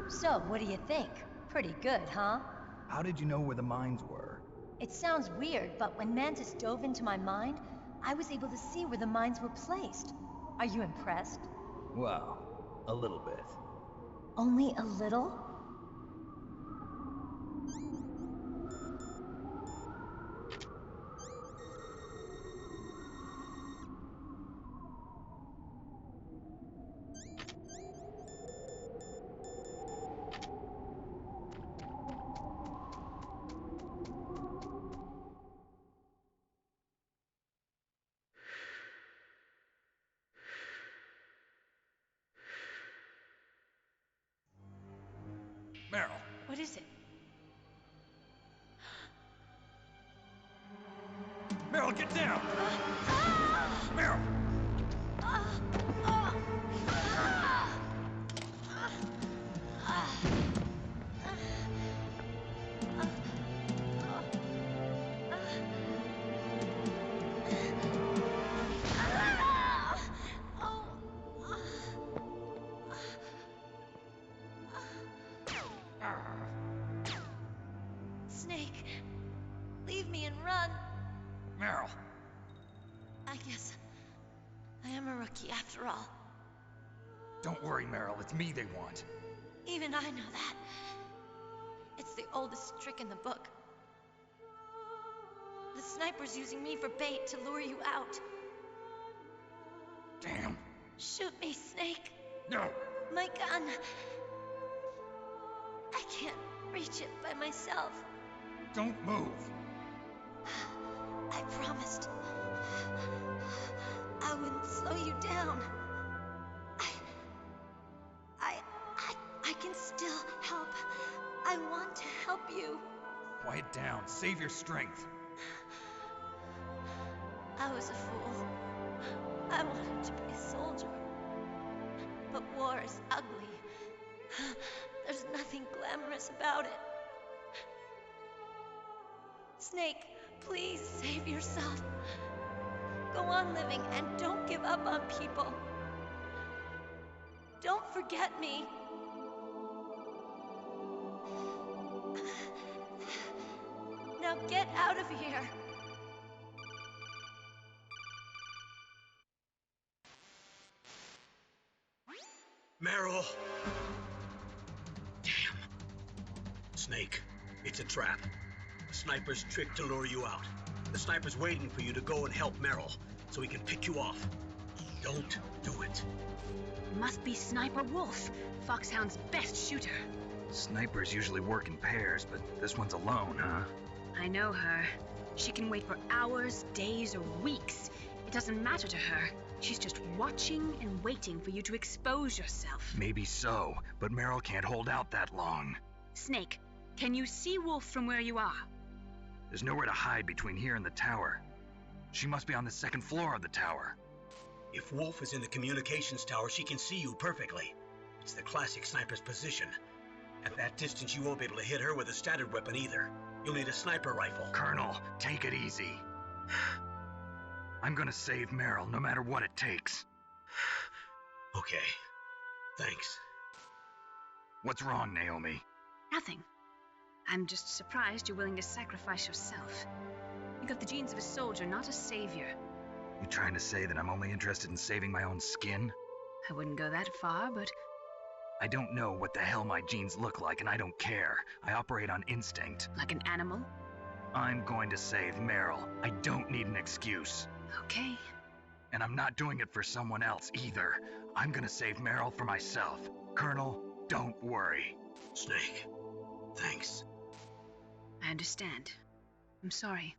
So, what do you think? Pretty good, huh? How did you know where the mines were? It sounds weird, but when Mantis dove into my mind, I was able to see where the mines were placed. Are you impressed? Well, a little bit. Only a little? Meryl! What is it? Meryl, get down! Meryl! Snake, leave me and run. Meryl! I guess I am a rookie after all. Don't worry, Meryl. It's me they want. Even I know that. It's the oldest trick in the book. The sniper's using me for bait to lure you out. Damn. Shoot me, Snake. No. My gun. I can't reach it by myself. Don't move. I promised. I wouldn't slow you down. I can still help. I want to help you. Quiet down. Save your strength. I was a fool. I wanted to be a soldier. But war is ugly. There's nothing glamorous about it. Snake, please save yourself. Go on living and don't give up on people. Don't forget me. Now get out of here. Meryl! Damn. Snake, it's a trap. The sniper's trick to lure you out. The sniper's waiting for you to go and help Meryl, so he can pick you off. Don't do it. Must be Sniper Wolf, Foxhound's best shooter. Snipers usually work in pairs, but this one's alone, huh? I know her. She can wait for hours, days, or weeks. It doesn't matter to her. She's just watching and waiting for you to expose yourself. Maybe so, but Meryl can't hold out that long. Snake, can you see Wolf from where you are? There's nowhere to hide between here and the tower. She must be on the second floor of the tower. If Wolf is in the communications tower, she can see you perfectly. It's the classic sniper's position. At that distance, you won't be able to hit her with a standard weapon either. You'll need a sniper rifle. Colonel, take it easy. I'm gonna save Meryl, no matter what it takes. Okay. Thanks. What's wrong, Naomi? Nothing. I'm just surprised you're willing to sacrifice yourself. You got the genes of a soldier, not a savior. You trying to say that I'm only interested in saving my own skin? I wouldn't go that far, but... I don't know what the hell my genes look like, and I don't care. I operate on instinct. Like an animal? I'm going to save Meryl. I don't need an excuse. Okay. And I'm not doing it for someone else either. I'm gonna save Meryl for myself. Colonel, don't worry. Snake, thanks. I understand. I'm sorry.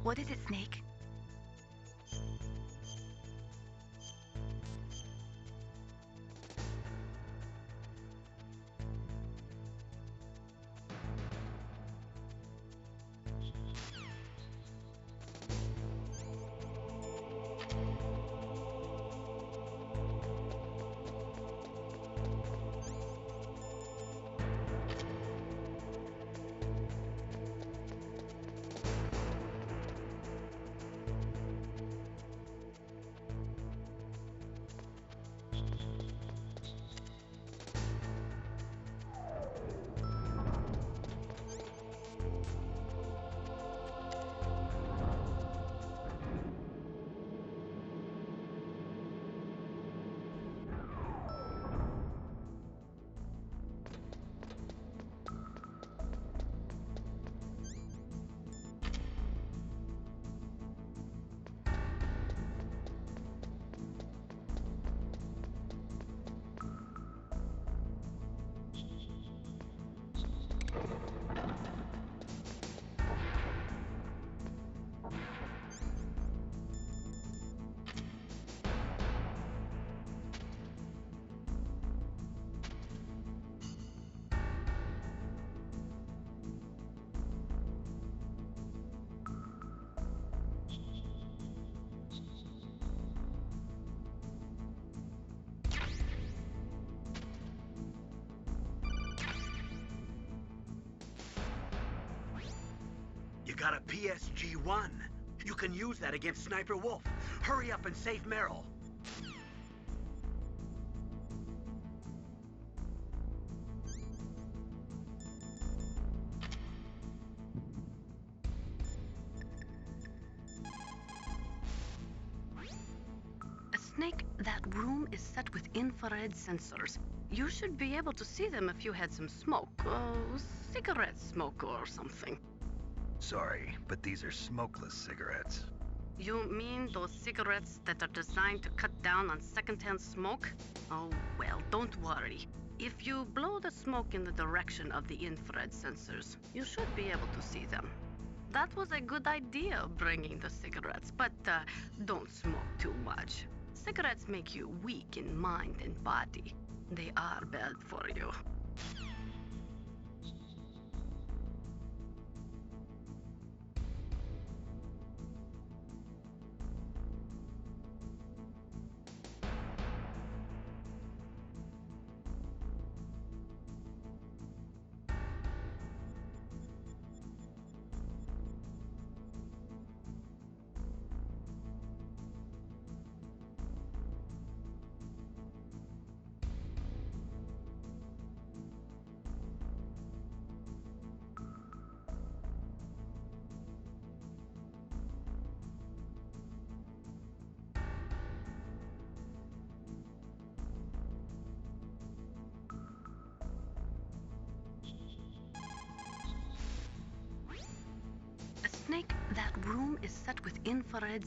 What is it, Snake? got a PSG-1. You can use that against Sniper Wolf. Hurry up and save Meryl. Snake, that room is set with infrared sensors. You should be able to see them if you had some smoke. Cigarette smoke or something. Sorry, but these are smokeless cigarettes. You mean those cigarettes that are designed to cut down on secondhand smoke? Oh, well, don't worry. If you blow the smoke in the direction of the infrared sensors, you should be able to see them. That was a good idea, bringing the cigarettes, but don't smoke too much. Cigarettes make you weak in mind and body. They are bad for you. Snake, that room is set with infrared.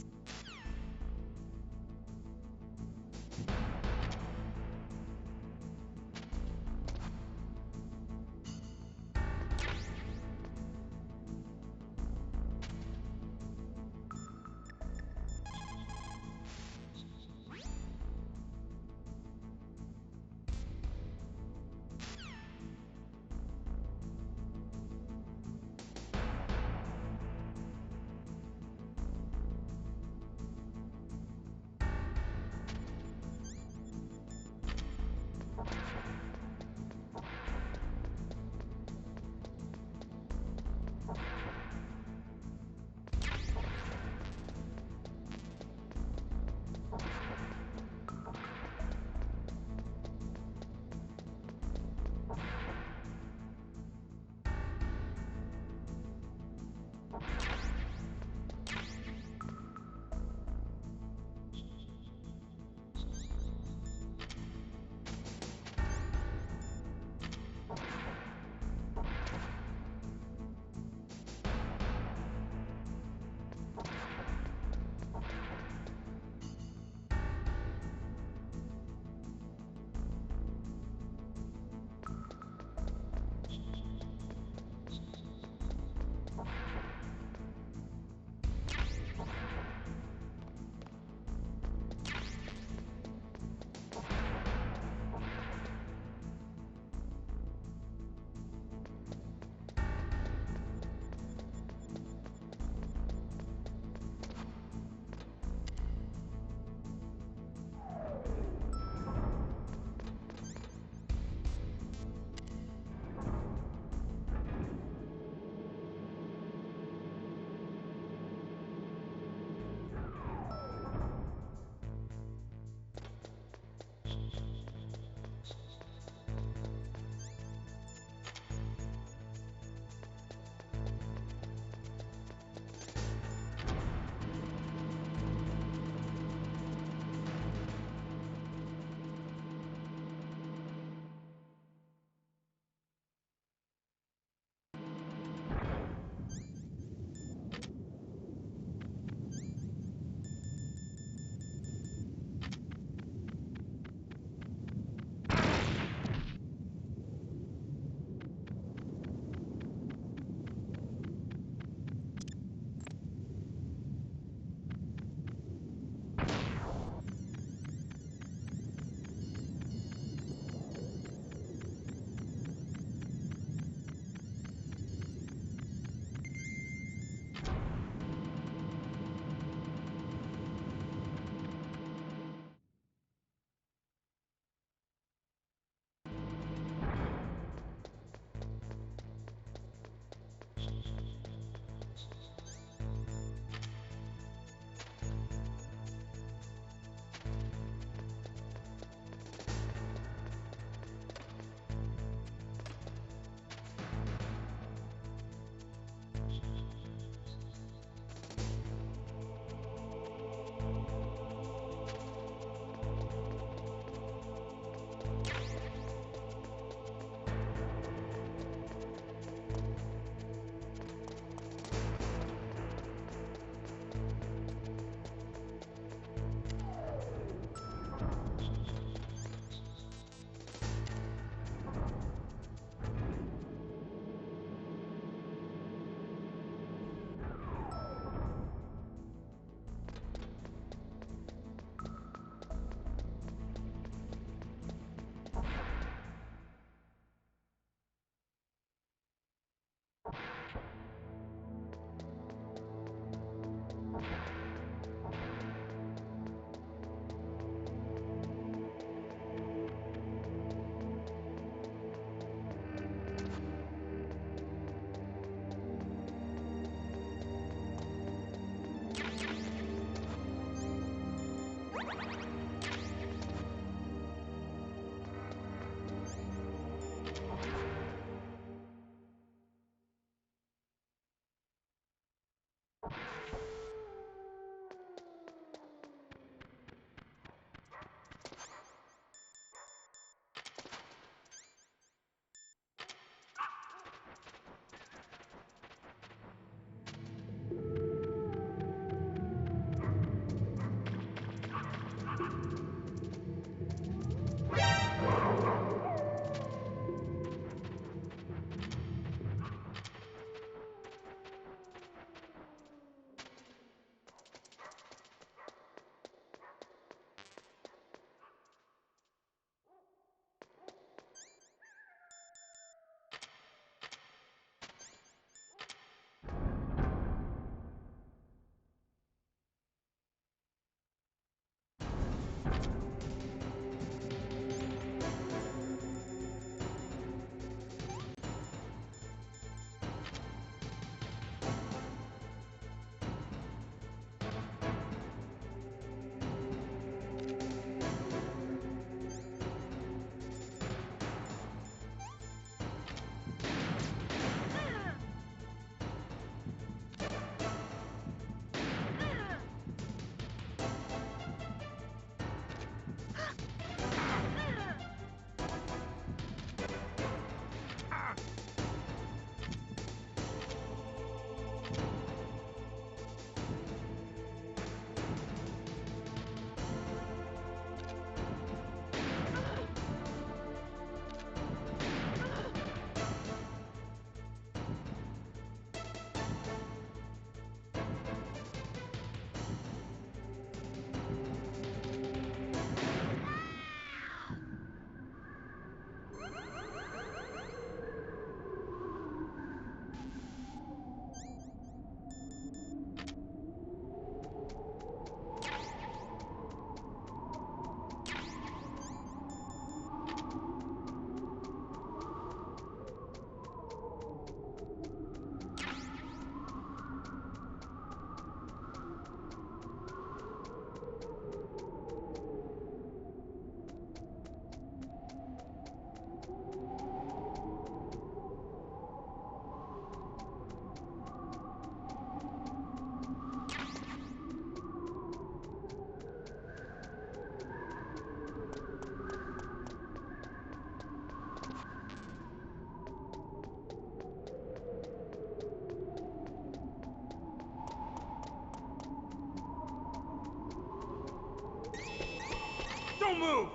Don't move!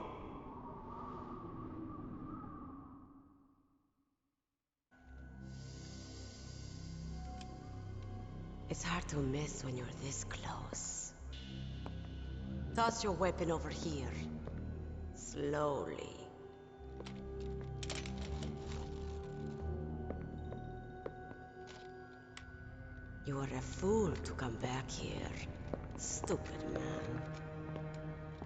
It's hard to miss when you're this close. Toss your weapon over here. Slowly. You are a fool to come back here. Stupid man.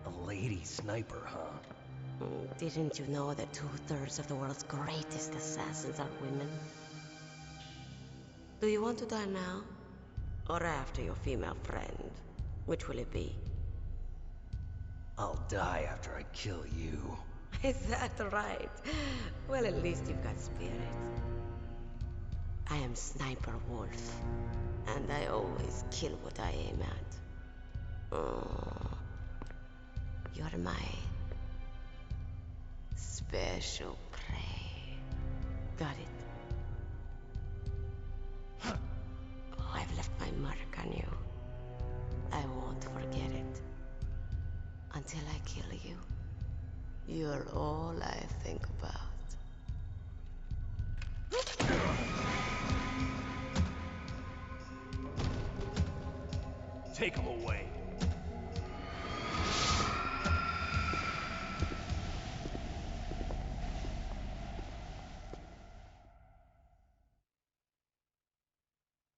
A lady sniper, huh? Didn't you know that 2/3 of the world's greatest assassins are women? Do you want to die now? Or after your female friend? Which will it be? I'll die after I kill you. Is that right? Well, at least you've got spirit. I am Sniper Wolf, and I always kill what I aim at. Oh, you're my special prey. Got it? I've left my mark on you. I won't forget it. Until I kill you. You're all I think about. Take him away.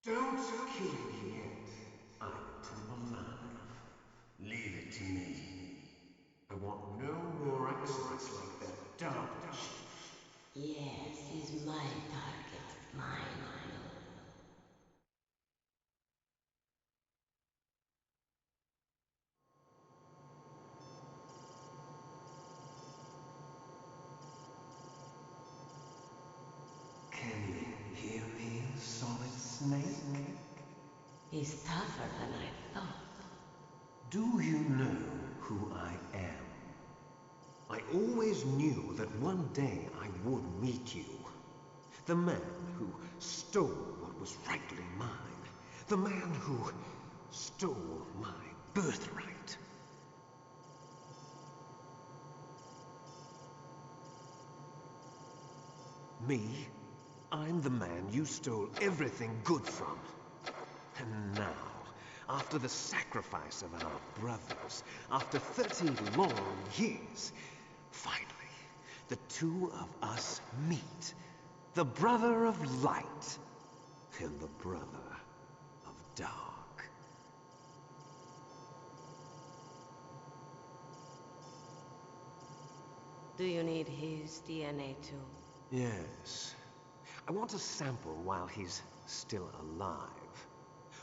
Don't kill me yet. I'm too alive. Leave it to me. I want no more extras like that dark chief. Yes, he's my target. Mine alone. Can you hear me, Solid Snake? He's tougher than I thought. Do you know who I am? I always knew that one day I would meet you. The man who stole what was rightly mine. The man who stole my birthright. Me? I'm the man you stole everything good from. And now, after the sacrifice of our brothers, after 30 long years, finally, the two of us meet. The brother of light and the brother of dark. Do you need his DNA too? Yes. I want a sample while he's still alive.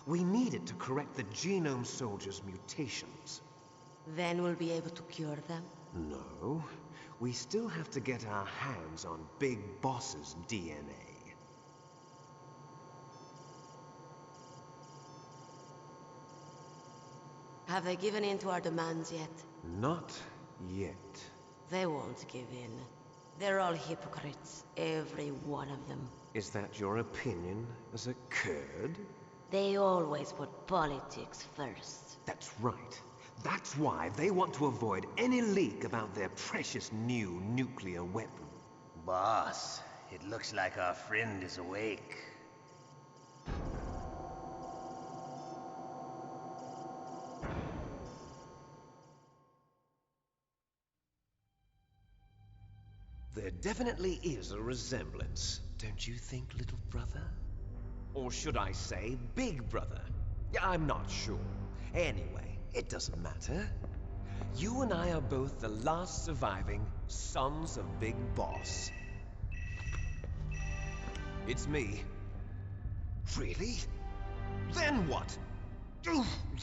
We need it to correct the Genome Soldier's mutations. Then we'll be able to cure them? No. We still have to get our hands on Big Boss's DNA. Have they given in to our demands yet? Not yet. They won't give in. They're all hypocrites, every one of them. Is that your opinion as a Kurd? They always put politics first. That's right. That's why they want to avoid any leak about their precious new nuclear weapon. Boss, it looks like our friend is awake. There definitely is a resemblance, don't you think, little brother? Or should I say, big brother? I'm not sure. Anyway, it doesn't matter. You and I are both the last surviving sons of Big Boss. It's me. Really? Then what?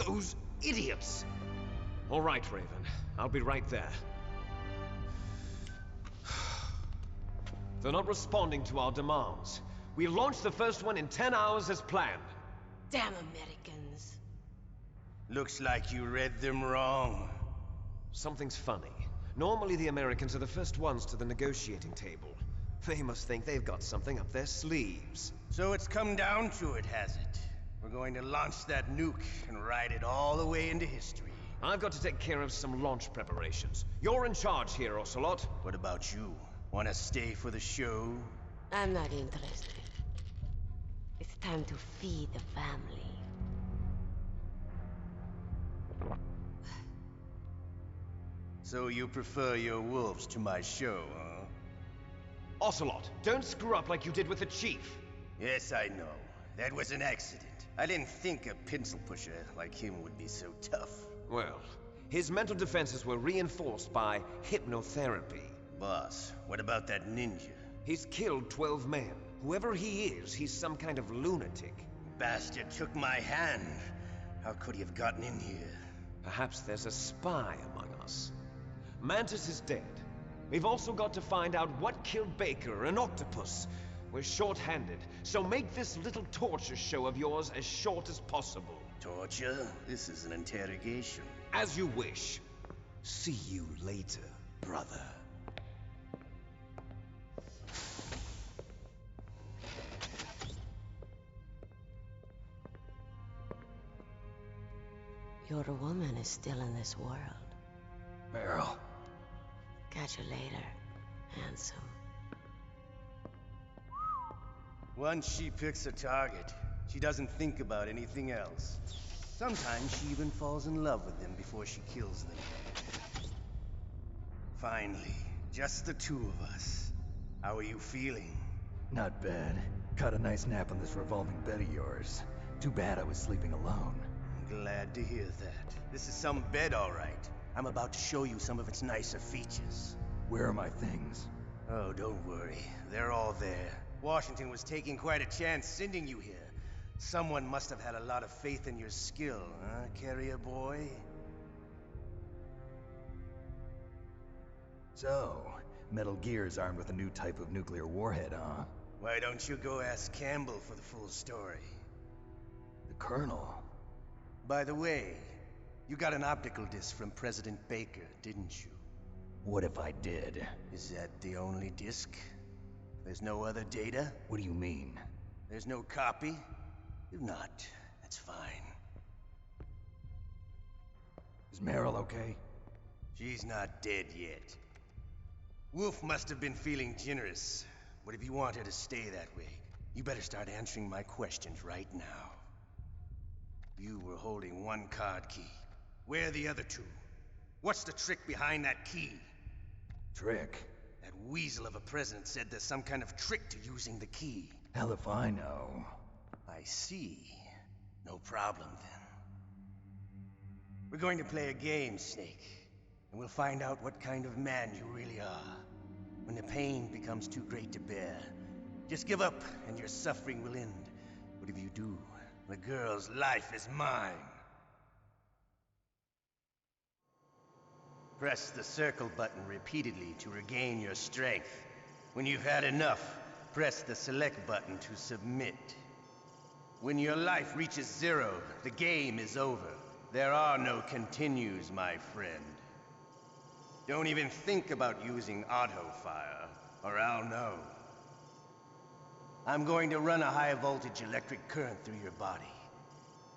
Those idiots! All right, Raven. I'll be right there. They're not responding to our demands. We launched the first one in 10 hours as planned. Damn Americans. Looks like you read them wrong. Something's funny. Normally the Americans are the first ones to the negotiating table. They must think they've got something up their sleeves. So it's come down to it, has it? We're going to launch that nuke and ride it all the way into history. I've got to take care of some launch preparations. You're in charge here, Ocelot. What about you? Want to stay for the show? I'm not interested. It's time to feed the family. So you prefer your wolves to my show, huh? Ocelot, don't screw up like you did with the Chief. Yes, I know. That was an accident. I didn't think a pencil pusher like him would be so tough. Well, his mental defenses were reinforced by hypnotherapy. Boss, what about that ninja? He's killed 12 men. Whoever he is, he's some kind of lunatic. Bastard took my hand. How could he have gotten in here? Perhaps there's a spy among us. Mantis is dead. We've also got to find out what killed Baker and Octopus. We're short-handed, so make this little torture show of yours as short as possible. Torture? This is an interrogation. As you wish. See you later, brother. Your woman is still in this world. Beryl. Catch you later, handsome. Once she picks a target, she doesn't think about anything else. Sometimes she even falls in love with them before she kills them. Finally, just the two of us. How are you feeling? Not bad. Caught a nice nap on this revolving bed of yours. Too bad I was sleeping alone. I'm glad to hear that. This is some bed, all right. I'm about to show you some of its nicer features. Where are my things? Oh, don't worry. They're all there. Washington was taking quite a chance sending you here. Someone must have had a lot of faith in your skill, huh, carrier boy? So, Metal Gear's armed with a new type of nuclear warhead, huh? Why don't you go ask Campbell for the full story? The Colonel? By the way, you got an optical disc from President Baker, didn't you? What if I did? Is that the only disc? There's no other data? What do you mean? There's no copy? If not, that's fine. Is Meryl okay? She's not dead yet. Wolf must have been feeling generous. But if you want her to stay that way, you better start answering my questions right now. You were holding one card key. Where are the other two? What's the trick behind that key? Trick? That weasel of a president said there's some kind of trick to using the key. Hell if I know. I see. No problem, then. We're going to play a game, Snake. And we'll find out what kind of man you really are. When the pain becomes too great to bear, just give up and your suffering will end. But if you do, the girl's life is mine. Press the circle button repeatedly to regain your strength. When you've had enough, press the select button to submit. When your life reaches 0, the game is over. There are no continues, my friend. Don't even think about using auto-fire, or I'll know. I'm going to run a high-voltage electric current through your body.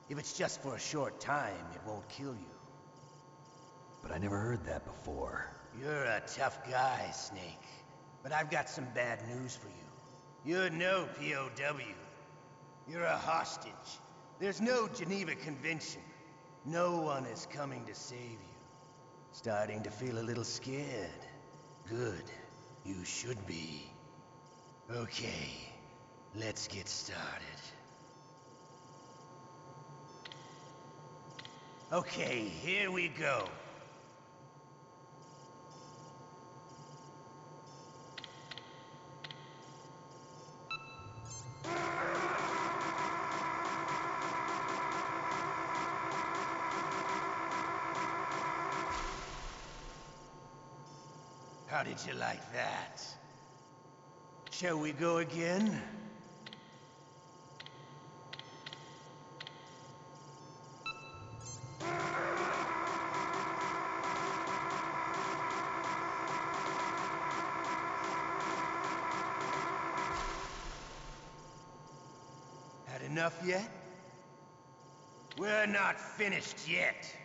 If it's just for a short time, it won't kill you. But I never heard that before. You're a tough guy, Snake. But I've got some bad news for you. You're no POW. You're a hostage. There's no Geneva Convention. No one is coming to save you. Starting to feel a little scared. Good. You should be. Okay, let's get started. Okay, here we go. How did you like that? Shall we go again? Had enough yet? We're not finished yet.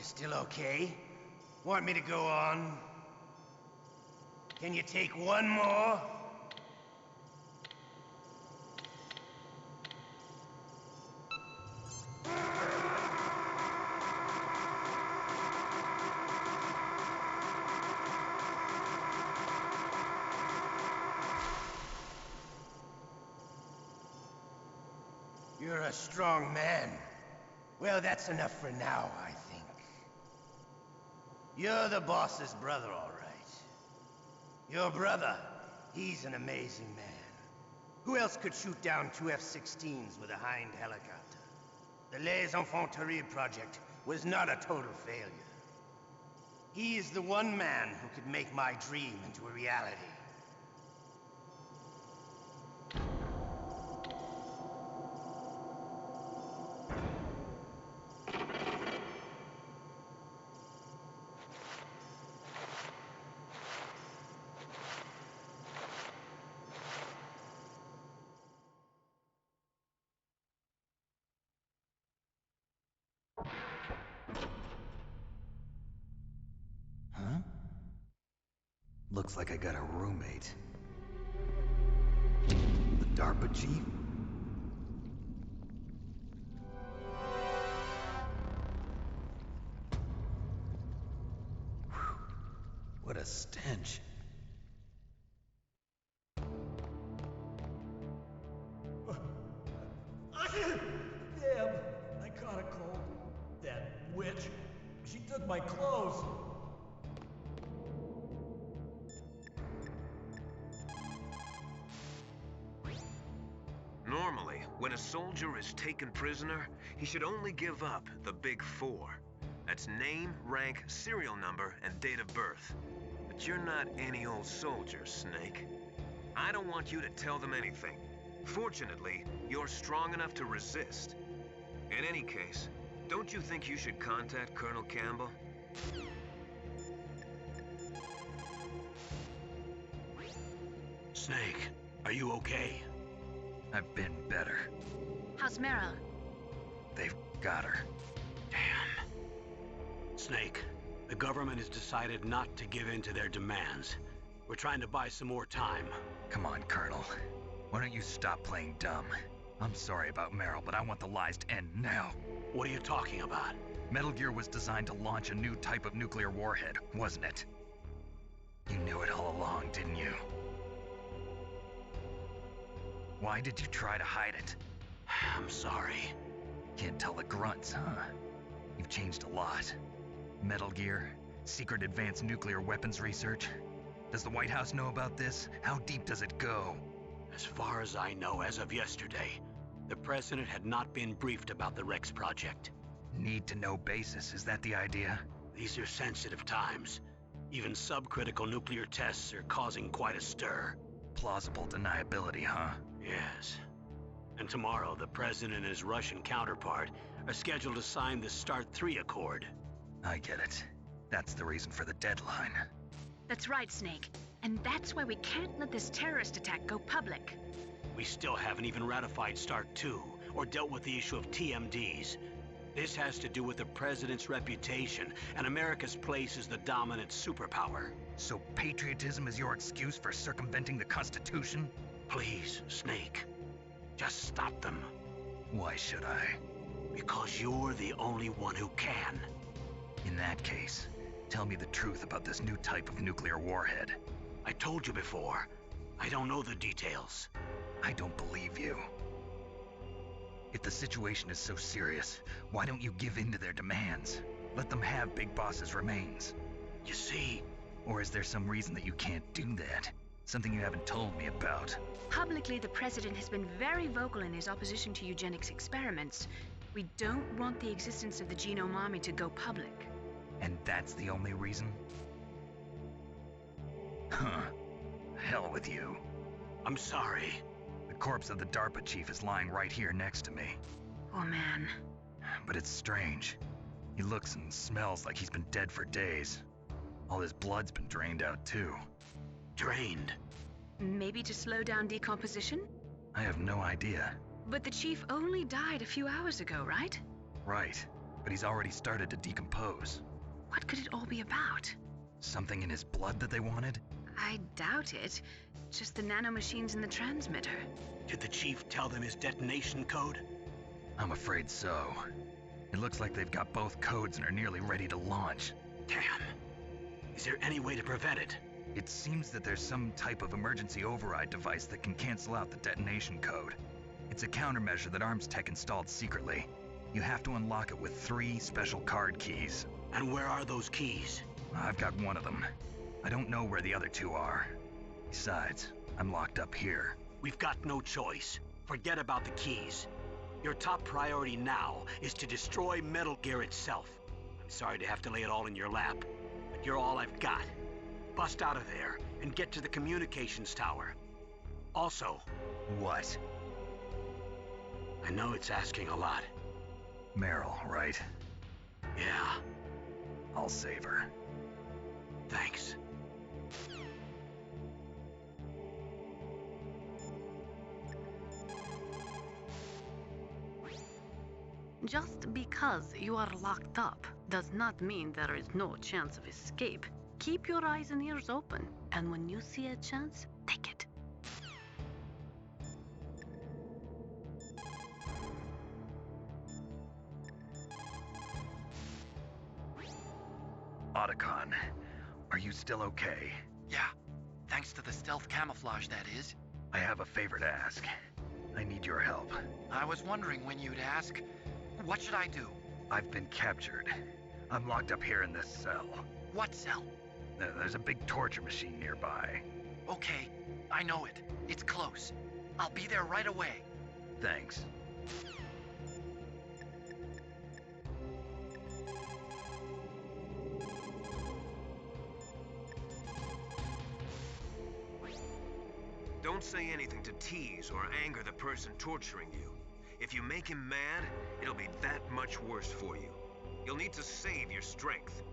Still okay? Want me to go on? Can you take one more? You're a strong man. Well, that's enough for now, I think. You're the boss's brother, all right. Your brother, he's an amazing man. Who else could shoot down 2 F-16s with a Hind helicopter? The Les Infanteries project was not a total failure. He is the one man who could make my dream into a reality. Looks like I got a roommate. DARPA chief? What a stench. Damn, I caught a cold. That witch, she took my clothes. Normally, when a soldier is taken prisoner, he should only give up the big four. That's name, rank, serial number, and date of birth. But you're not any old soldier, Snake. I don't want you to tell them anything. Fortunately, you're strong enough to resist. In any case, don't you think you should contact Colonel Campbell? Snake, are you okay? I've been better. How's Meryl? They've got her. Damn. Snake, the government has decided not to give in to their demands. We're trying to buy some more time. Come on, Colonel. Why don't you stop playing dumb? I'm sorry about Meryl, but I want the lies to end now. What are you talking about? Metal Gear was designed to launch a new type of nuclear warhead, wasn't it? You knew it all along, didn't you? Why did you try to hide it? I'm sorry. Can't tell the grunts, huh? You've changed a lot. Metal Gear, secret advanced nuclear weapons research. Does the White House know about this? How deep does it go? As far as I know, as of yesterday, the president had not been briefed about the Rex project. Need-to-know basis, is that the idea? These are sensitive times. Even subcritical nuclear tests are causing quite a stir. Plausible deniability, huh? Yes. And tomorrow, the president and his Russian counterpart are scheduled to sign the START 3 Accord. I get it. That's the reason for the deadline. That's right, Snake. And that's why we can't let this terrorist attack go public. We still haven't even ratified START 2 or dealt with the issue of TMDs. This has to do with the president's reputation and America's place as the dominant superpower. So patriotism is your excuse for circumventing the Constitution? Please, Snake. Just stop them. Why should I? Because you're the only one who can. In that case, tell me the truth about this new type of nuclear warhead. I told you before. I don't know the details. I don't believe you. If the situation is so serious, why don't you give in to their demands? Let them have Big Boss's remains. You see... Or is there some reason that you can't do that? Something you haven't told me about? Publicly, the president has been very vocal in his opposition to eugenics experiments. We don't want the existence of the Genome Army to go public. And that's the only reason? Huh. Hell with you. I'm sorry. The corpse of the DARPA chief is lying right here next to me. Oh, man. But it's strange. He looks and smells like he's been dead for days. All his blood's been drained out, too. Drained? Maybe to slow down decomposition? I have no idea. But the chief only died a few hours ago, right? Right. But he's already started to decompose. What could it all be about? Something in his blood that they wanted? I doubt it. Just the nanomachines in the transmitter. Did the chief tell them his detonation code? I'm afraid so. It looks like they've got both codes and are nearly ready to launch. Damn. Is there any way to prevent it? It seems that there's some type of emergency override device that can cancel out the detonation code. It's a countermeasure that Arms Tech installed secretly. You have to unlock it with 3 special card keys. And where are those keys? I've got one of them. I don't know where the other 2 are. Besides, I'm locked up here. We've got no choice. Forget about the keys. Your top priority now is to destroy Metal Gear itself. I'm sorry to have to lay it all in your lap, but you're all I've got. Bust out of there and get to the communications tower. Also... What? I know it's asking a lot. Meryl, right? Yeah. I'll save her. Thanks. Just because you are locked up does not mean there is no chance of escape. Keep your eyes and ears open, and when you see a chance, take it. Otacon, are you still okay? Yeah, thanks to the stealth camouflage, that is. I have a favor to ask. I need your help. I was wondering when you'd ask. What should I do? I've been captured. I'm locked up here in this cell. What cell? There's a big torture machine nearby. Okay, I know it. It's close. I'll be there right away. Thanks. Don't say anything to tease or anger the person torturing you. If you make him mad, it'll be that much worse for you. You'll need to save your strength.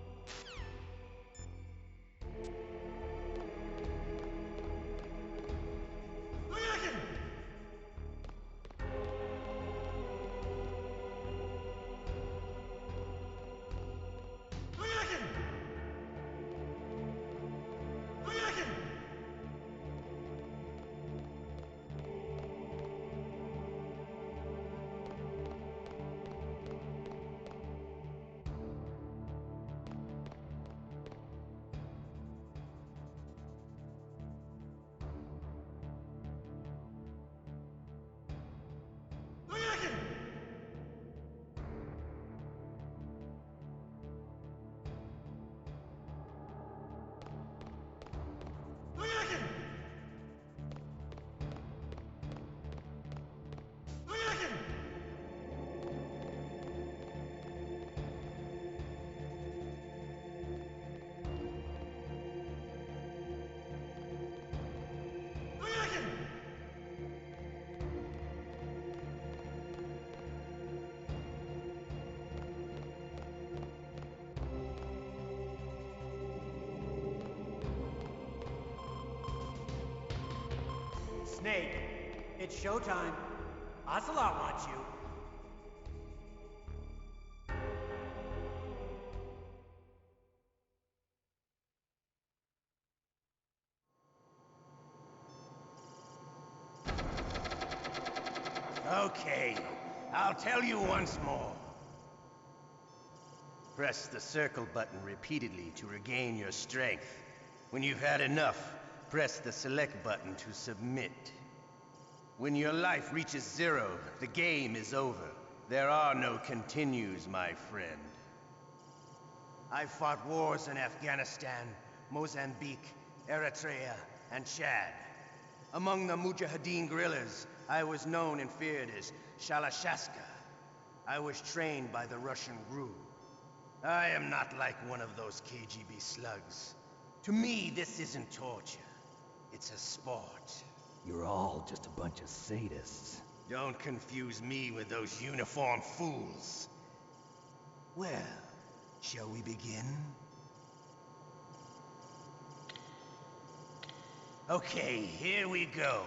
Snake, it's showtime. Ocelot wants you. Okay, I'll tell you once more. Press the circle button repeatedly to regain your strength. When you've had enough, press the select button to submit. When your life reaches 0, the game is over. There are no continues, my friend. I've fought wars in Afghanistan, Mozambique, Eritrea, and Chad. Among the Mujahideen guerrillas, I was known and feared as Shalashaska. I was trained by the Russian GRU. I am not like one of those KGB slugs. To me, this isn't torture. It's a sport. You're all just a bunch of sadists. Don't confuse me with those uniformed fools. Well, shall we begin? Okay, here we go.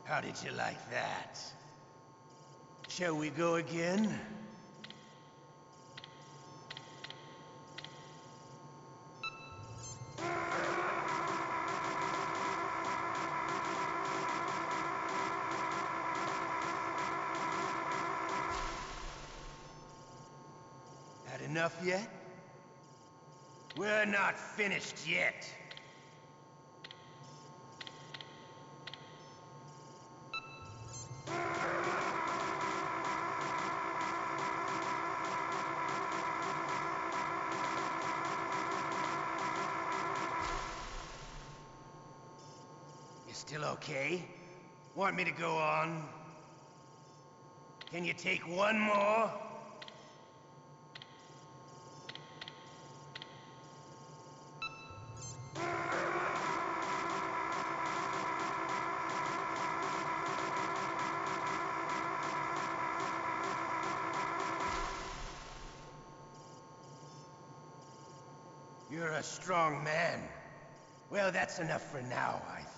How did you like that? Shall we go again? Had enough yet? We're not finished yet. Still okay? Want me to go on? Can you take one more? You're a strong man. Well, that's enough for now, I think.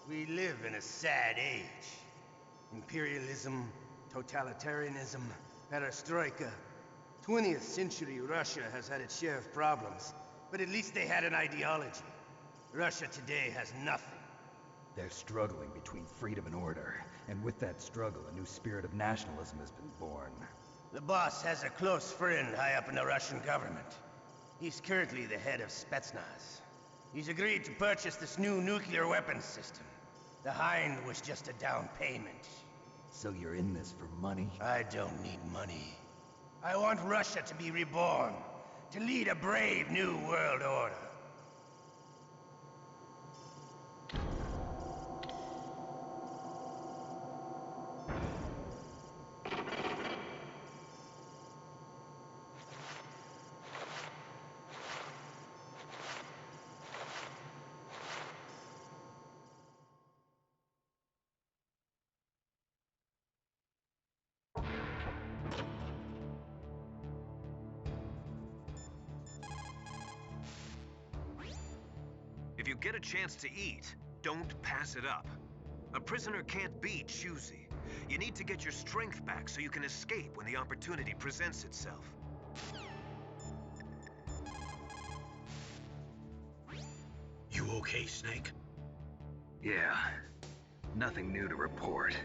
We live in a sad age. Imperialism, totalitarianism, Perestroika. 20th century Russia has had its share of problems, but at least they had an ideology. Russia today has nothing. They're struggling between freedom and order, and with that struggle, a new spirit of nationalism has been born. The boss has a close friend high up in the Russian government. He's currently the head of Spetsnaz. He's agreed to purchase this new nuclear weapons system. The Hind was just a down payment. So you're in this for money? I don't need money. I want Russia to be reborn, to lead a brave new world order. If you get a chance to eat, don't pass it up. A prisoner can't be choosy. You need to get your strength back so you can escape when the opportunity presents itself. You okay, Snake? Yeah. Nothing new to report.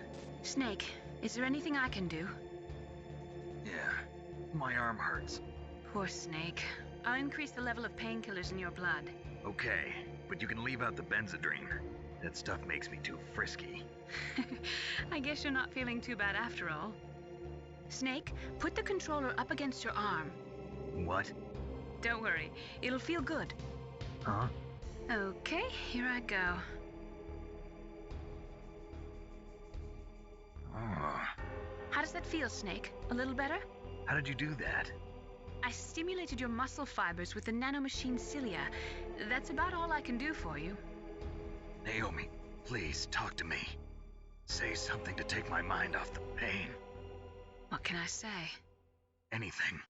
Snake, is there anything I can do? Yeah. My arm hurts. Poor Snake. I'll increase the level of painkillers in your blood. Okay, but you can leave out the Benzedrine. That stuff makes me too frisky. I guess you're not feeling too bad after all. Snake, put the controller up against your arm. What? Don't worry, it'll feel good. Huh? Okay, here I go. Oh. How does that feel, Snake? A little better? How did you do that? I stimulated your muscle fibers with the nanomachine cilia. That's about all I can do for you. Naomi, please talk to me. Say something to take my mind off the pain. What can I say? Anything.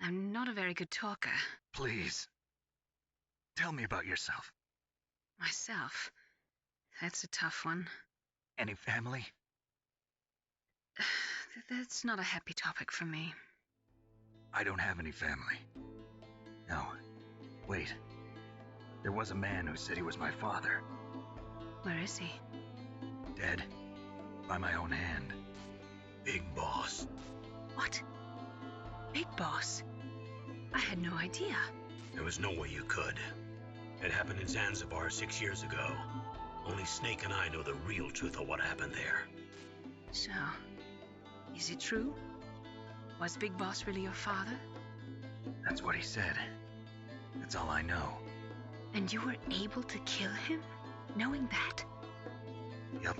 I'm not a very good talker. Please. Tell me about yourself. Myself? That's a tough one. Any family? That's not a happy topic for me. I don't have any family. No. Wait. There was a man who said he was my father. Where is he? Dead. By my own hand. Big Boss. What? Big Boss? I had no idea. There was no way you could. It happened in Zanzibar 6 years ago. Only Snake and I know the real truth of what happened there. So, is it true? Was Big Boss really your father? That's what he said. That's all I know. And you were able to kill him, knowing that? Yep.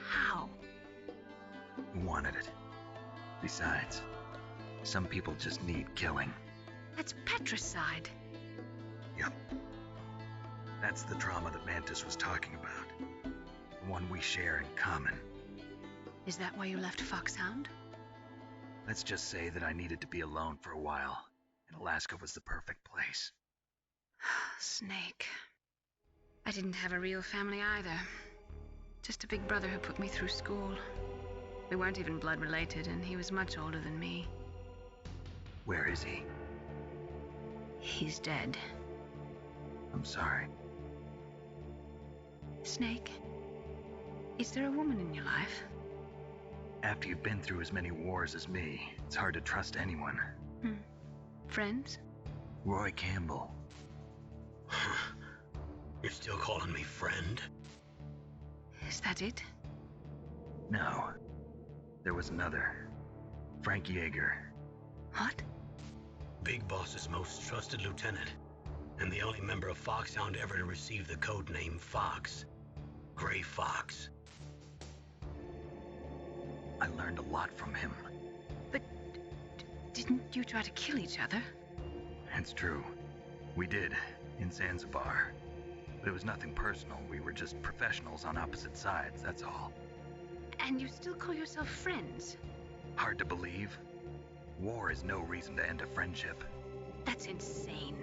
How? He wanted it. Besides, some people just need killing. That's patricide. Yep. That's the trauma that Mantis was talking about. The one we share in common. Is that why you left Foxhound? Let's just say that I needed to be alone for a while, and Alaska was the perfect place. Snake. I didn't have a real family either. Just a big brother who put me through school. We weren't even blood related, and he was much older than me. Where is he? He's dead. I'm sorry. Snake, is there a woman in your life? After you've been through as many wars as me, it's hard to trust anyone. Friends? Roy Campbell. You're still calling me friend? Is that it? No. There was another. Frank Yeager. What? Big Boss's most trusted lieutenant, and the only member of Foxhound ever to receive the code name Fox. Gray Fox. I learned a lot from him. But didn't you try to kill each other? It's true. We did, in Zanzibar. But it was nothing personal. We were just professionals on opposite sides, that's all. And you still call yourself friends? Hard to believe. War is no reason to end a friendship. That's insane.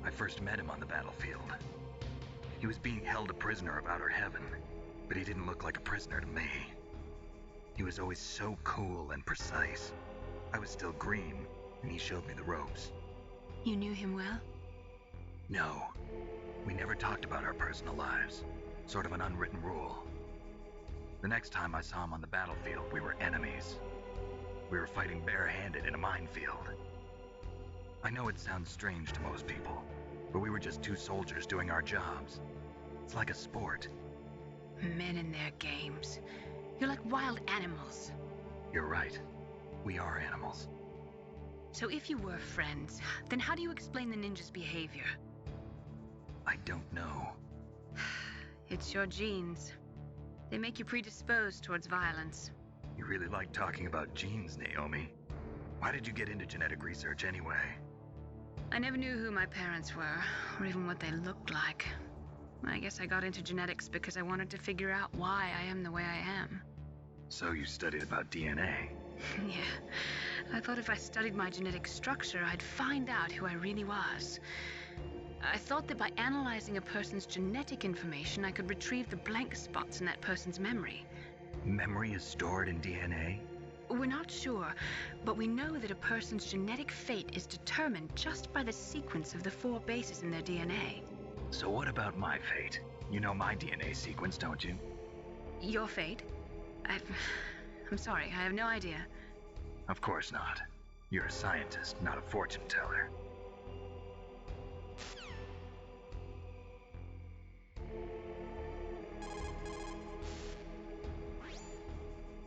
I first met him on the battlefield. He was being held a prisoner of outer heaven, but he didn't look like a prisoner to me. He was always so cool and precise. I was still green, and he showed me the ropes. You knew him well? No. We never talked about our personal lives. Sort of an unwritten rule. The next time I saw him on the battlefield, we were enemies. We were fighting barehanded in a minefield. I know it sounds strange to most people, but we were just two soldiers doing our jobs. It's like a sport. Men and their games. You're like wild animals. You're right. We are animals. So if you were friends, then how do you explain the ninjas' behavior? I don't know. It's your genes. They make you predisposed towards violence. You really like talking about genes, Naomi. Why did you get into genetic research anyway? I never knew who my parents were, or even what they looked like. I guess I got into genetics because I wanted to figure out why I am the way I am. So you studied about DNA? Yeah. I thought if I studied my genetic structure, I'd find out who I really was. I thought that by analyzing a person's genetic information, I could retrieve the blank spots in that person's memory. Memory is stored in DNA? We're not sure, but we know that a person's genetic fate is determined just by the sequence of the 4 bases in their DNA. So what about my fate? You know my DNA sequence, don't you? Your fate? I'm sorry, I have no idea. Of course not. You're a scientist, not a fortune teller.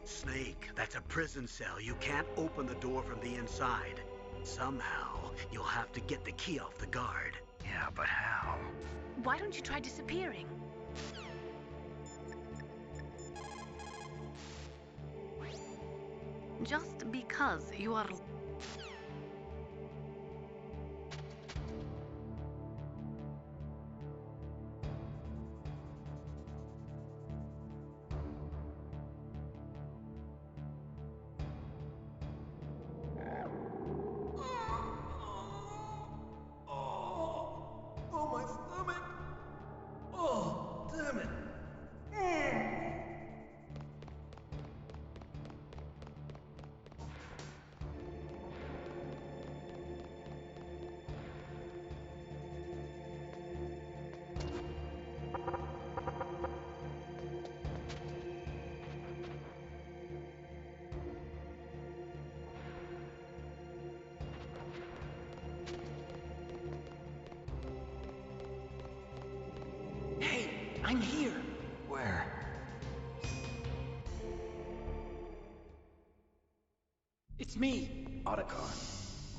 Snake, that's a prison cell. You can't open the door from the inside. Somehow, you'll have to get the key off the guard. Yeah, but how? Why don't you try disappearing? Just because you are... Oh, my stomach! Oh, damn it! Hey, I'm here. Where? It's me. Otacon.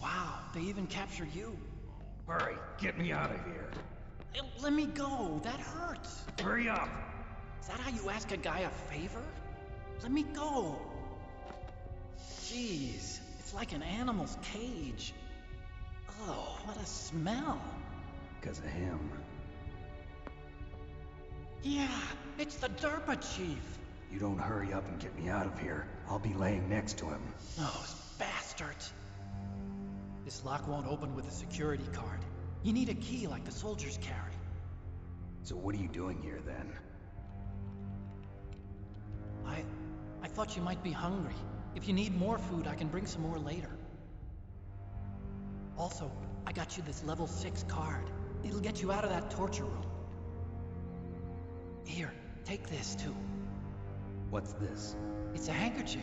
Wow, they even captured you. Hurry, get me out of here. Let me go. That hurts. Hurry up. Is that how you ask a guy a favor? Let me go. Jeez, it's like an animal's cage. Oh, what a smell. Because of him. Yeah, it's the Derpa Chief. You don't hurry up and get me out of here, I'll be laying next to him. Those bastards. This lock won't open with a security card. You need a key like the soldiers carry. So what are you doing here then? I thought you might be hungry. If you need more food, I can bring some more later. Also, I got you this level 6 card. It'll get you out of that torture room. Here, take this too. What's this? It's a handkerchief.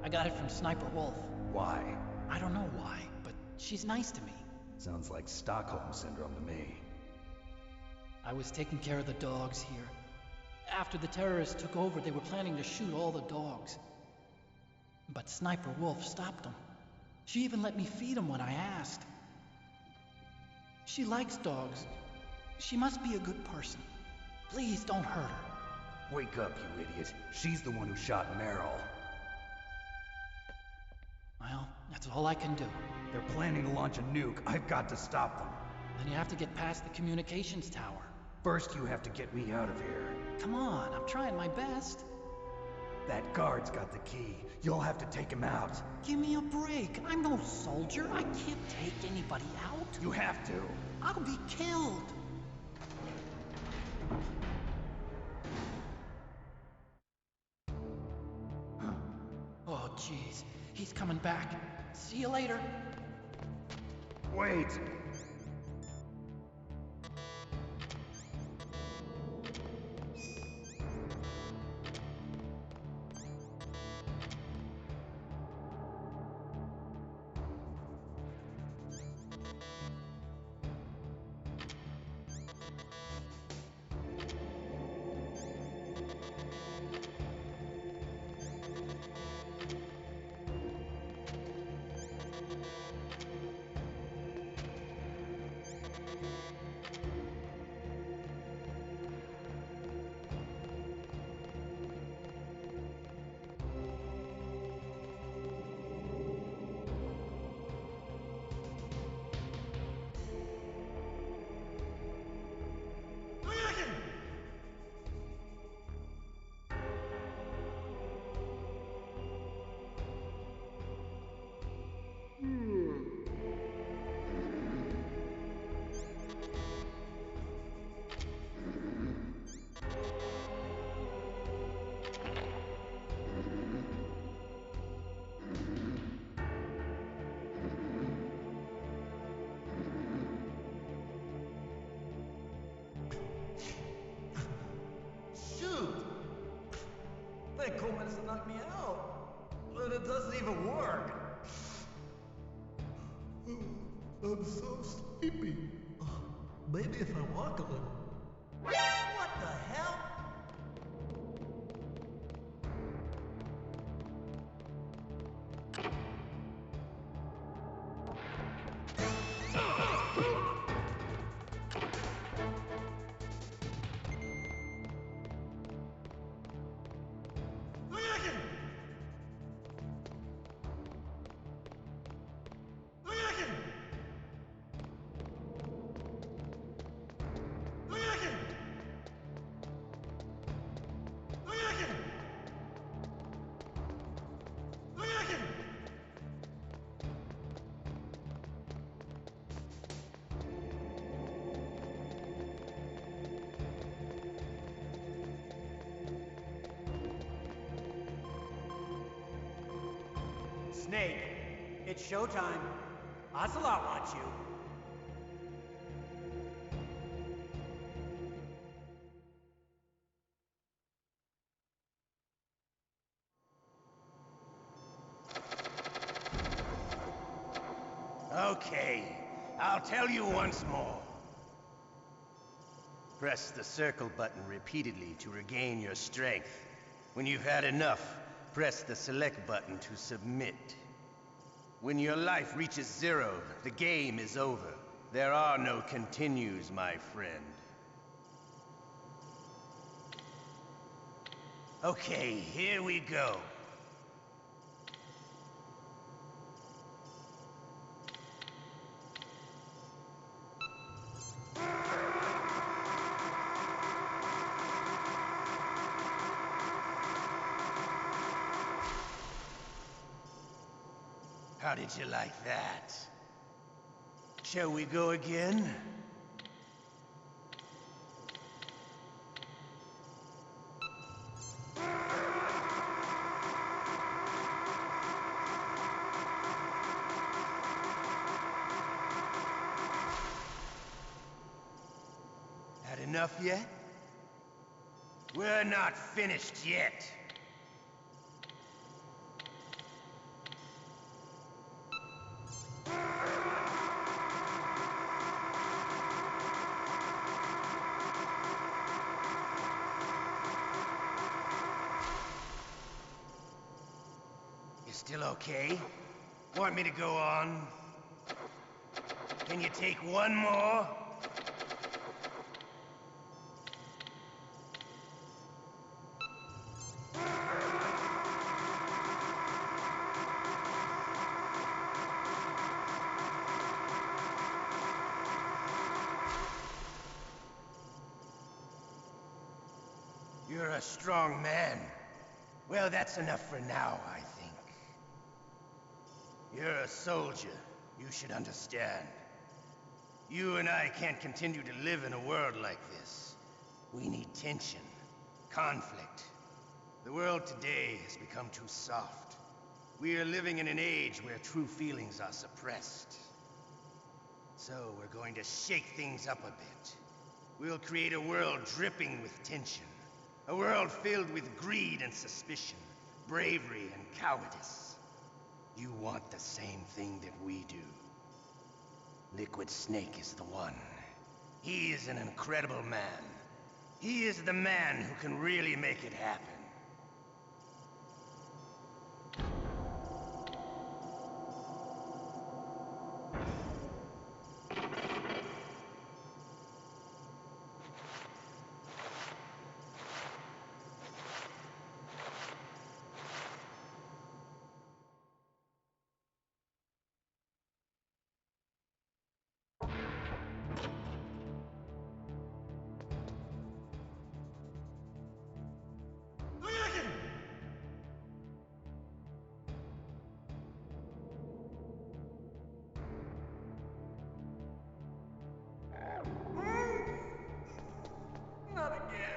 I got it from Sniper Wolf. Why? I don't know why, but she's nice to me. Sounds like Stockholm Syndrome to me. I was taking care of the dogs here. After the terrorists took over, they were planning to shoot all the dogs. But Sniper Wolf stopped them. She even let me feed them when I asked. She likes dogs. She must be a good person. Please don't hurt her. Wake up, you idiot. She's the one who shot Meryl. Well, that's all I can do. They're planning to launch a nuke. I've got to stop them. Then you have to get past the communications tower. First, you have to get me out of here. Come on, I'm trying my best. That guard's got the key. You'll have to take him out. Give me a break. I'm no soldier. I can't take anybody out. You have to. I'll be killed. jeez. He's coming back. See you later. Wait! Snekku managed to knock me out, but it doesn't even work. I'm so sleepy. Maybe if I walk a little. What the hell? Snake, it's showtime. Ocelot wants you. Okay, I'll tell you once more. Press the circle button repeatedly to regain your strength. When you've had enough, press the select button to submit. When your life reaches 0, the game is over. There are no continues, my friend. Okay, here we go. How did you like that? Shall we go again? Had enough yet? We're not finished yet. You still okay? Want me to go on? Can you take one more? You're a strong man. Well, that's enough for now, I think. You're a soldier. You should understand. You and I can't continue to live in a world like this. We need tension, conflict. The world today has become too soft. We are living in an age where true feelings are suppressed. So we're going to shake things up a bit. We'll create a world dripping with tension. A world filled with greed and suspicion, bravery and cowardice. You want the same thing that we do. Liquid Snake is the one. He is an incredible man. He is the man who can really make it happen. Not again.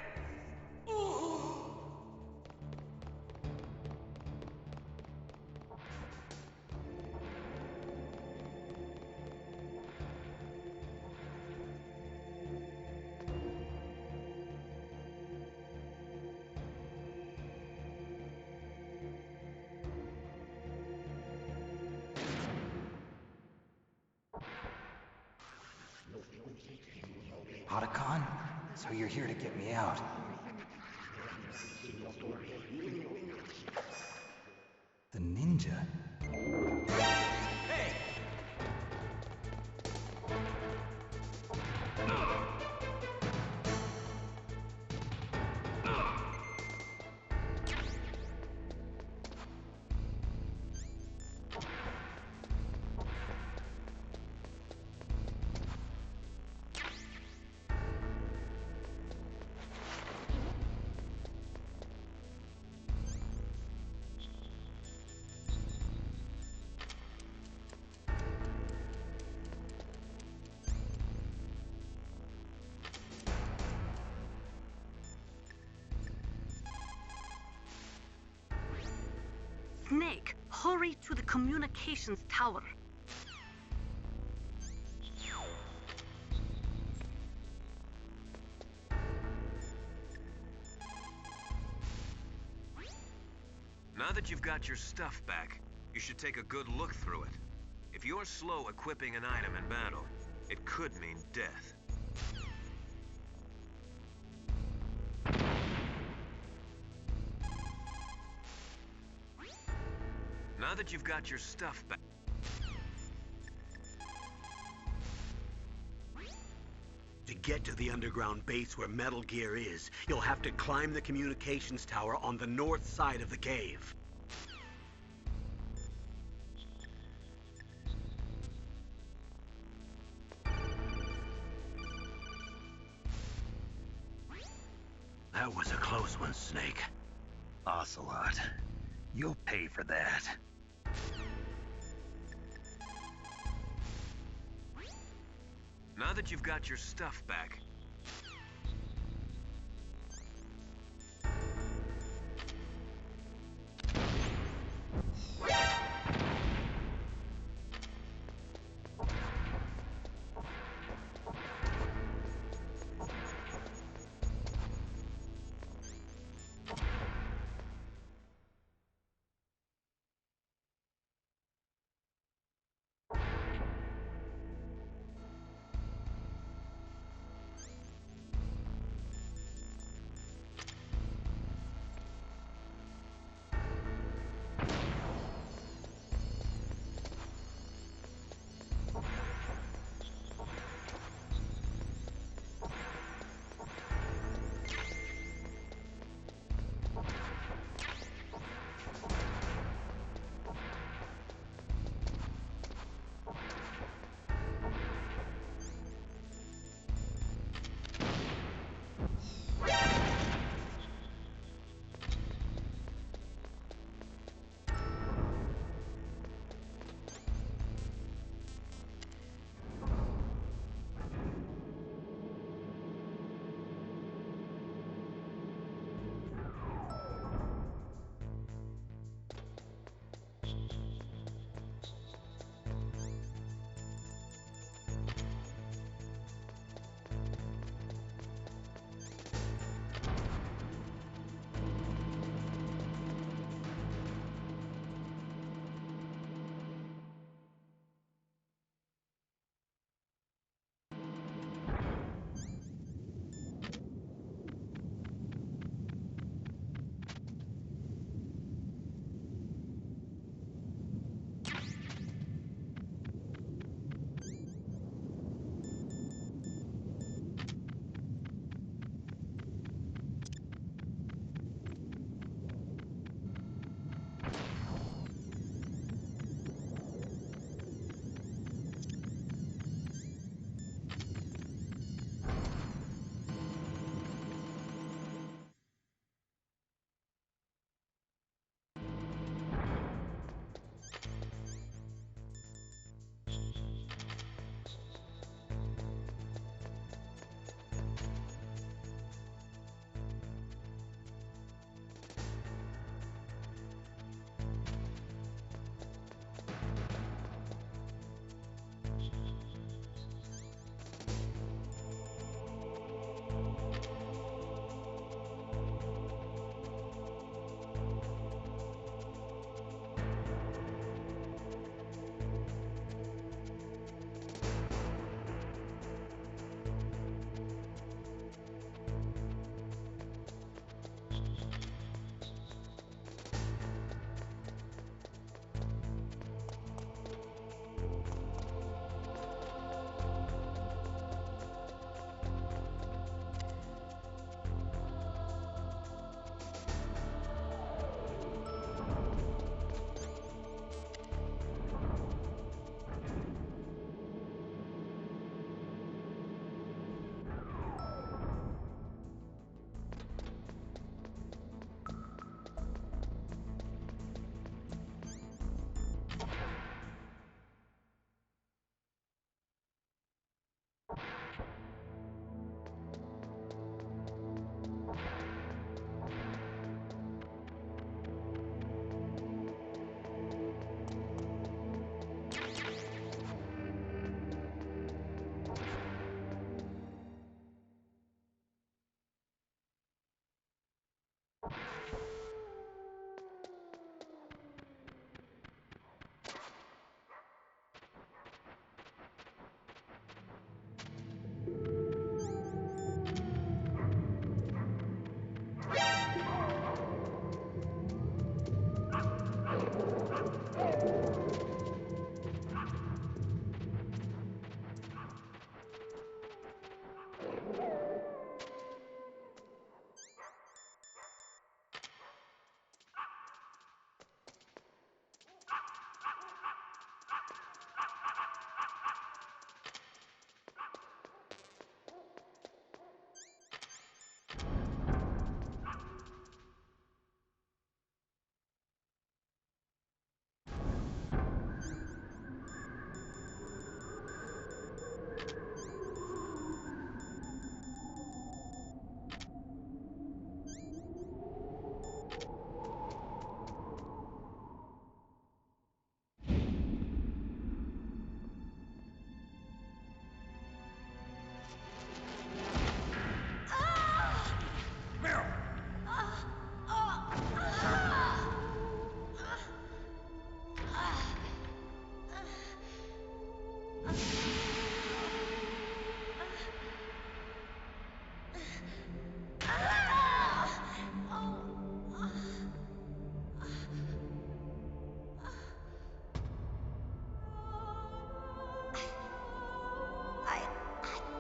Otacon? So you're here to get me out. The ninja? Hey! Snake, hurry to the communications tower. Now that you've got your stuff back, you should take a good look through it. If you're slow equipping an item in battle, it could mean death. Now that you've got your stuff back... To get to the underground base where Metal Gear is, you'll have to climb the communications tower on the north side of the cave. That was a close one, Snake. Ocelot, you'll pay for that. Now that you've got your stuff back...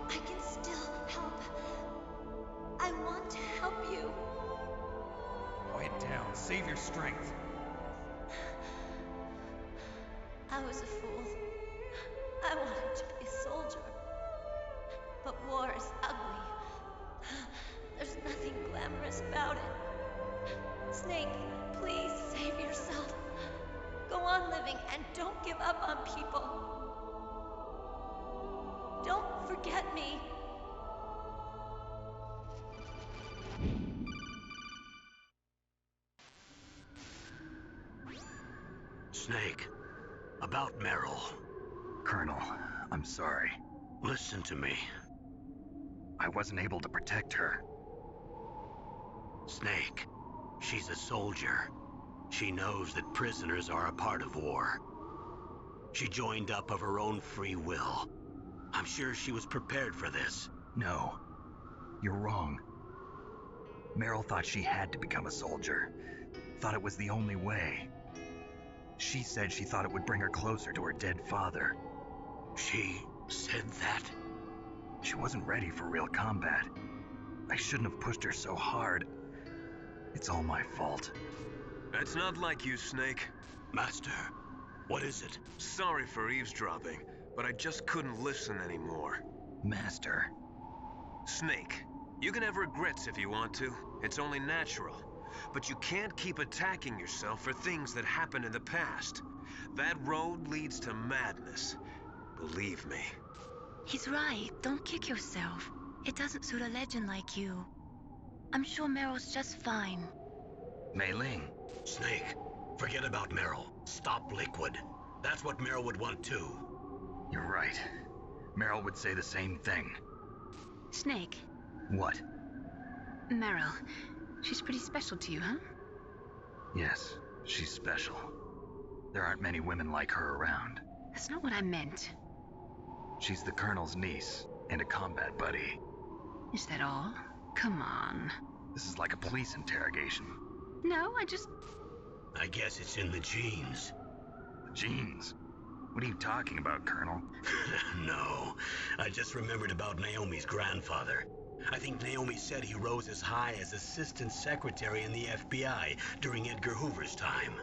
I can still help. I want to help you. Quiet down. Save your strength. I was a fool. I wanted to be a soldier. But war is ugly. There's nothing glamorous about it. Snake, please save yourself. Go on living and don't give up on people. Don't forget me. Snake, about Meryl. Colonel, I'm sorry. Listen to me. I wasn't able to protect her. Snake, she's a soldier. She knows that prisoners are a part of war. She joined up of her own free will. I'm sure she was prepared for this. No, you're wrong. Meryl thought she had to become a soldier. Thought it was the only way. She said she thought it would bring her closer to her dead father. She said that? She wasn't ready for real combat. I shouldn't have pushed her so hard. It's all my fault. That's not like you, Snake. Master, what is it? Sorry for eavesdropping, but I just couldn't listen anymore. Master. Snake, you can have regrets if you want to. It's only natural. But you can't keep attacking yourself for things that happened in the past. That road leads to madness. Believe me. He's right. Don't kick yourself. It doesn't suit a legend like you. I'm sure Meryl's just fine. Mei Ling. Snake, forget about Meryl. Stop Liquid. That's what Meryl would want too. You're right. Meryl would say the same thing. Snake. What? Meryl. She's pretty special to you, huh? Yes, she's special. There aren't many women like her around. That's not what I meant. She's the Colonel's niece and a combat buddy. Is that all? Come on. This is like a police interrogation. No, I guess it's in the genes. Genes? What are you talking about, Colonel? No, I just remembered about Naomi's grandfather. I think Naomi said he rose as high as assistant secretary in the FBI during Edgar Hoover's time.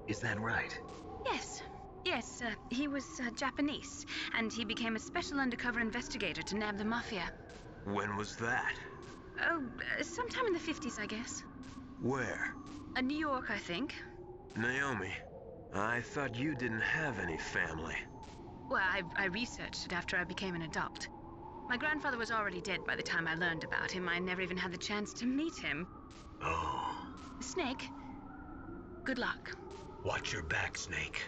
Is that right? Yes. Yes, he was Japanese, and he became a special undercover investigator to nab the mafia. When was that? Oh, sometime in the 50s, I guess. Where? New York, I think. Naomi, I thought you didn't have any family. Well, I researched it after I became an adult. My grandfather was already dead by the time I learned about him. I never even had the chance to meet him. Oh. Snake, good luck. Watch your back, Snake.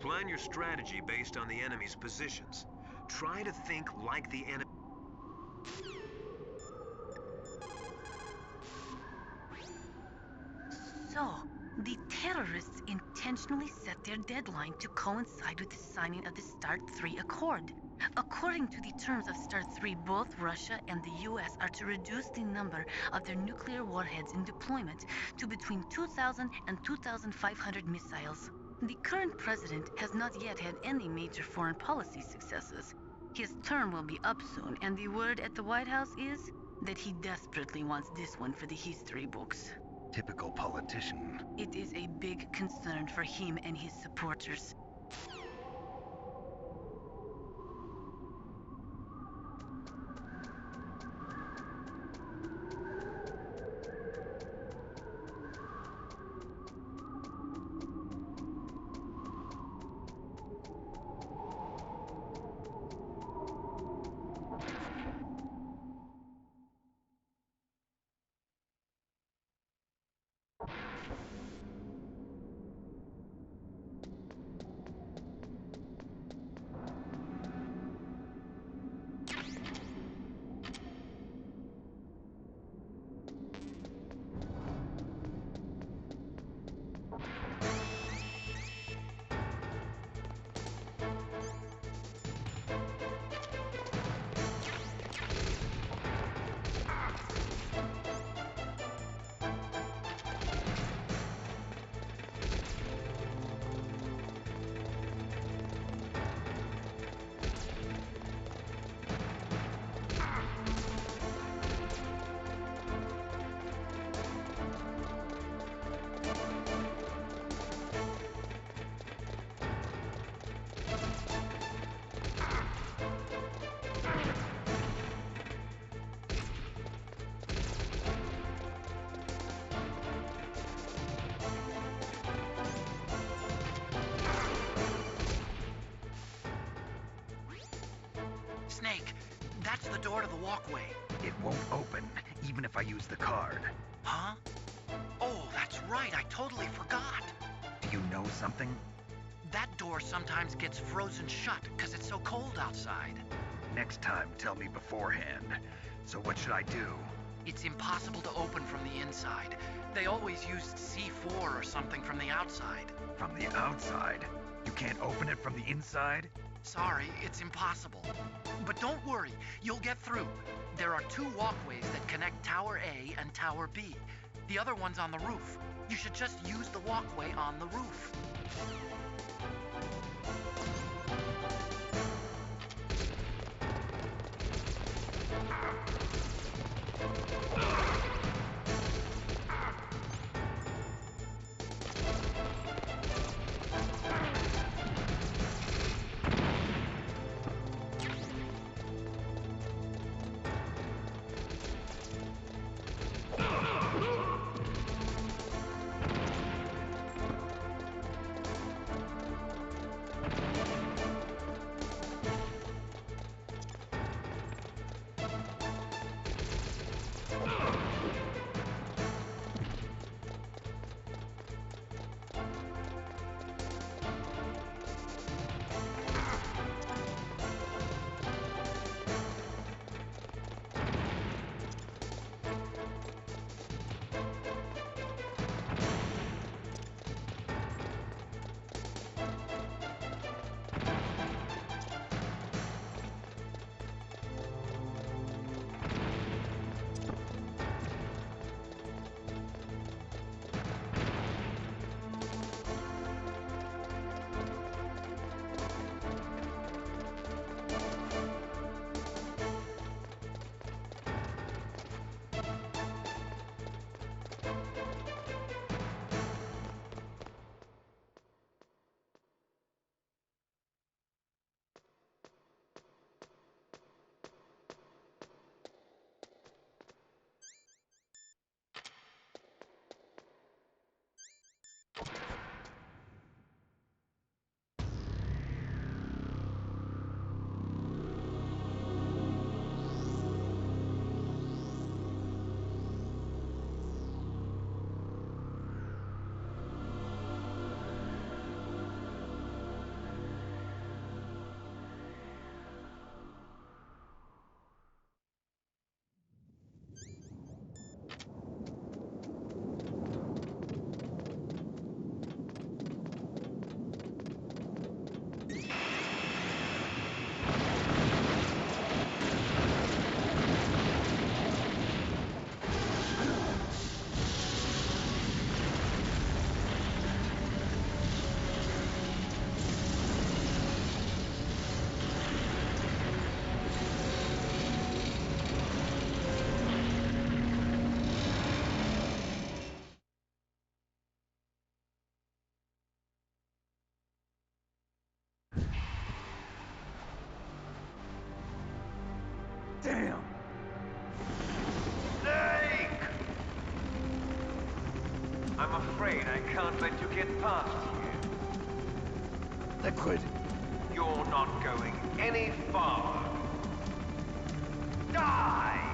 Plan your strategy based on the enemy's positions. Try to think like the enemy. So, the terrorists intentionally set their deadline to coincide with the signing of the START 3 Accord. According to the terms of Star 3, both Russia and the US are to reduce the number of their nuclear warheads in deployment to between 2,000 and 2,500 missiles. The current president has not yet had any major foreign policy successes. His term will be up soon, and the word at the White House is that he desperately wants this one for the history books. Typical politician. It is a big concern for him and his supporters. Snake, that's the door to the walkway. It won't open, even if I use the card. Huh? Oh, that's right, I totally forgot. Do you know something? That door sometimes gets frozen shut because it's so cold outside. Next time, tell me beforehand. So what should I do? It's impossible to open from the inside. They always used C4 or something from the outside. From the outside? You can't open it from the inside? Sorry, it's impossible. But don't worry, you'll get through. There are 2 walkways that connect Tower A and Tower B. The other one's on the roof. You should just use the walkway on the roof. Damn! Snake! I'm afraid I can't let you get past here. Liquid! You're not going any farther. Die!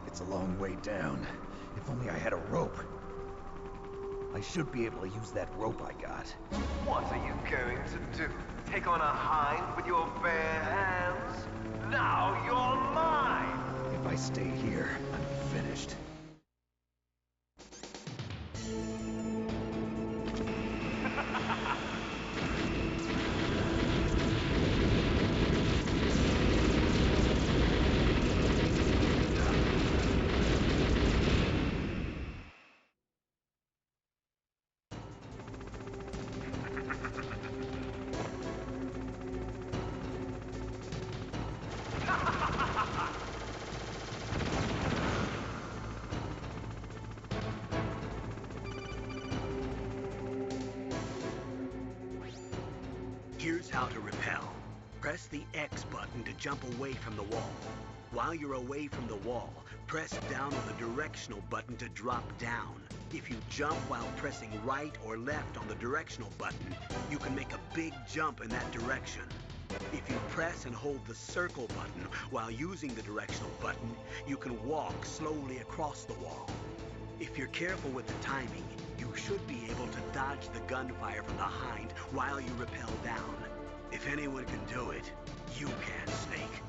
It's a long way down. If only I had a rope. I should be able to use that rope I got. What are you going to do? Take on a hind with your bare hands? Now you're mine! If I stay here, I'm finished. Here's how to repel. Press the X button to jump away from the wall. While you're away from the wall, press down on the directional button to drop down. If you jump while pressing right or left on the directional button, you can make a big jump in that direction. If you press and hold the circle button while using the directional button, you can walk slowly across the wall. If you're careful with the timing, you should be able to dodge the gunfire from the hind while you rappel down. If anyone can do it, you can, Snake.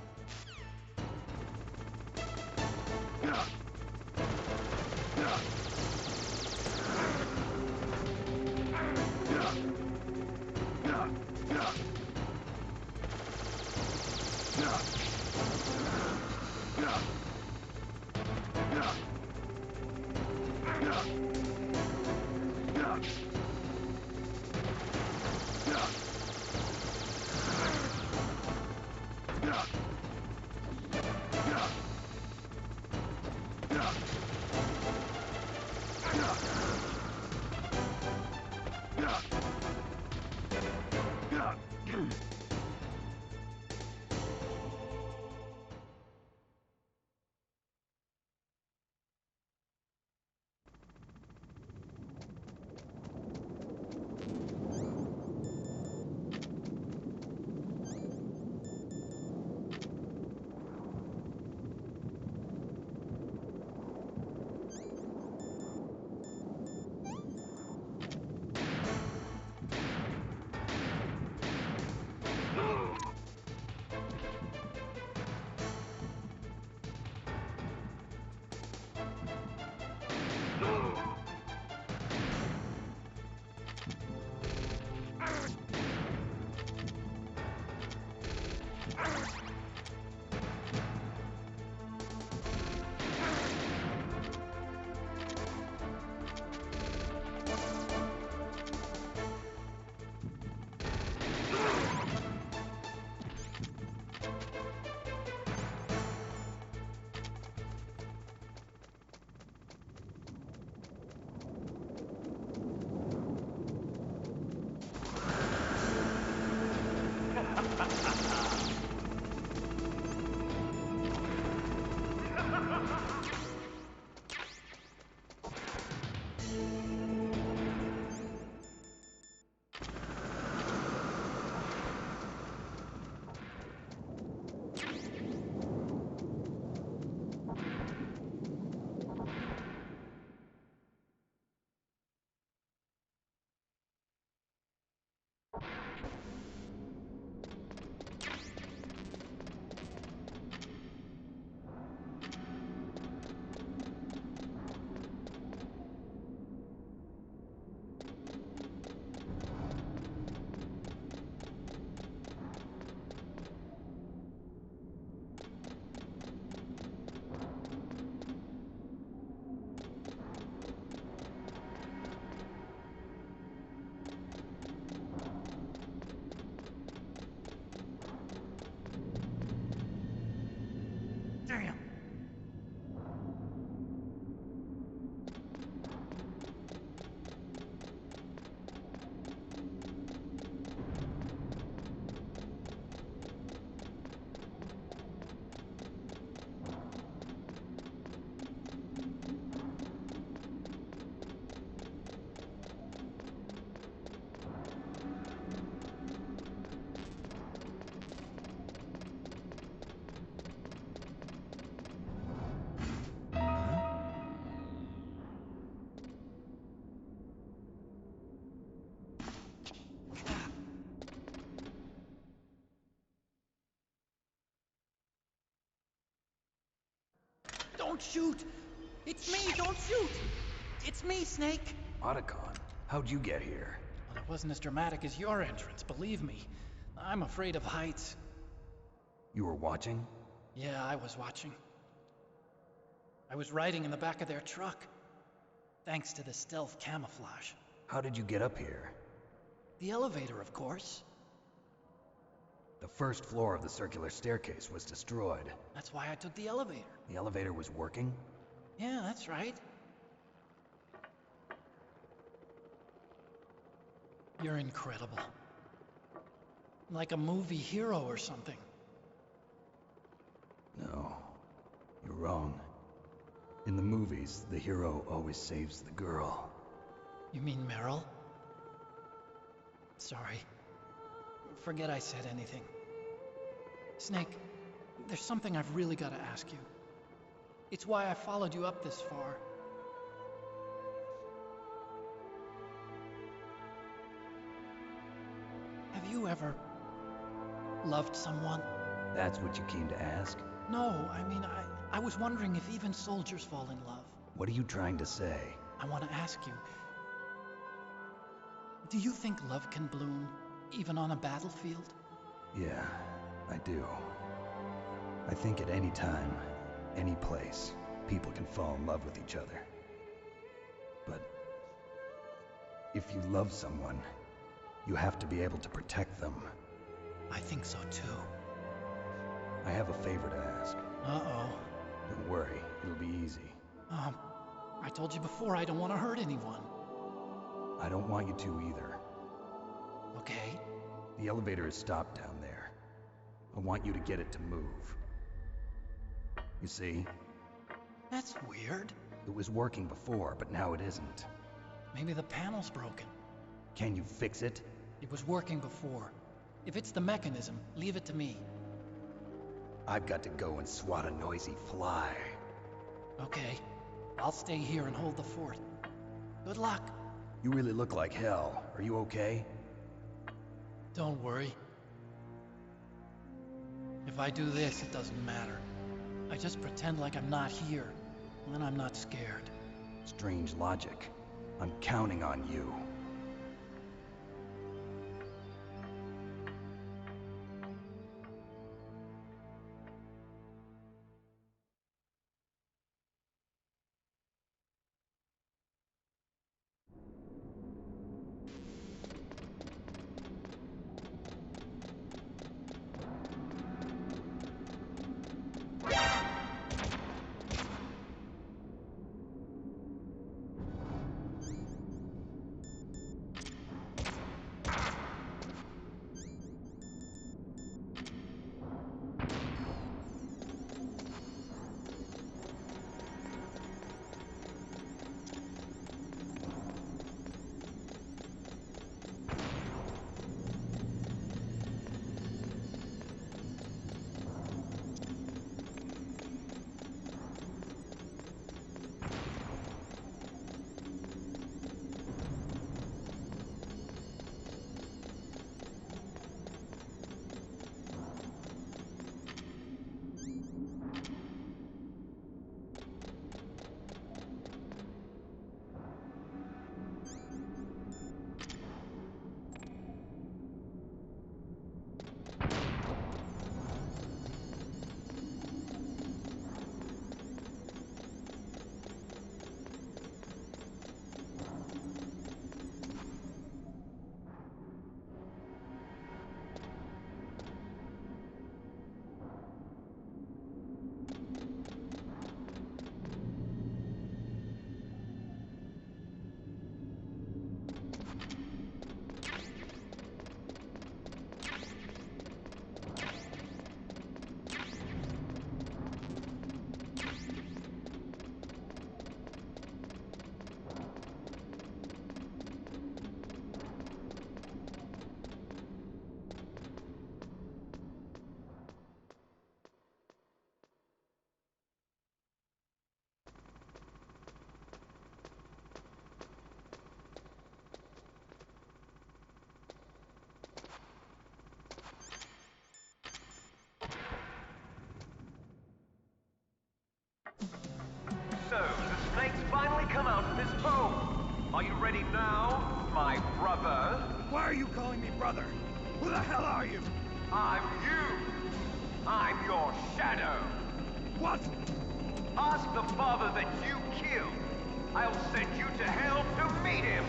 Don't shoot! It's me, don't shoot! It's me, Snake! Otacon, how'd you get here? Well, it wasn't as dramatic as your entrance, believe me. I'm afraid of heights. You were watching? Yeah, I was watching. I was riding in the back of their truck. Thanks to the stealth camouflage. How did you get up here? The elevator, of course. The first floor of the circular staircase was destroyed. That's why I took the elevator. The elevator was working? Yeah, that's right. You're incredible. Like a movie hero or something. No, you're wrong. In the movies, the hero always saves the girl. You mean Meryl? Sorry. Forget I said anything. Snake, there's something I've really got to ask you. It's why I followed you up this far. Have you ever loved someone? That's what you came to ask? No, I mean, I was wondering if even soldiers fall in love. What are you trying to say? I want to ask you, do you think love can bloom, even on a battlefield? Yeah, I do. I think at any time, any place, people can fall in love with each other. But if you love someone, you have to be able to protect them. I think so too. I have a favor to ask. Uh-oh. Don't worry, it'll be easy. I told you before I don't want to hurt anyone. I don't want you to either. Okay. The elevator is stopped down there. I want you to get it to move. You see? That's weird. It was working before, but now it isn't. Maybe the panel's broken. Can you fix it? It was working before. If it's the mechanism, leave it to me. I've got to go and swat a noisy fly. Okay. I'll stay here and hold the fort. Good luck. You really look like hell. Are you okay? Don't worry. If I do this, it doesn't matter. I just pretend like I'm not here, and then I'm not scared. Strange logic. I'm counting on you. Why are you calling me brother? Who the hell are you? I'm you. I'm your shadow. What? Ask the father that you killed. I'll send you to hell to meet him.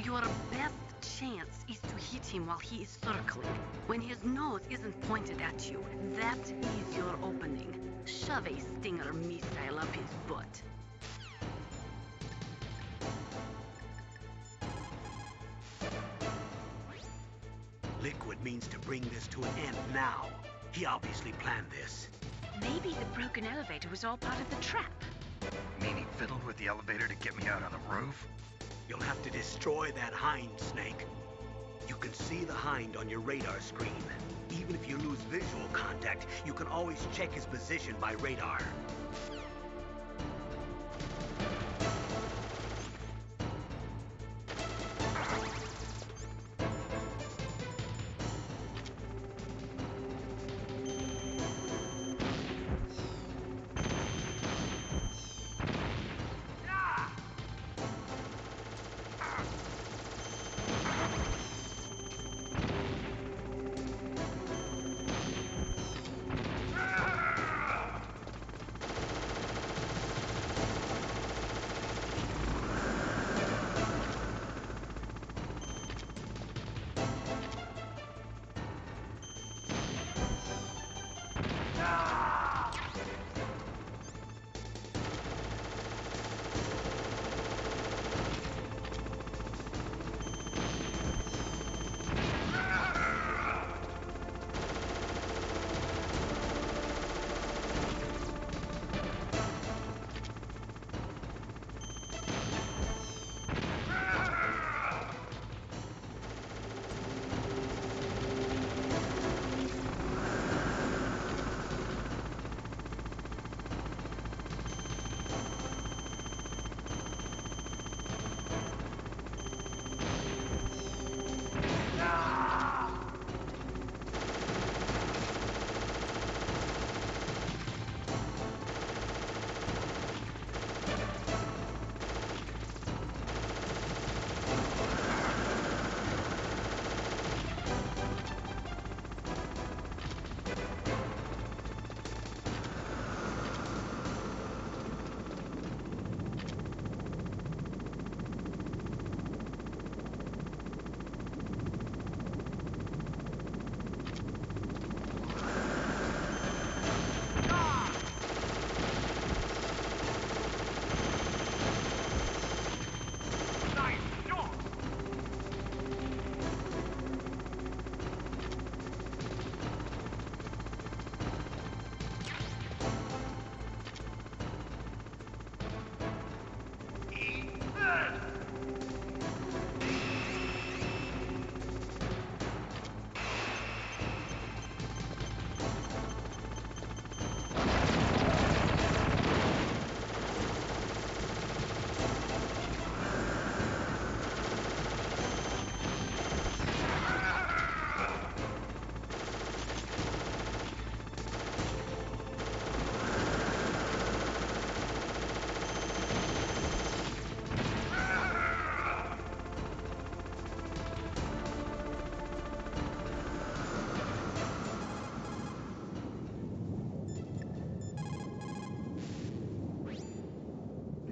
Your best chance is to hit him while he is circling. When his nose isn't pointed at you, that is your opening. Shove a Stinger missile up his butt. Liquid means to bring this to an end now. He obviously planned this. Maybe the broken elevator was all part of the trap. Mean he fiddled with the elevator to get me out on the roof? You'll have to destroy that hind, Snake. You can see the hind on your radar screen. Even if you lose visual contact, you can always check his position by radar.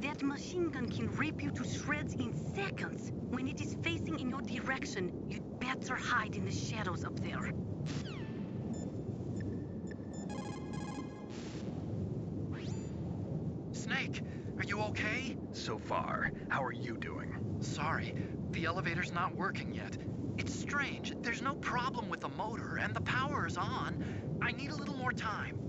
That machine gun can rip you to shreds in seconds. When it is facing in your direction, you'd better hide in the shadows up there. Snake, are you okay? So far. How are you doing? Sorry, the elevator's not working yet. It's strange. There's no problem with the motor, and the power is on. I need a little more time.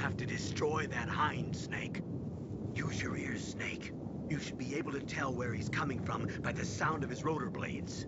have to destroy that hind, Snake. Use your ears, Snake. You should be able to tell where he's coming from by the sound of his rotor blades.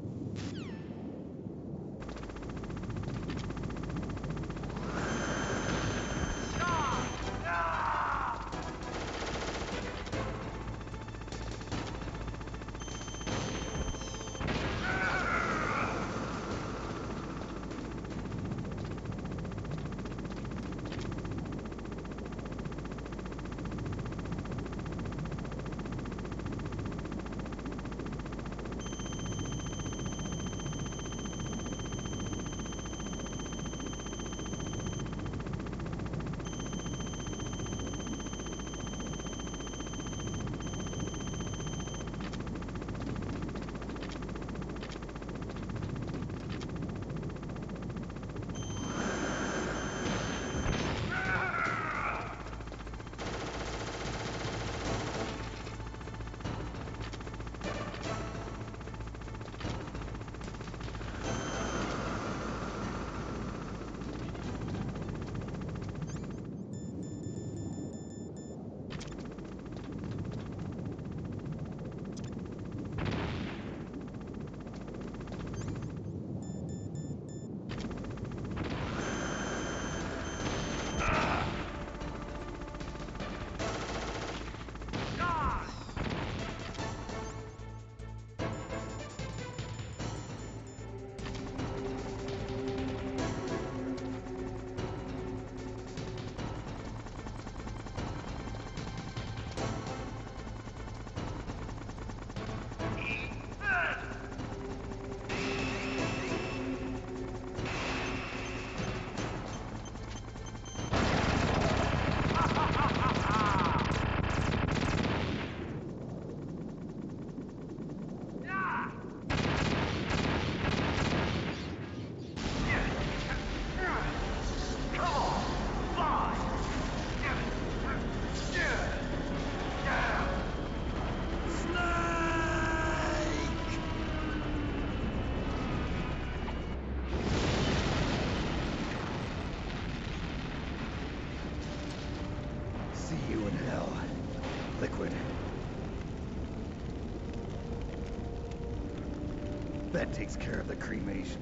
That takes care of the cremation.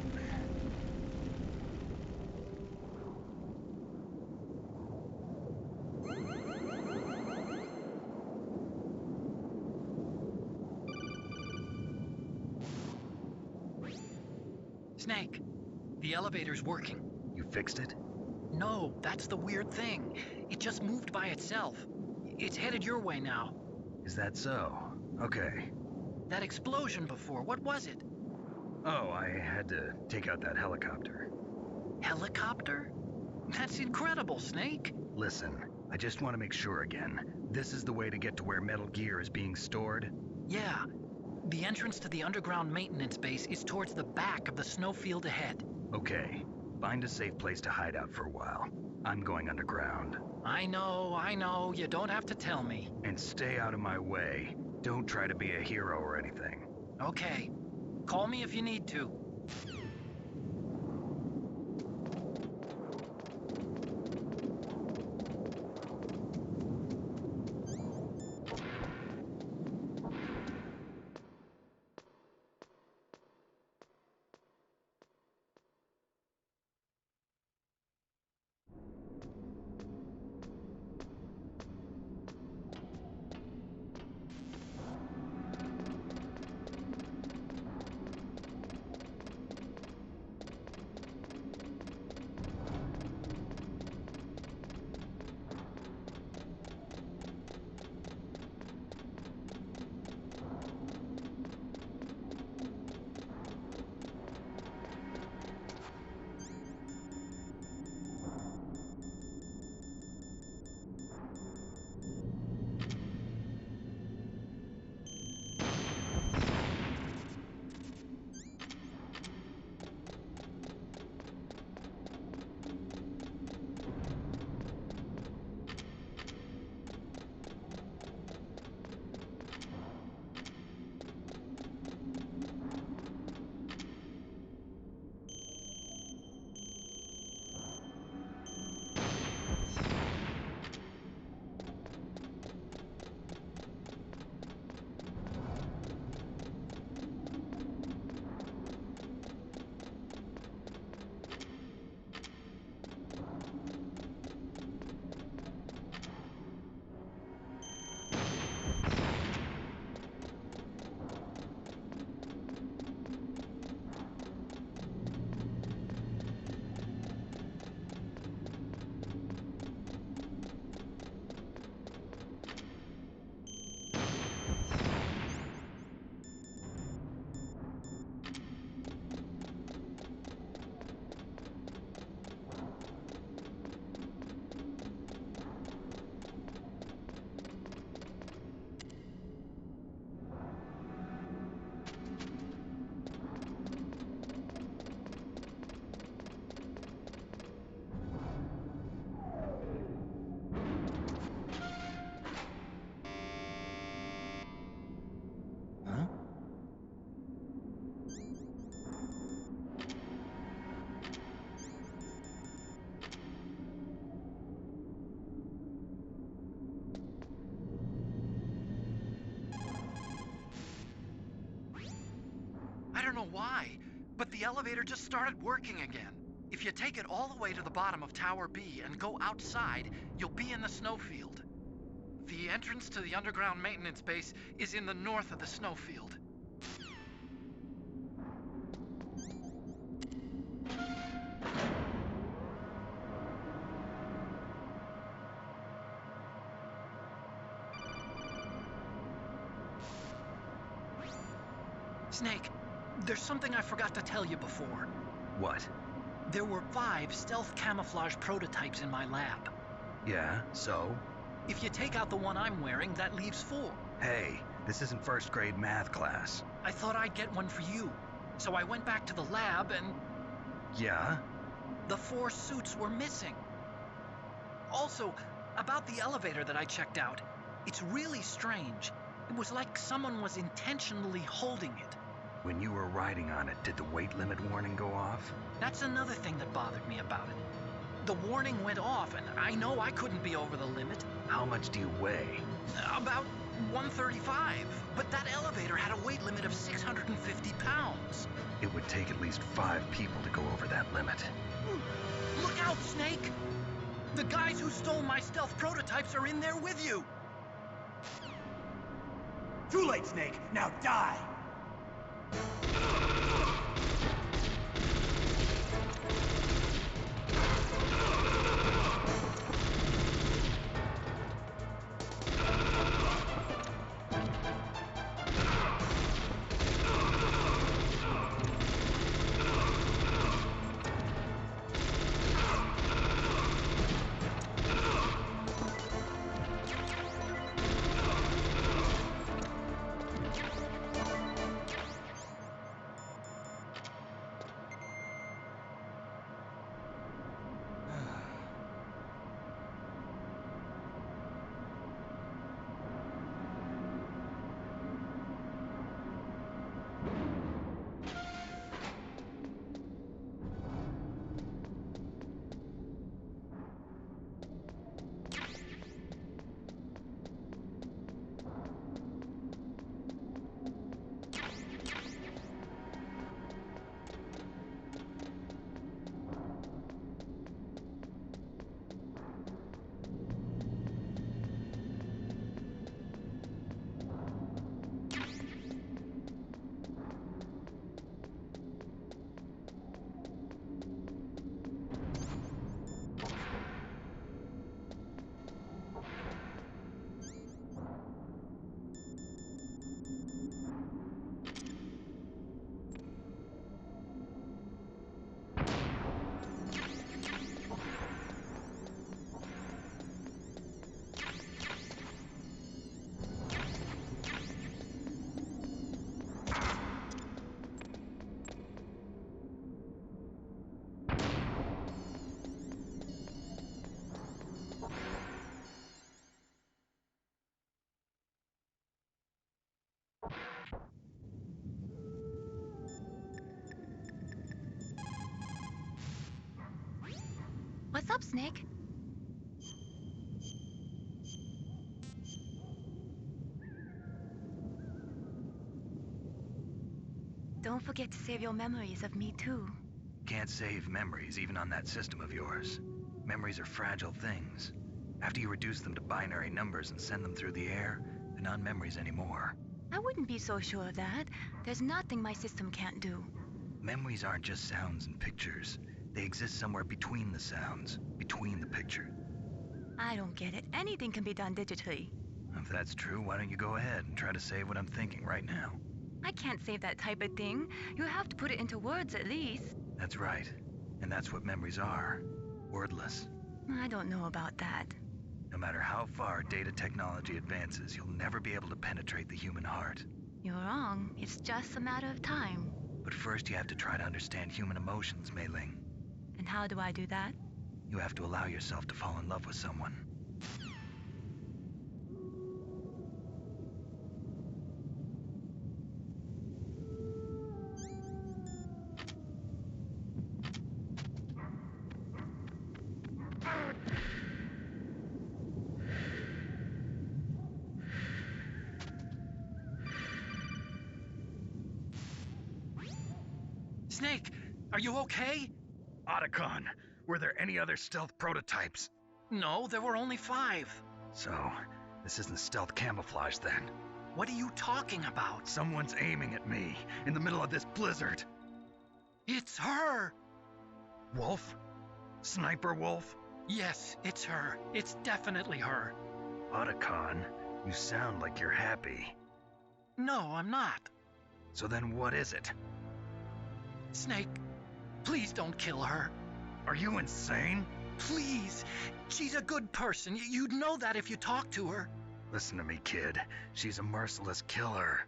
Snake, the elevator's working. You fixed it? No, that's the weird thing. It just moved by itself. It's headed your way now. Is that so? Okay. That explosion before, what was it? Oh, I had to take out that helicopter. Helicopter? That's incredible, Snake. Listen, I just want to make sure again. This is the way to get to where Metal Gear is being stored? Yeah. The entrance to the underground maintenance base is towards the back of the snowfield ahead. Okay. Find a safe place to hide out for a while. I'm going underground. I know. You don't have to tell me. And stay out of my way. Don't try to be a hero or anything. Okay. Call me if you need to. why, but the elevator just started working again. If you take it all the way to the bottom of Tower B and go outside, you'll be in the snowfield. The entrance to the underground maintenance base is in the north of the snowfield. Snake, there's something I forgot to tell you before. What? There were 5 stealth camouflage prototypes in my lab. Yeah, so? If you take out the one I'm wearing, that leaves 4. Hey, this isn't first grade math class. I thought I'd get one for you. So I went back to the lab and... Yeah? The 4 suits were missing. Also, about the elevator that I checked out, it's really strange. It was like someone was intentionally holding it. When you were riding on it, did the weight limit warning go off? That's another thing that bothered me about it. The warning went off, and I know I couldn't be over the limit. How much do you weigh? About 135, but that elevator had a weight limit of 650 pounds. It would take at least 5 people to go over that limit. Look out, Snake! The guys who stole my stealth prototypes are in there with you! Too late, Snake! Now die! What's up, Snake? Don't forget to save your memories of me, too. Can't save memories even on that system of yours. Memories are fragile things. After you reduce them to binary numbers and send them through the air, they're not memories anymore. I wouldn't be so sure of that. There's nothing my system can't do. Memories aren't just sounds and pictures. They exist somewhere between the sounds, between the picture. I don't get it. Anything can be done digitally. If that's true, why don't you go ahead and try to save what I'm thinking right now? I can't save that type of thing. You have to put it into words at least. That's right. And that's what memories are. Wordless. I don't know about that. No matter how far data technology advances, you'll never be able to penetrate the human heart. You're wrong. It's just a matter of time. But first you have to try to understand human emotions, Mei Ling. And how do I do that? You have to allow yourself to fall in love with someone. Snake, are you okay? Otacon, were there any other stealth prototypes? No, there were only 5. So, this isn't stealth camouflage then. What are you talking about? Someone's aiming at me, in the middle of this blizzard. It's her! Wolf? Sniper Wolf? Yes, it's her. It's definitely her. Otacon, you sound like you're happy. No, I'm not. So then what is it? Snake, please don't kill her. Are you insane? Please! She's a good person. You'd know that if you talked to her. Listen to me, kid. She's a merciless killer.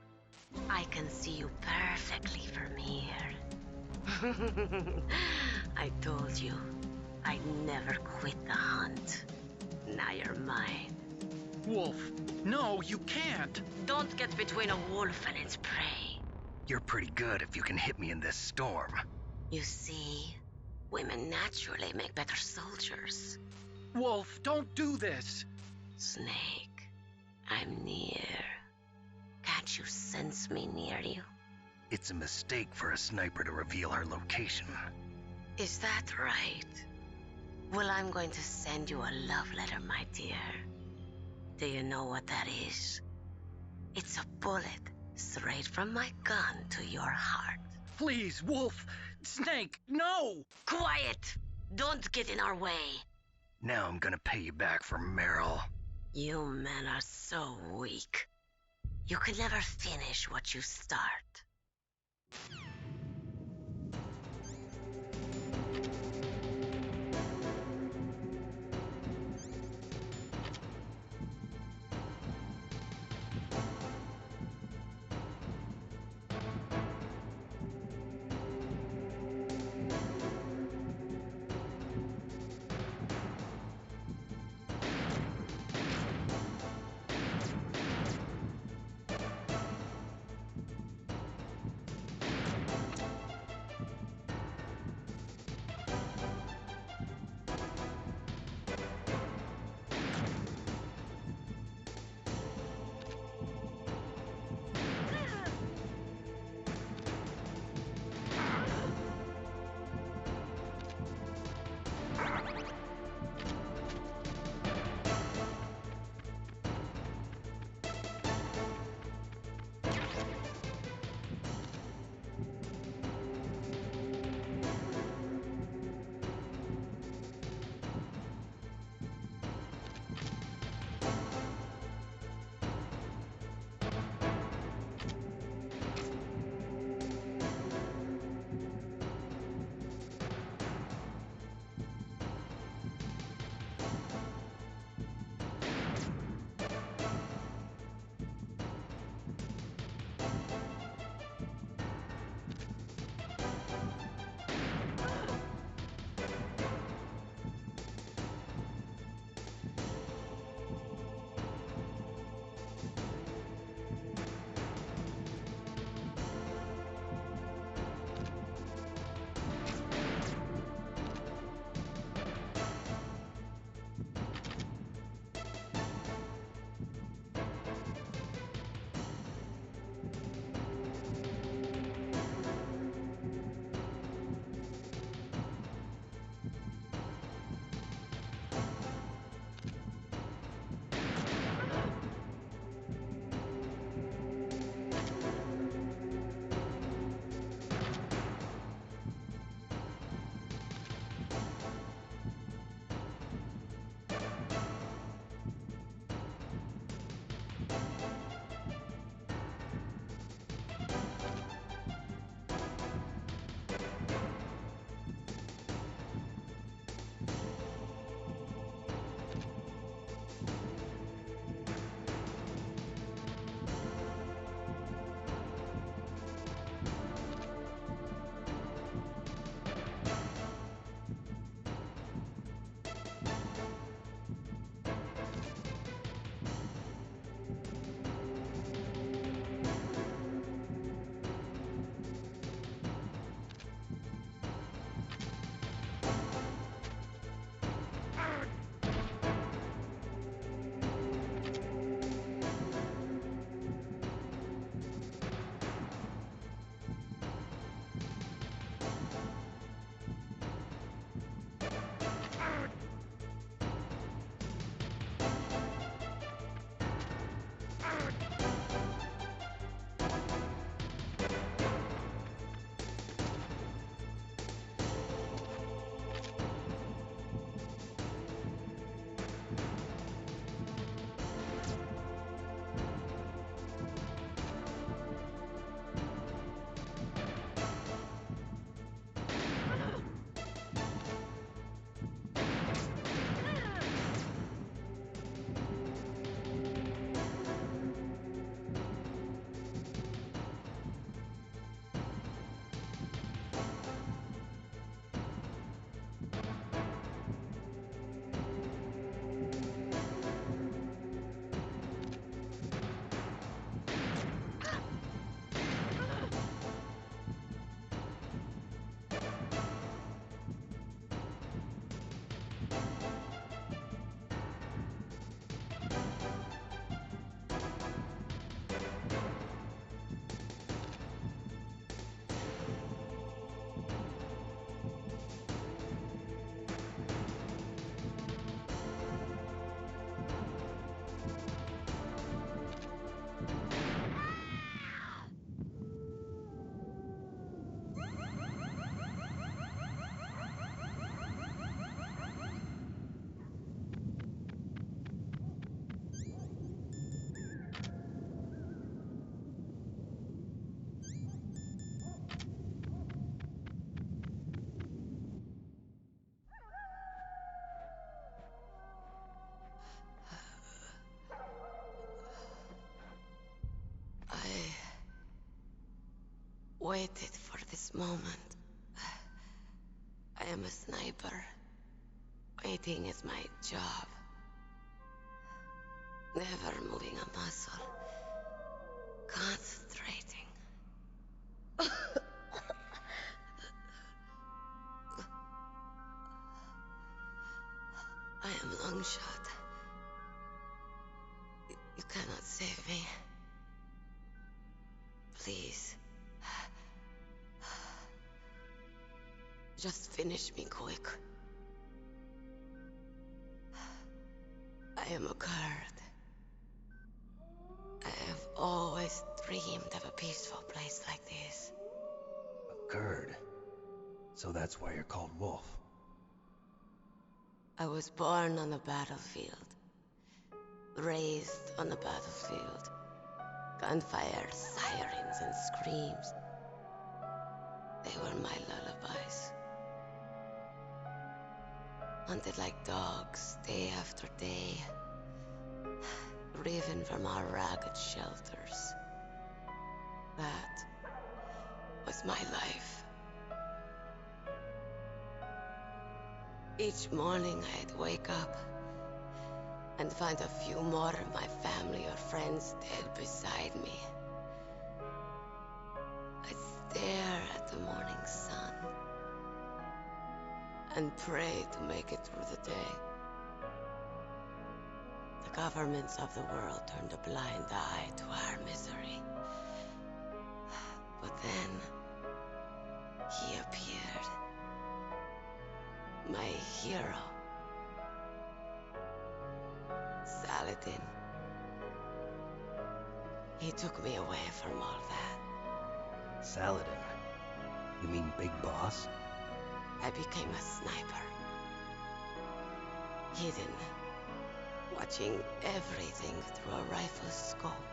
I can see you perfectly from here. I told you, I'd never quit the hunt. Now you're mine. Wolf, no, you can't. Don't get between a wolf and its prey. You're pretty good if you can hit me in this storm. You see, women naturally make better soldiers. Wolf, don't do this. Snake, I'm near. Can't you sense me near you? It's a mistake for a sniper to reveal her location. Is that right? Well, I'm going to send you a love letter, my dear. Do you know what that is? It's a bullet straight from my gun to your heart. Please, Wolf! Snake, no! Quiet! Don't get in our way. Now I'm gonna pay you back for Meryl. You men are so weak. You can never finish what you start. Waited for this moment. I am a sniper. Waiting is my job. Never moving a muscle. Concentrating. I am Longshot. You cannot save me. Please. Just finish me quick. I am a Kurd. I have always dreamed of a peaceful place like this. A Kurd? So that's why you're called Wolf. I was born on the battlefield. Raised on the battlefield. Gunfire, sirens, and screams. They were my lullabies. Hunted like dogs, day after day. Driven from our ragged shelters. That was my life. Each morning I'd wake up and find a few more of my family or friends dead beside me. I'd stare at the morning sun and pray to make it through the day. The governments of the world turned a blind eye to our misery. But then, he appeared. My hero. Saladin. He took me away from all that. Saladin? You mean Big Boss? I became a sniper. Hidden. Watching everything through a rifle's scope.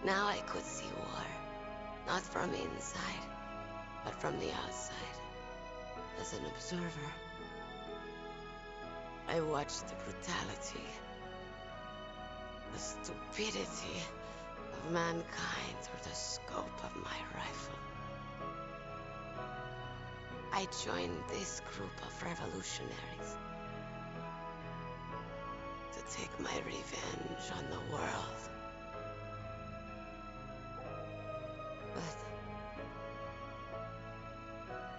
Now I could see war. Not from inside, but from the outside. As an observer. I watched the brutality, the stupidity of mankind through the scope of my rifle. I joined this group of revolutionaries to take my revenge on the world. But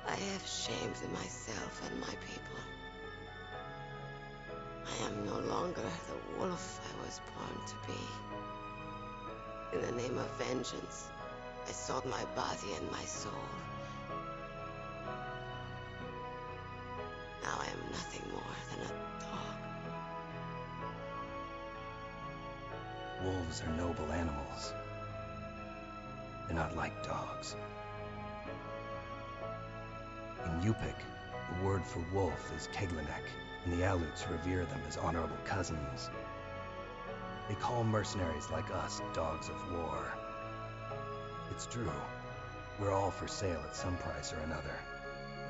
I have shamed myself and my people. I am no longer the wolf I was born to be. In the name of vengeance, I sold my body and my soul. Now I am nothing more than a dog. Wolves are noble animals. They're not like dogs. In Yupik, the word for wolf is Keglanek, and the Aleuts revere them as honorable cousins. They call mercenaries like us dogs of war. It's true. We're all for sale at some price or another.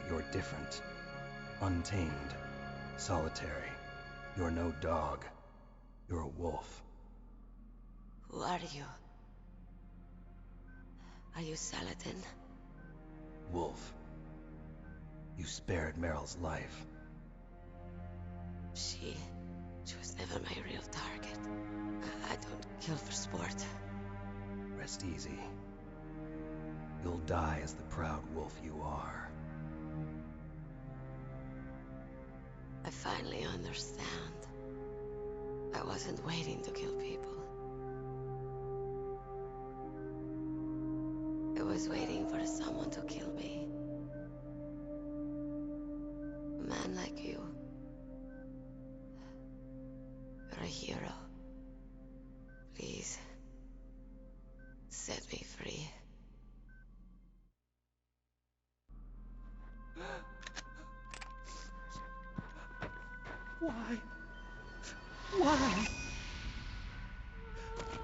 But you're different. Untamed. Solitary. You're no dog. You're a wolf. Who are you? Are you Saladin? Wolf. You spared Meryl's life. She was never my real target. I don't kill for sport. Rest easy. You'll die as the proud wolf you are. finally understand. I wasn't waiting to kill people. I was waiting for someone to kill me. A man like you. You're a hero. Please, set me free. Why? Why?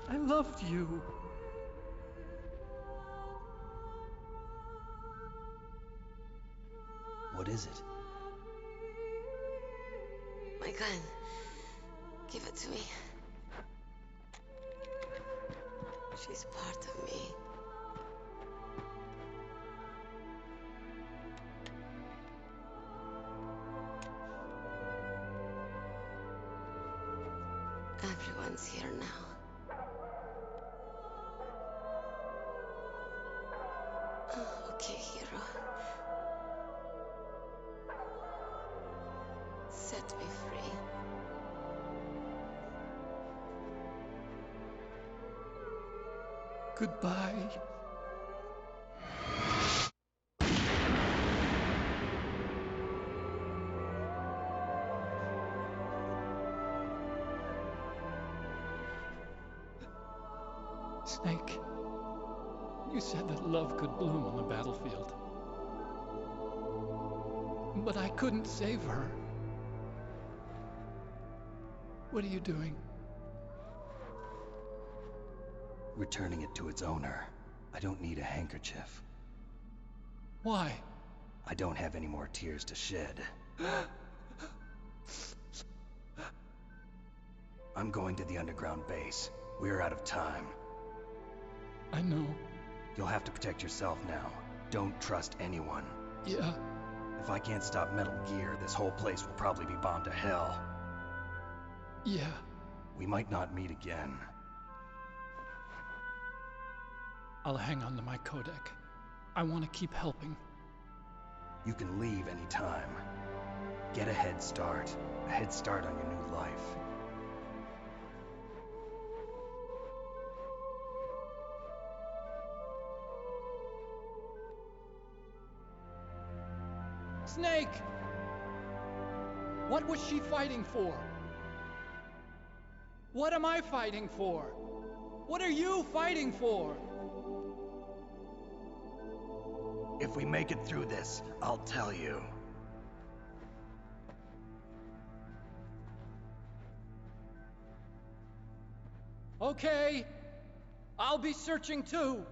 I loved you. What is it? My gun. Give it to me. She's part of me. Everyone's here now. Oh, okay, hero. Set me free. Goodbye. Snake, you said that love could bloom on the battlefield. But I couldn't save her. What are you doing? Returning it to its owner. I don't need a handkerchief. Why? I don't have any more tears to shed. I'm going to the underground base. We're out of time. I know. You'll have to protect yourself now. Don't trust anyone. Yeah. If I can't stop Metal Gear, this whole place will probably be bombed to hell. Yeah. We might not meet again. I'll hang on to my codec. I want to keep helping. You can leave anytime. Get a head start. A head start on your new life. Snake! What was she fighting for? What am I fighting for? What are you fighting for? If we make it through this, I'll tell you. Okay. I'll be searching too.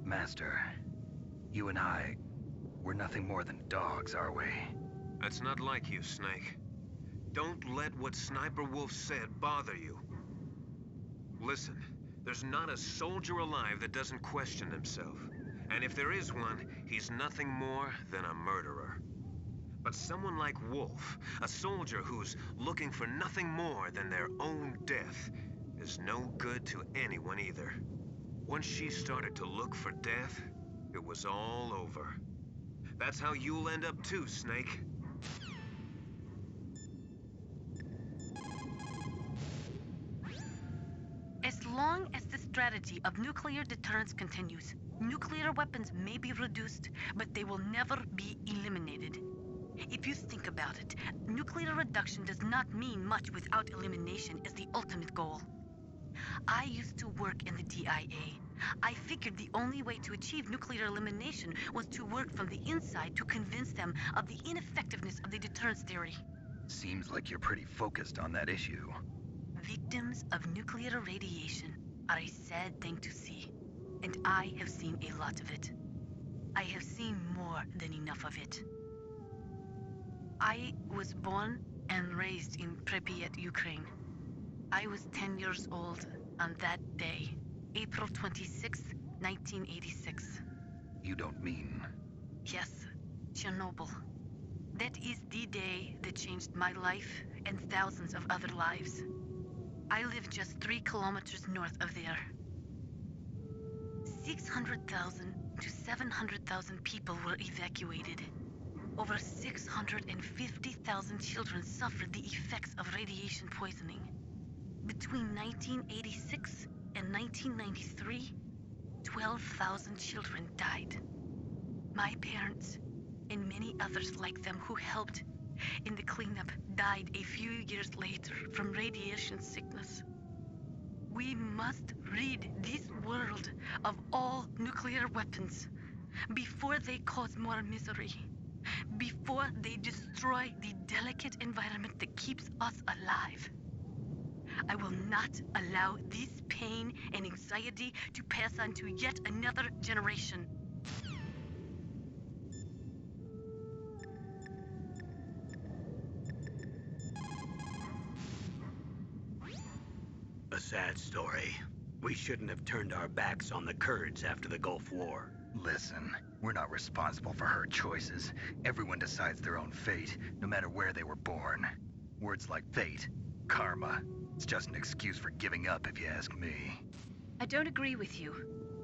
Master, you and I, we're nothing more than dogs, are we? That's not like you, Snake. Don't let what Sniper Wolf said bother you. Listen, there's not a soldier alive that doesn't question himself. And if there is one, he's nothing more than a murderer. But someone like Wolf, a soldier who's looking for nothing more than their own death, is no good to anyone either. Once she started to look for death, it was all over. That's how you'll end up too, Snake. As long as the strategy of nuclear deterrence continues, nuclear weapons may be reduced, but they will never be eliminated. If you think about it, nuclear reduction does not mean much without elimination as the ultimate goal. I used to work in the DIA. I figured the only way to achieve nuclear elimination was to work from the inside to convince them of the ineffectiveness of the deterrence theory. Seems like you're pretty focused on that issue. Victims of nuclear radiation. are a sad thing to see, and I have seen a lot of it. I have seen more than enough of it. I was born and raised in Pripyat, Ukraine. I was 10 years old on that day, April 26th, 1986. You don't mean... Yes, Chernobyl. That is the day that changed my life and thousands of other lives. I live just 3 kilometers north of there. 600,000 to 700,000 people were evacuated. Over 650,000 children suffered the effects of radiation poisoning. Between 1986 and 1993, 12,000 children died. My parents, and many others like them who helped in the cleanup, died a few years later from radiation sickness. We must rid this world of all nuclear weapons before they cause more misery, before they destroy the delicate environment that keeps us alive. I will not allow this pain and anxiety to pass on to yet another generation. A sad story. We shouldn't have turned our backs on the Kurds after the Gulf War. Listen, we're not responsible for her choices. Everyone decides their own fate, no matter where they were born. Words like fate, karma, it's just an excuse for giving up if you ask me. I don't agree with you.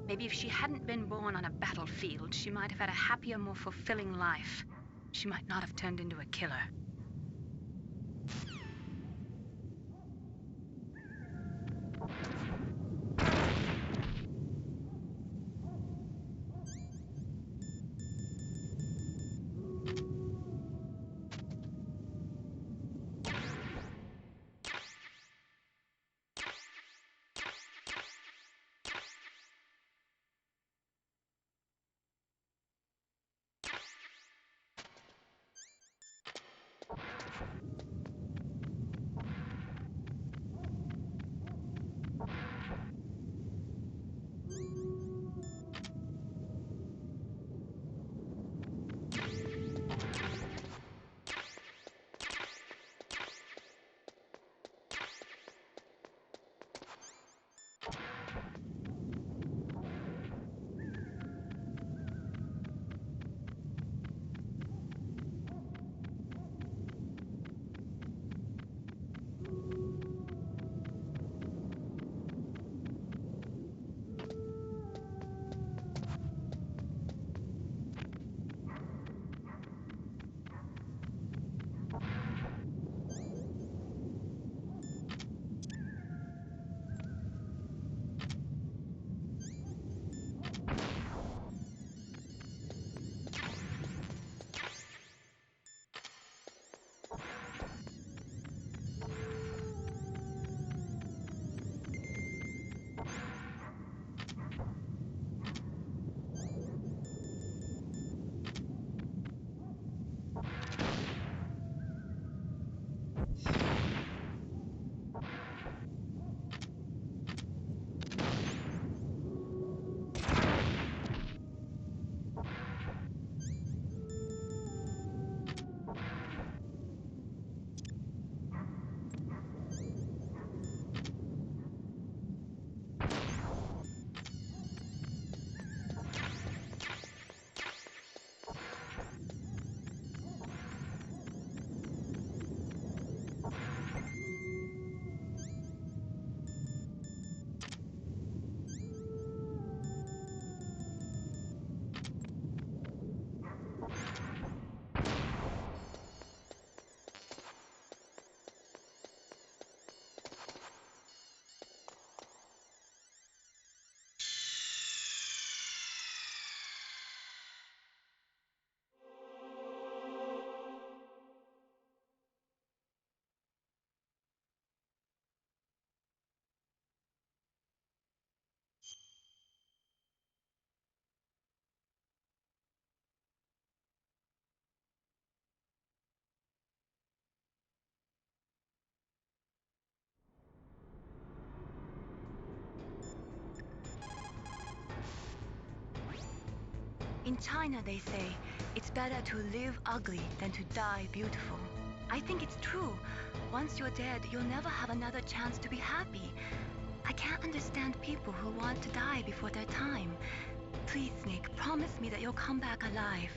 Maybe if she hadn't been born on a battlefield, she might have had a happier, more fulfilling life. She might not have turned into a killer. In China, they say, it's better to live ugly than to die beautiful. I think it's true. Once you're dead, you'll never have another chance to be happy. I can't understand people who want to die before their time. Please, Snake, promise me that you'll come back alive.